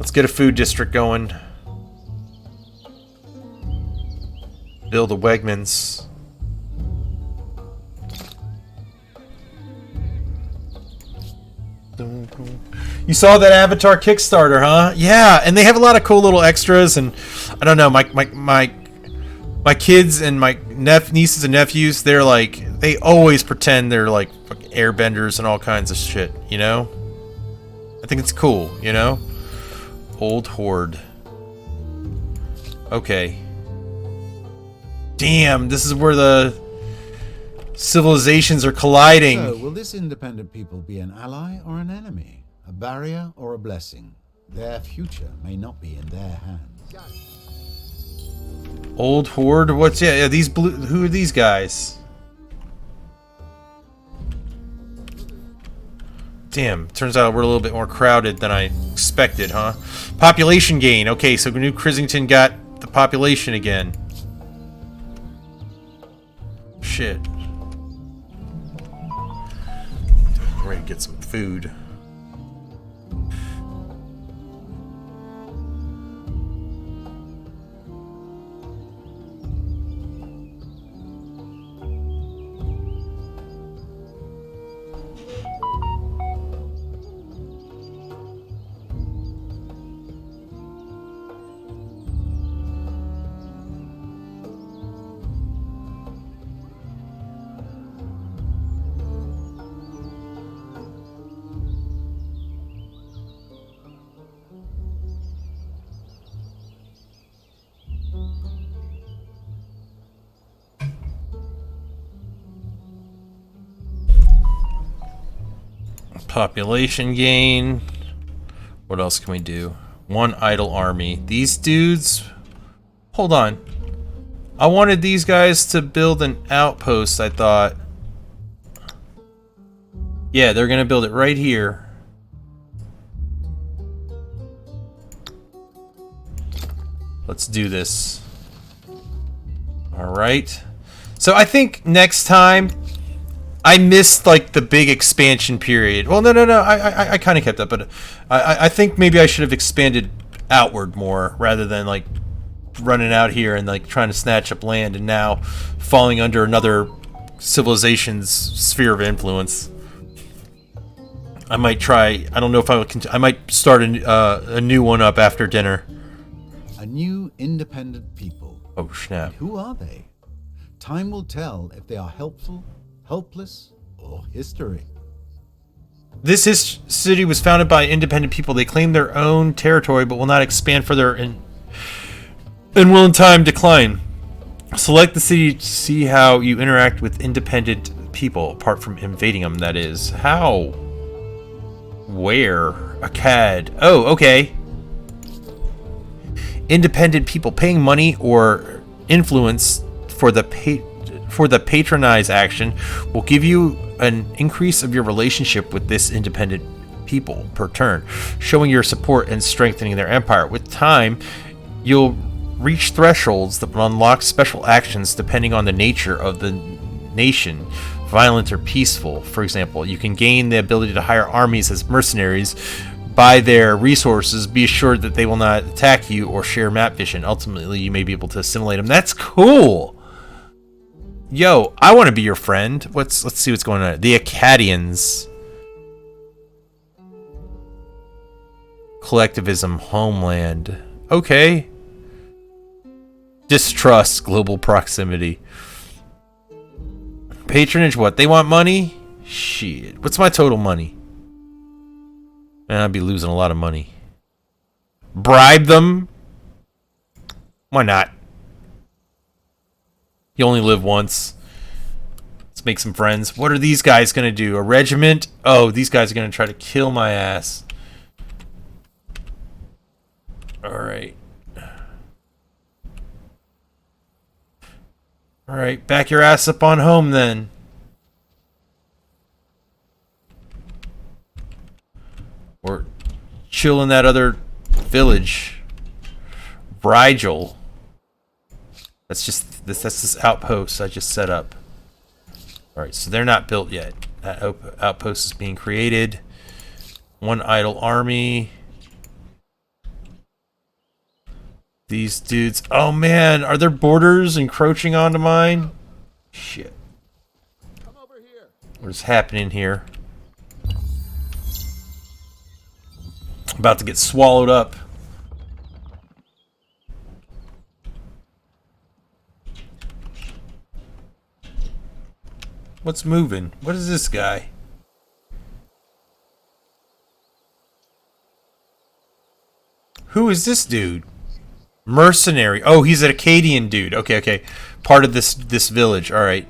Let's get a food district going. Build a Wegmans. You saw that Avatar Kickstarter, huh? Yeah, and they have a lot of cool little extras, and I don't know, my kids and my nieces and nephews, they're like, they always pretend they're like fucking airbenders and all kinds of shit, you know? I think it's cool, you know? Old Horde. Okay. Damn, this is where the civilizations are colliding. So, will this independent people be an ally or an enemy? A barrier or a blessing? Their future may not be in their hands. Old Horde? What's... Yeah, these blue... Who are these guys? Damn, turns out we're a little bit more crowded than I expected, huh? Population gain. Okay, so New Crisington got the population again. Shit. I'm ready to get some food. Population gain. What else can we do? One idle army. These dudes... Hold on. I wanted these guys to build an outpost, I thought. Yeah, they're gonna build it right here. Let's do this. Alright. So I think next time... I missed, like, the big expansion period. Well, no. I kind of kept up, but I think maybe I should have expanded outward more rather than, like, running out here and, like, trying to snatch up land and now falling under another civilization's sphere of influence. I might try... I don't know if I would... I might start a new one up after dinner. A new independent people. Oh, snap. Who are they? Time will tell if they are helpful, helpless, or history. This city was founded by independent people. They claim their own territory, but will not expand further and will in time decline. Select the city to see how you interact with independent people, apart from invading them, that is. How? Where? A CAD. Oh, okay. Independent people paying money or influence for the patronize action will give you an increase of your relationship with this independent people per turn, showing your support and strengthening their empire. With time, you'll reach thresholds that will unlock special actions depending on the nature of the nation, violent or peaceful. For example, you can gain the ability to hire armies as mercenaries, buy their resources, be assured that they will not attack you or share map vision. Ultimately, you may be able to assimilate them. That's cool! Yo, I want to be your friend. Let's see what's going on. The Acadians. Collectivism, homeland. Okay. Distrust, global proximity. Patronage, what? They want money? Shit. What's my total money? Man, I'd be losing a lot of money. Bribe them? Why not? You only live once. Let's make some friends. What are these guys going to do? A regiment? Oh, these guys are going to try to kill my ass. Alright. Alright, back your ass up on home then. Or chill in that other village. Rigel. That's just this outpost I just set up. Alright, so they're not built yet. That outpost is being created. One idle army. These dudes. Oh man, are their borders encroaching onto mine? Shit. Come over here. What is happening here? About to get swallowed up. What's moving? What is this guy? Who is this dude? Mercenary. Oh, he's an Acadian dude. Okay. Part of this village. Alright.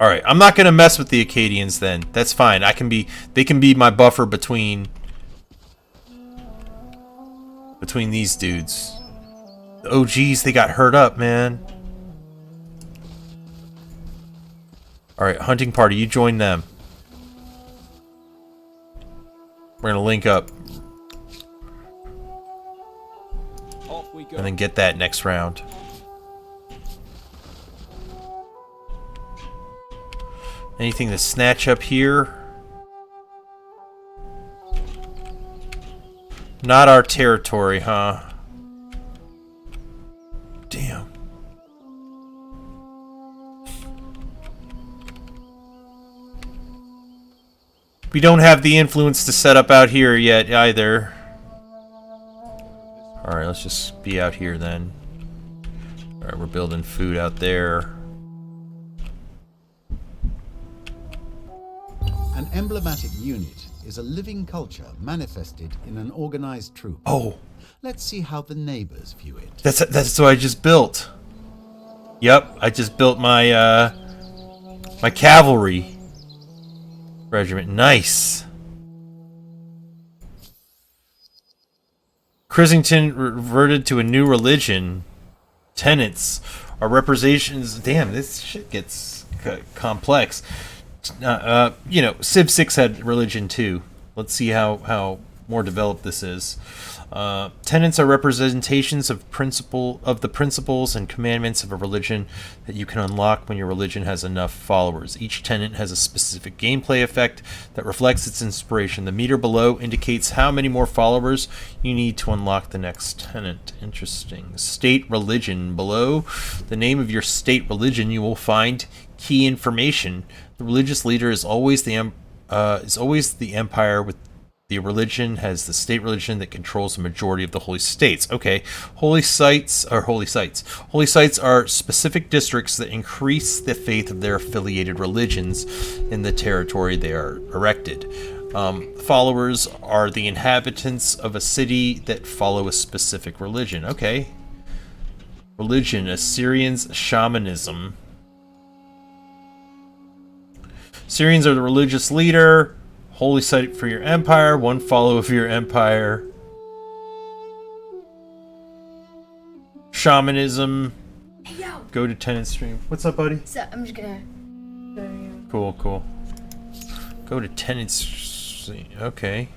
Alright, I'm not gonna mess with the Acadians then. That's fine. They can be my buffer between these dudes. Oh geez, they got hurt up, man. Alright, hunting party, you join them. We're gonna link up. Off we go. And then get that next round. Anything to snatch up here? Not our territory, huh? Damn. We don't have the influence to set up out here yet either. Alright, let's just be out here then. Alright, we're building food out there. An emblematic unit is a living culture manifested in an organized troop. Oh, Let's see how the neighbors view it. that's what I just built. Yep, I just built my my cavalry. Regiment. Nice. Crisington reverted to a new religion. Tenets are representations. Damn, this shit gets complex. You know, Civ 6 had religion too. Let's see how more developed this is. Tenets are representations of the principles and commandments of a religion that you can unlock when your religion has enough followers. Each tenet has a specific gameplay effect that reflects its inspiration. The meter below indicates how many more followers you need to unlock the next tenet. Interesting. State religion. Below the name of your state religion, you will find key information. The religious leader is always the empire with the religion has the state religion that controls the majority of the holy states. Okay, holy sites are specific districts that increase the faith of their affiliated religions in the territory they are erected. Followers are the inhabitants of a city that follow a specific religion. Okay. Religion, Assyrians, shamanism. Assyrians are the religious leader. Holy site for your empire. One follower of your empire. Shamanism. Hey, yo. Go to tenant stream. What's up, buddy? So I'm just gonna. Cool. Go to tenant stream. Okay.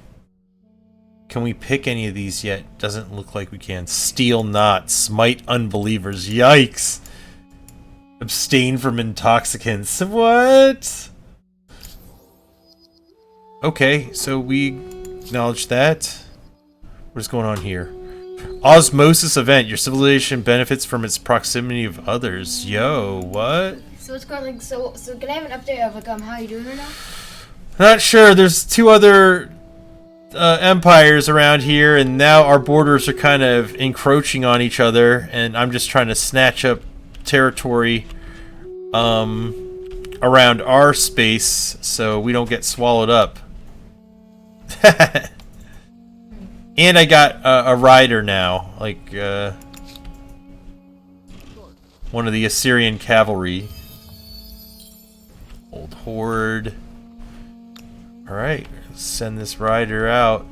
Can we pick any of these yet? Doesn't look like we can. Steal not. Smite unbelievers. Yikes. Abstain from intoxicants. What? Okay, so we acknowledge that. What is going on here? Osmosis event. Your civilization benefits from its proximity of others. Yo, what? So it's going like so. Can I have an update of like how you doing right now? Not sure. There's two other empires around here, and now our borders are kind of encroaching on each other, and I'm just trying to snatch up territory around our space so we don't get swallowed up. And I got a rider now, like one of the Assyrian cavalry. Old horde. Alright, send this rider out.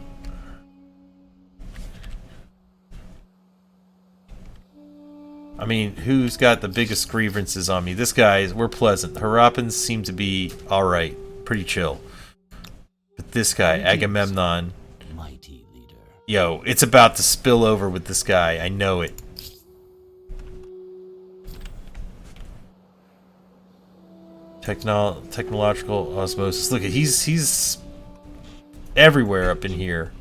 I mean, who's got the biggest grievances on me? This guy, we're pleasant. The Harappans seem to be alright, pretty chill. But this guy, Agamemnon, Mighty leader. yo, it's about to spill over with this guy. I know it. Technological osmosis. Look, he's everywhere up in here.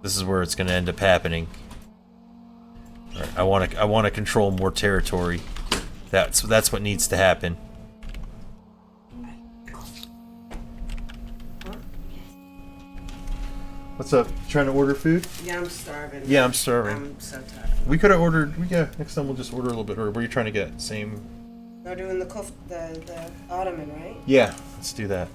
This is where it's going to end up happening. Right, I want to control more territory. That's what needs to happen. What's up? Trying to order food? Yeah, I'm starving. Yeah, I'm starving. I'm so tired. We could have ordered. Yeah, next time we'll just order a little bit. Or what are you trying to get? Same. We're doing the ottoman, right? Yeah, let's do that.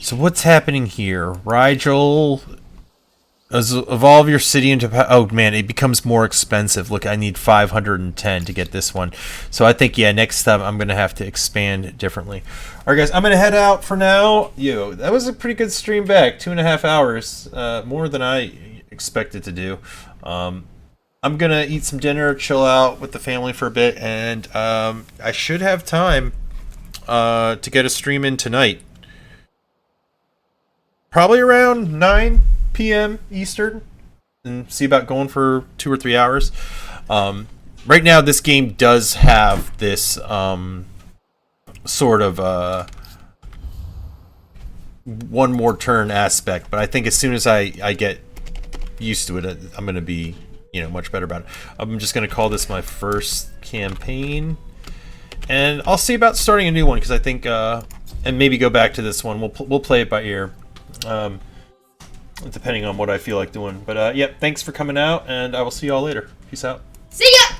So what's happening here? Rigel, evolve your city into... Oh, man, it becomes more expensive. Look, I need 510 to get this one. So I think, yeah, next time I'm going to have to expand differently. All right, guys, I'm going to head out for now. Yo, that was a pretty good stream back. 2.5 hours. More than I expected to do. I'm going to eat some dinner, chill out with the family for a bit, and I should have time to get a stream in tonight. Probably around 9 p.m. Eastern. and see about going for 2 or 3 hours. Right now, this game does have this sort of one more turn aspect, but I think as soon as I get used to it, I'm going to be much better about it. I'm just going to call this my first campaign, and I'll see about starting a new one because I think and maybe go back to this one. We'll play it by ear, depending on what I feel like doing. But yep, thanks for coming out, and I will see y'all later. Peace out. See ya!